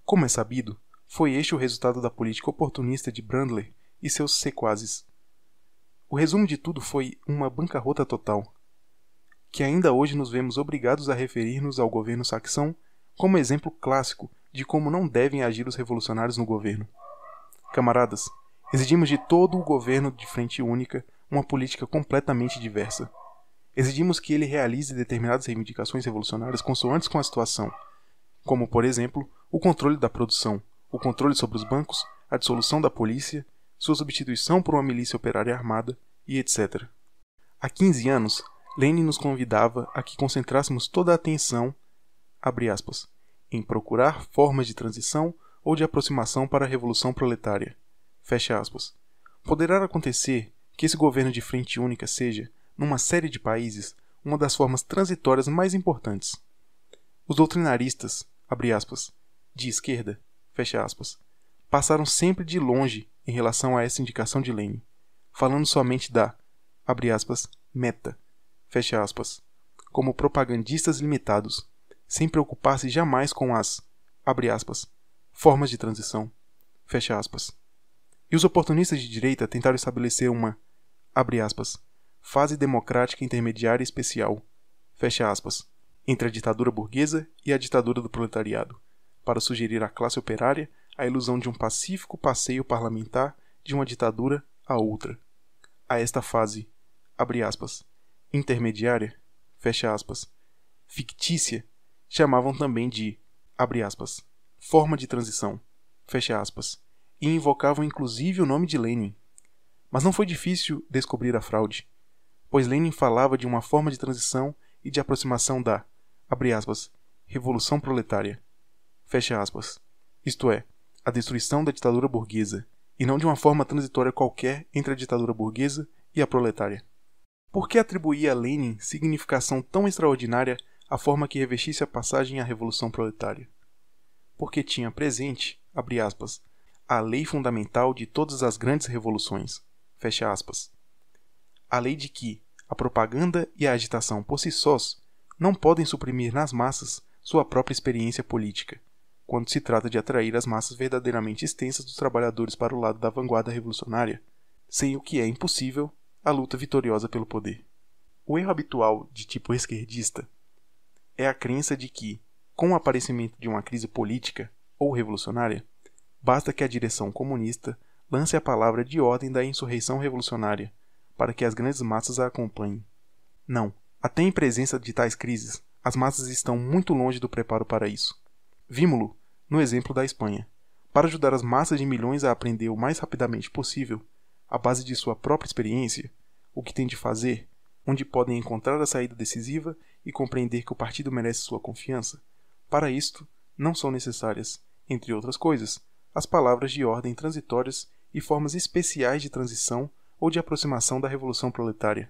Como é sabido, foi este o resultado da política oportunista de Brandler e seus sequazes. O resumo de tudo foi uma bancarrota total, que ainda hoje nos vemos obrigados a referir-nos ao governo saxão como exemplo clássico de como não devem agir os revolucionários no governo. Camaradas, exigimos de todo o governo de frente única uma política completamente diversa. Exigimos que ele realize determinadas reivindicações revolucionárias consoantes com a situação, como, por exemplo, o controle da produção, o controle sobre os bancos, a dissolução da polícia, sua substituição por uma milícia operária armada e etc. Há 15 anos, Lenin nos convidava a que concentrássemos toda a atenção, abre aspas, em procurar formas de transição ou de aproximação para a revolução proletária, fecha aspas. Poderá acontecer que esse governo de frente única seja, numa série de países, uma das formas transitórias mais importantes. Os doutrinaristas, abre aspas, de esquerda, fecha aspas, passaram sempre de longe em relação a essa indicação de Lenin, falando somente da, abre aspas, meta, fecha aspas, como propagandistas limitados, sem preocupar-se jamais com as, abre aspas, formas de transição, fecha aspas. E os oportunistas de direita tentaram estabelecer uma, abre aspas, fase democrática intermediária especial, fecha aspas, entre a ditadura burguesa e a ditadura do proletariado, para sugerir à classe operária a ilusão de um pacífico passeio parlamentar de uma ditadura a outra. A esta fase, abre aspas, intermediária, fecha aspas, fictícia, chamavam também de, abre aspas, forma de transição, fecha aspas, e invocavam inclusive o nome de Lenin. Mas não foi difícil descobrir a fraude, pois Lenin falava de uma forma de transição e de aproximação da, abre aspas, revolução proletária, fecha aspas, isto é, a destruição da ditadura burguesa, e não de uma forma transitória qualquer entre a ditadura burguesa e a proletária. Por que atribuía a Lenin significação tão extraordinária à forma que revestisse a passagem à revolução proletária? Porque tinha presente, abre aspas, a lei fundamental de todas as grandes revoluções, fecha aspas, a lei de que a propaganda e a agitação por si sós não podem suprimir nas massas sua própria experiência política, quando se trata de atrair as massas verdadeiramente extensas dos trabalhadores para o lado da vanguarda revolucionária, sem o que é impossível a luta vitoriosa pelo poder. O erro habitual de tipo esquerdista é a crença de que, com o aparecimento de uma crise política ou revolucionária, basta que a direção comunista lance a palavra de ordem da insurreição revolucionária para que as grandes massas a acompanhem. Não, até em presença de tais crises, as massas estão muito longe do preparo para isso. Vimo-lo no exemplo da Espanha. Para ajudar as massas de milhões a aprender o mais rapidamente possível, à base de sua própria experiência, o que tem de fazer, onde podem encontrar a saída decisiva e compreender que o partido merece sua confiança, para isto não são necessárias, entre outras coisas, as palavras de ordem transitórias e formas especiais de transição ou de aproximação da revolução proletária.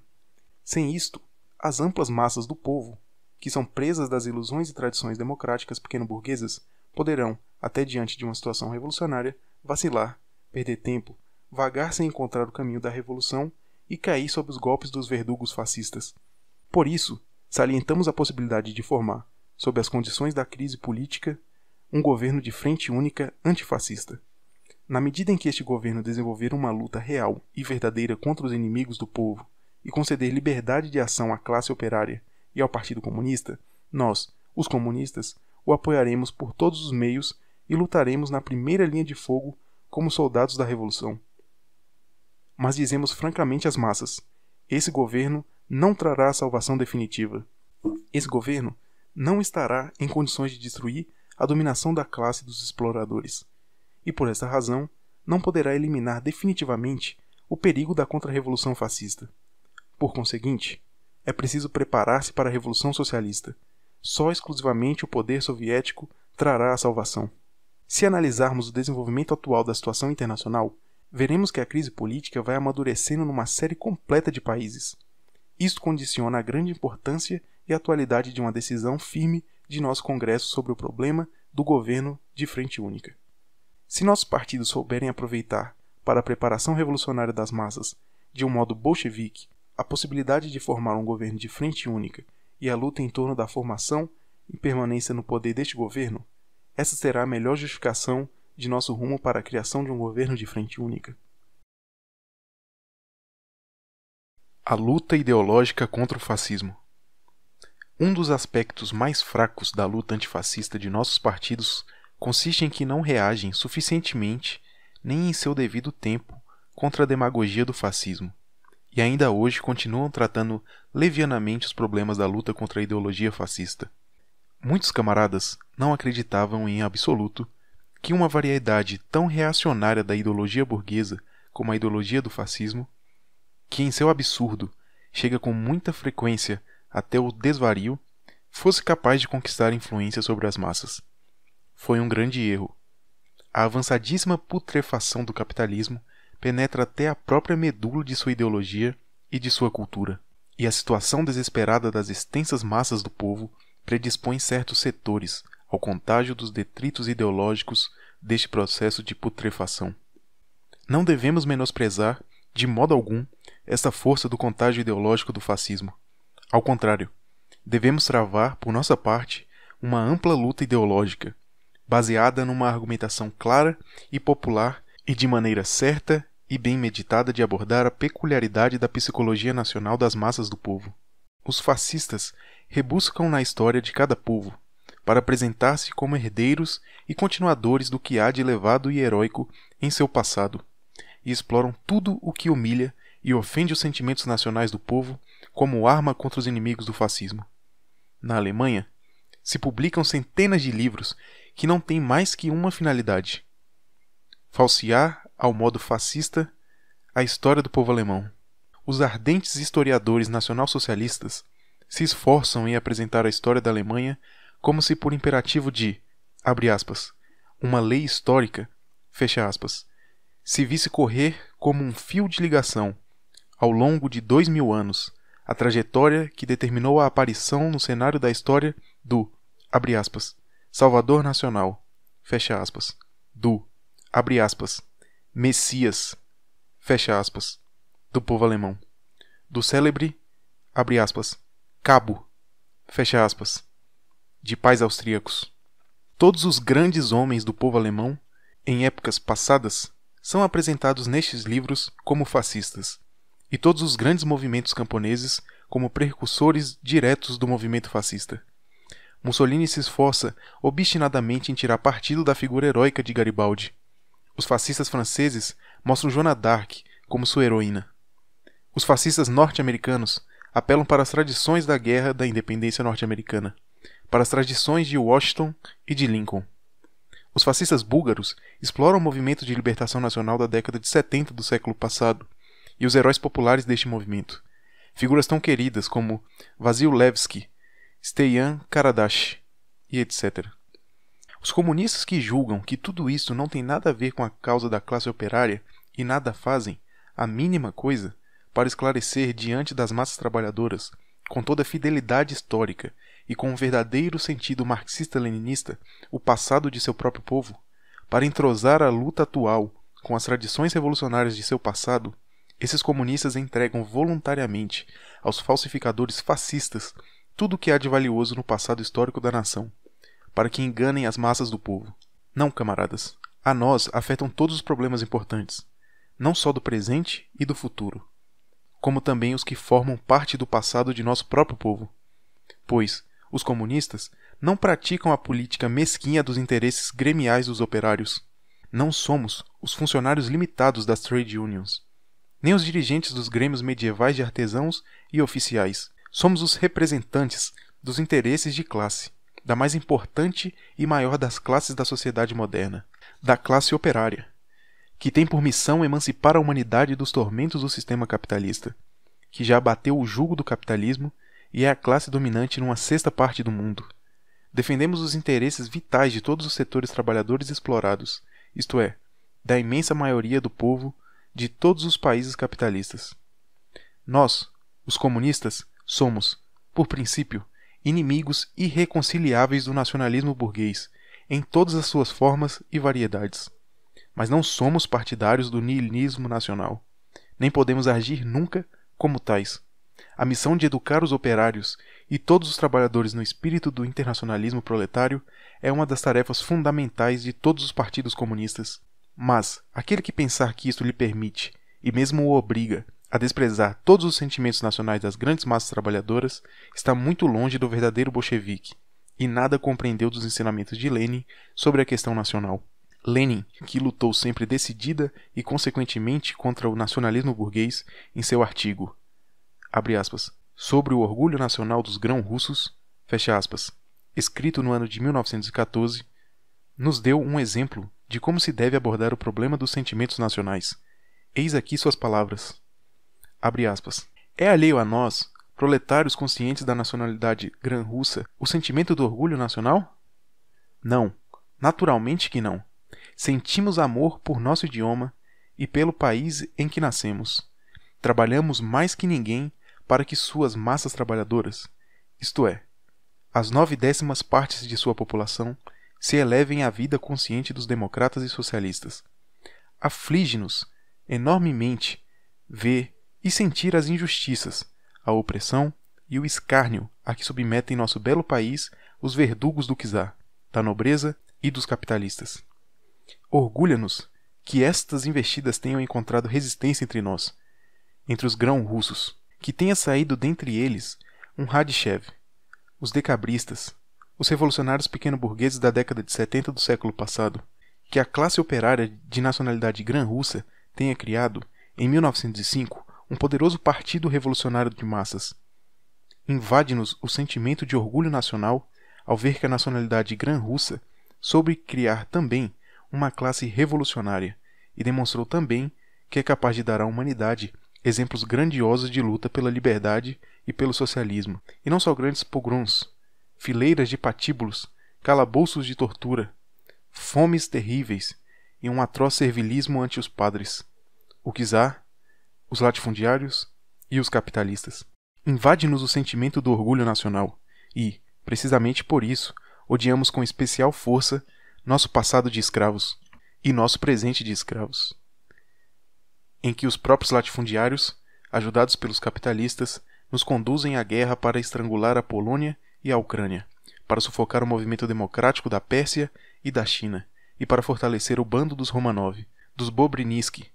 Sem isto, as amplas massas do povo, que são presas das ilusões e tradições democráticas pequeno-burguesas, poderão, até diante de uma situação revolucionária, vacilar, perder tempo, vagar sem encontrar o caminho da revolução e cair sob os golpes dos verdugos fascistas. Por isso, salientamos a possibilidade de formar, sob as condições da crise política, um governo de frente única antifascista. Na medida em que este governo desenvolver uma luta real e verdadeira contra os inimigos do povo e conceder liberdade de ação à classe operária e ao Partido Comunista, nós, os comunistas, o apoiaremos por todos os meios e lutaremos na primeira linha de fogo como soldados da revolução. Mas dizemos francamente às massas, esse governo não trará a salvação definitiva. Esse governo não estará em condições de destruir a dominação da classe dos exploradores. E por essa razão, não poderá eliminar definitivamente o perigo da contra-revolução fascista. Por conseguinte, é preciso preparar-se para a revolução socialista. Só exclusivamente o poder soviético trará a salvação. Se analisarmos o desenvolvimento atual da situação internacional, veremos que a crise política vai amadurecendo numa série completa de países. Isto condiciona a grande importância e atualidade de uma decisão firme de nosso Congresso sobre o problema do governo de frente única. Se nossos partidos souberem aproveitar para a preparação revolucionária das massas, de um modo bolchevique, a possibilidade de formar um governo de frente única e a luta em torno da formação e permanência no poder deste governo, essa será a melhor justificação de nosso rumo para a criação de um governo de frente única. A luta ideológica contra o fascismo. Um dos aspectos mais fracos da luta antifascista de nossos partidos consiste em que não reagem suficientemente nem em seu devido tempo contra a demagogia do fascismo, e ainda hoje continuam tratando levianamente os problemas da luta contra a ideologia fascista. Muitos camaradas não acreditavam em absoluto que uma variedade tão reacionária da ideologia burguesa como a ideologia do fascismo, que em seu absurdo chega com muita frequência até o desvario, fosse capaz de conquistar influência sobre as massas. Foi um grande erro. A avançadíssima putrefação do capitalismo penetra até a própria medula de sua ideologia e de sua cultura, e a situação desesperada das extensas massas do povo predispõe certos setores ao contágio dos detritos ideológicos deste processo de putrefação. Não devemos menosprezar, de modo algum, esta força do contágio ideológico do fascismo. Ao contrário, devemos travar, por nossa parte, uma ampla luta ideológica, baseada numa argumentação clara e popular e de maneira certa e bem meditada de abordar a peculiaridade da psicologia nacional das massas do povo. Os fascistas rebuscam na história de cada povo, para apresentar-se como herdeiros e continuadores do que há de elevado e heróico em seu passado, e exploram tudo o que humilha e ofende os sentimentos nacionais do povo como arma contra os inimigos do fascismo. Na Alemanha, se publicam centenas de livros que não têm mais que uma finalidade: falsear, ao modo fascista, a história do povo alemão. Os ardentes historiadores nacionalsocialistas se esforçam em apresentar a história da Alemanha como se por imperativo de, abre aspas, uma lei histórica, fecha aspas, se visse correr como um fio de ligação, ao longo de 2000 anos, a trajetória que determinou a aparição no cenário da história do, abre aspas, Salvador Nacional, fecha aspas, do, abre aspas, Messias, fecha aspas, do povo alemão, do célebre, abre aspas, cabo, fecha aspas, de pais austríacos. Todos os grandes homens do povo alemão, em épocas passadas, são apresentados nestes livros como fascistas, e todos os grandes movimentos camponeses como precursores diretos do movimento fascista. Mussolini se esforça obstinadamente em tirar partido da figura heróica de Garibaldi. Os fascistas franceses mostram Joana d'Arc como sua heroína. Os fascistas norte-americanos apelam para as tradições da Guerra da Independência norte-americana, para as tradições de Washington e de Lincoln. Os fascistas búlgaros exploram o movimento de libertação nacional da década de 70 do século passado e os heróis populares deste movimento, figuras tão queridas como Vasil Levski, Stejan Karadash e etc. Os comunistas que julgam que tudo isso não tem nada a ver com a causa da classe operária e nada fazem, a mínima coisa, para esclarecer diante das massas trabalhadoras, com toda a fidelidade histórica e com um verdadeiro sentido marxista-leninista, o passado de seu próprio povo, para entrosar a luta atual com as tradições revolucionárias de seu passado, esses comunistas entregam voluntariamente aos falsificadores fascistas tudo o que há de valioso no passado histórico da nação, para que enganem as massas do povo. Não, camaradas, a nós afetam todos os problemas importantes, não só do presente e do futuro, como também os que formam parte do passado de nosso próprio povo. Pois os comunistas não praticam a política mesquinha dos interesses gremiais dos operários. Não somos os funcionários limitados das trade unions, nem os dirigentes dos grêmios medievais de artesãos e oficiais. Somos os representantes dos interesses de classe, da mais importante e maior das classes da sociedade moderna, da classe operária, que tem por missão emancipar a humanidade dos tormentos do sistema capitalista, que já abateu o jugo do capitalismo e é a classe dominante numa sexta parte do mundo. Defendemos os interesses vitais de todos os setores trabalhadores explorados, isto é, da imensa maioria do povo de todos os países capitalistas. Nós, os comunistas, somos, por princípio, inimigos irreconciliáveis do nacionalismo burguês, em todas as suas formas e variedades. Mas não somos partidários do niilismo nacional, nem podemos agir nunca como tais. A missão de educar os operários e todos os trabalhadores no espírito do internacionalismo proletário é uma das tarefas fundamentais de todos os partidos comunistas. Mas aquele que pensar que isto lhe permite, e mesmo o obriga, a desprezar todos os sentimentos nacionais das grandes massas trabalhadoras, está muito longe do verdadeiro bolchevique, e nada compreendeu dos ensinamentos de Lenin sobre a questão nacional. Lenin, que lutou sempre decidida e consequentemente contra o nacionalismo burguês, em seu artigo, abre aspas, sobre o orgulho nacional dos grão-russos, fecha aspas, escrito no ano de 1914, nos deu um exemplo de como se deve abordar o problema dos sentimentos nacionais. Eis aqui suas palavras. Abre aspas. É alheio a nós, proletários conscientes da nacionalidade grã-russa, o sentimento do orgulho nacional? Não, naturalmente que não. Sentimos amor por nosso idioma e pelo país em que nascemos. Trabalhamos mais que ninguém para que suas massas trabalhadoras, isto é, as 9/10 partes de sua população, se elevem à vida consciente dos democratas e socialistas. Aflige-nos enormemente ver e sentir as injustiças, a opressão e o escárnio a que submetem nosso belo país os verdugos do czar, da nobreza e dos capitalistas. Orgulha-nos que estas investidas tenham encontrado resistência entre nós, entre os grão-russos, que tenha saído dentre eles um Radchev, os decabristas, os revolucionários pequeno-burgueses da década de 70 do século passado, que a classe operária de nacionalidade grã-russa tenha criado, em 1905, um poderoso partido revolucionário de massas. Invade-nos o sentimento de orgulho nacional ao ver que a nacionalidade grã-russa soube criar também uma classe revolucionária e demonstrou também que é capaz de dar à humanidade exemplos grandiosos de luta pela liberdade e pelo socialismo, e não só grandes pogroms, fileiras de patíbulos, calabouços de tortura, fomes terríveis e um atroz servilismo ante os padres, o czar, os latifundiários e os capitalistas. Invade-nos o sentimento do orgulho nacional e, precisamente por isso, odiamos com especial força nosso passado de escravos e nosso presente de escravos, em que os próprios latifundiários, ajudados pelos capitalistas, nos conduzem à guerra para estrangular a Polônia e a Ucrânia, para sufocar o movimento democrático da Pérsia e da China, e para fortalecer o bando dos Romanov, dos Bobrinsky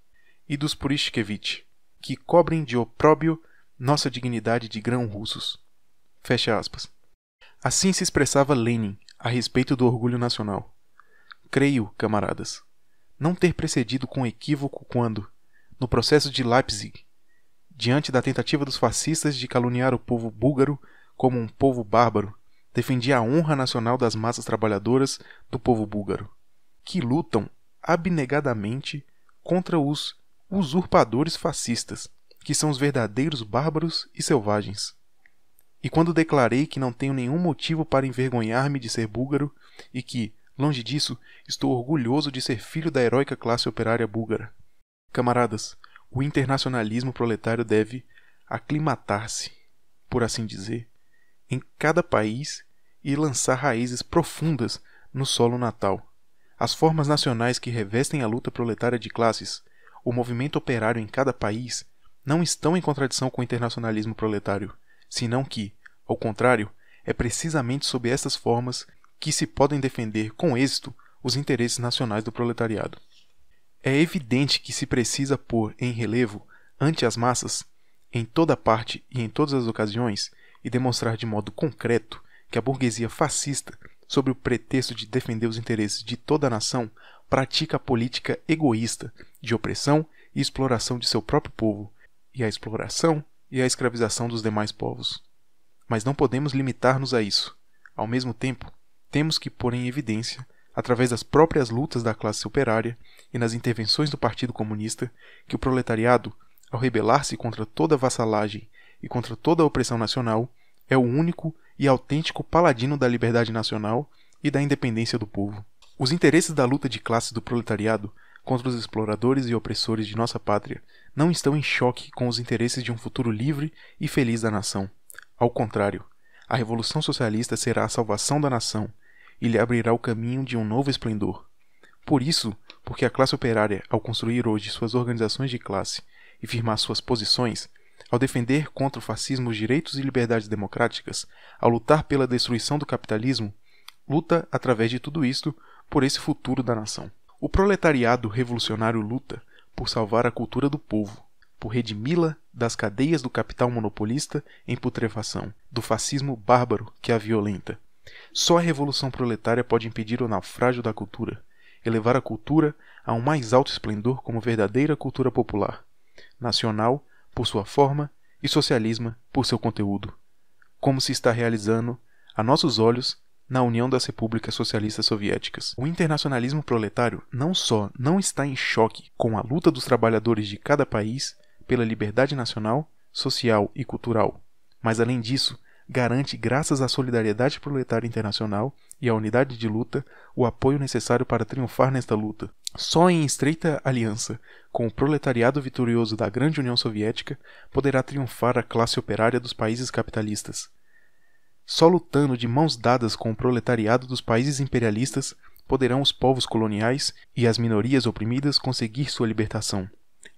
e dos Purishkevich, que cobrem de opróbio nossa dignidade de grão-russos. Fecha aspas. Assim se expressava Lenin a respeito do orgulho nacional. Creio, camaradas, não ter precedido com equívoco quando, no processo de Leipzig, diante da tentativa dos fascistas de caluniar o povo búlgaro como um povo bárbaro, defendi a honra nacional das massas trabalhadoras do povo búlgaro, que lutam abnegadamente contra os usurpadores fascistas, que são os verdadeiros bárbaros e selvagens. E quando declarei que não tenho nenhum motivo para envergonhar-me de ser búlgaro e que, longe disso, estou orgulhoso de ser filho da heróica classe operária búlgara. Camaradas, o internacionalismo proletário deve aclimatar-se, por assim dizer, em cada país e lançar raízes profundas no solo natal. As formas nacionais que revestem a luta proletária de classes, o movimento operário em cada país, não estão em contradição com o internacionalismo proletário, senão que, ao contrário, é precisamente sob estas formas que se podem defender com êxito os interesses nacionais do proletariado. É evidente que se precisa pôr em relevo, ante as massas, em toda parte e em todas as ocasiões, e demonstrar de modo concreto que a burguesia fascista, sob o pretexto de defender os interesses de toda a nação, pratica a política egoísta de opressão e exploração de seu próprio povo, e a exploração e a escravização dos demais povos. Mas não podemos limitar-nos a isso. Ao mesmo tempo, temos que pôr em evidência, através das próprias lutas da classe operária e nas intervenções do Partido Comunista, que o proletariado, ao rebelar-se contra toda a vassalagem e contra toda a opressão nacional, é o único e autêntico paladino da liberdade nacional e da independência do povo. Os interesses da luta de classes do proletariado contra os exploradores e opressores de nossa pátria não estão em choque com os interesses de um futuro livre e feliz da nação. Ao contrário, a Revolução Socialista será a salvação da nação e lhe abrirá o caminho de um novo esplendor. Por isso, porque a classe operária, ao construir hoje suas organizações de classe e firmar suas posições, ao defender contra o fascismo os direitos e liberdades democráticas, ao lutar pela destruição do capitalismo, luta, através de tudo isto, por esse futuro da nação. O proletariado revolucionário luta por salvar a cultura do povo, por redimi-la das cadeias do capital monopolista em putrefação, do fascismo bárbaro que a violenta. Só a revolução proletária pode impedir o naufrágio da cultura, elevar a cultura a um mais alto esplendor como verdadeira cultura popular, nacional por sua forma e socialismo por seu conteúdo, como se está realizando, a nossos olhos, na União das Repúblicas Socialistas Soviéticas. O internacionalismo proletário não só não está em choque com a luta dos trabalhadores de cada país pela liberdade nacional, social e cultural, mas além disso, garante, graças à solidariedade proletária internacional e à unidade de luta, o apoio necessário para triunfar nesta luta. Só em estreita aliança com o proletariado vitorioso da grande União Soviética poderá triunfar a classe operária dos países capitalistas. Só lutando de mãos dadas com o proletariado dos países imperialistas poderão os povos coloniais e as minorias oprimidas conseguir sua libertação.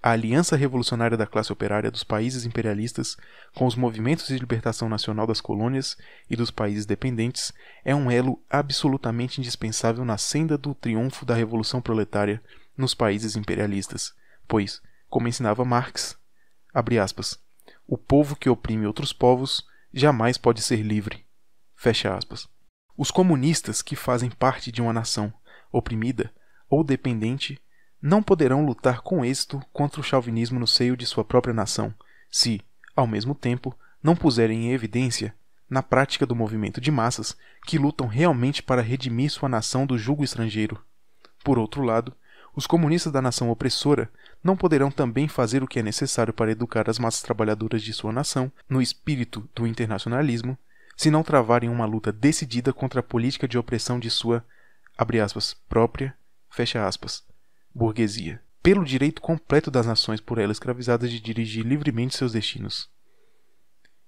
A aliança revolucionária da classe operária dos países imperialistas com os movimentos de libertação nacional das colônias e dos países dependentes é um elo absolutamente indispensável na senda do triunfo da revolução proletária nos países imperialistas, pois, como ensinava Marx, abre aspas, o povo que oprime outros povos jamais pode ser livre. Fecha aspas. Os comunistas que fazem parte de uma nação oprimida ou dependente não poderão lutar com êxito contra o chauvinismo no seio de sua própria nação, se, ao mesmo tempo, não puserem em evidência, na prática do movimento de massas, que lutam realmente para redimir sua nação do jugo estrangeiro. Por outro lado, os comunistas da nação opressora não poderão também fazer o que é necessário para educar as massas trabalhadoras de sua nação no espírito do internacionalismo, se não travarem uma luta decidida contra a política de opressão de sua, abre aspas, própria, fecha aspas, burguesia, pelo direito completo das nações por ela escravizadas de dirigir livremente seus destinos.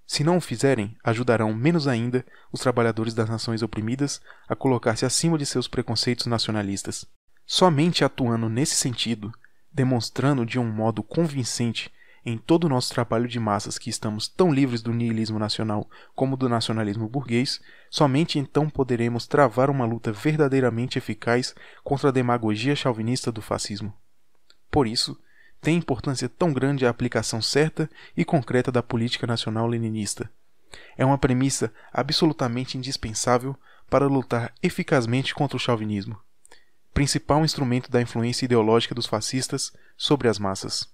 Se não o fizerem, ajudarão menos ainda os trabalhadores das nações oprimidas a colocar-se acima de seus preconceitos nacionalistas. Somente atuando nesse sentido, demonstrando de um modo convincente em todo o nosso trabalho de massas que estamos tão livres do niilismo nacional como do nacionalismo burguês, somente então poderemos travar uma luta verdadeiramente eficaz contra a demagogia chauvinista do fascismo. Por isso, tem importância tão grande a aplicação certa e concreta da política nacional leninista. É uma premissa absolutamente indispensável para lutar eficazmente contra o chauvinismo, principal instrumento da influência ideológica dos fascistas sobre as massas.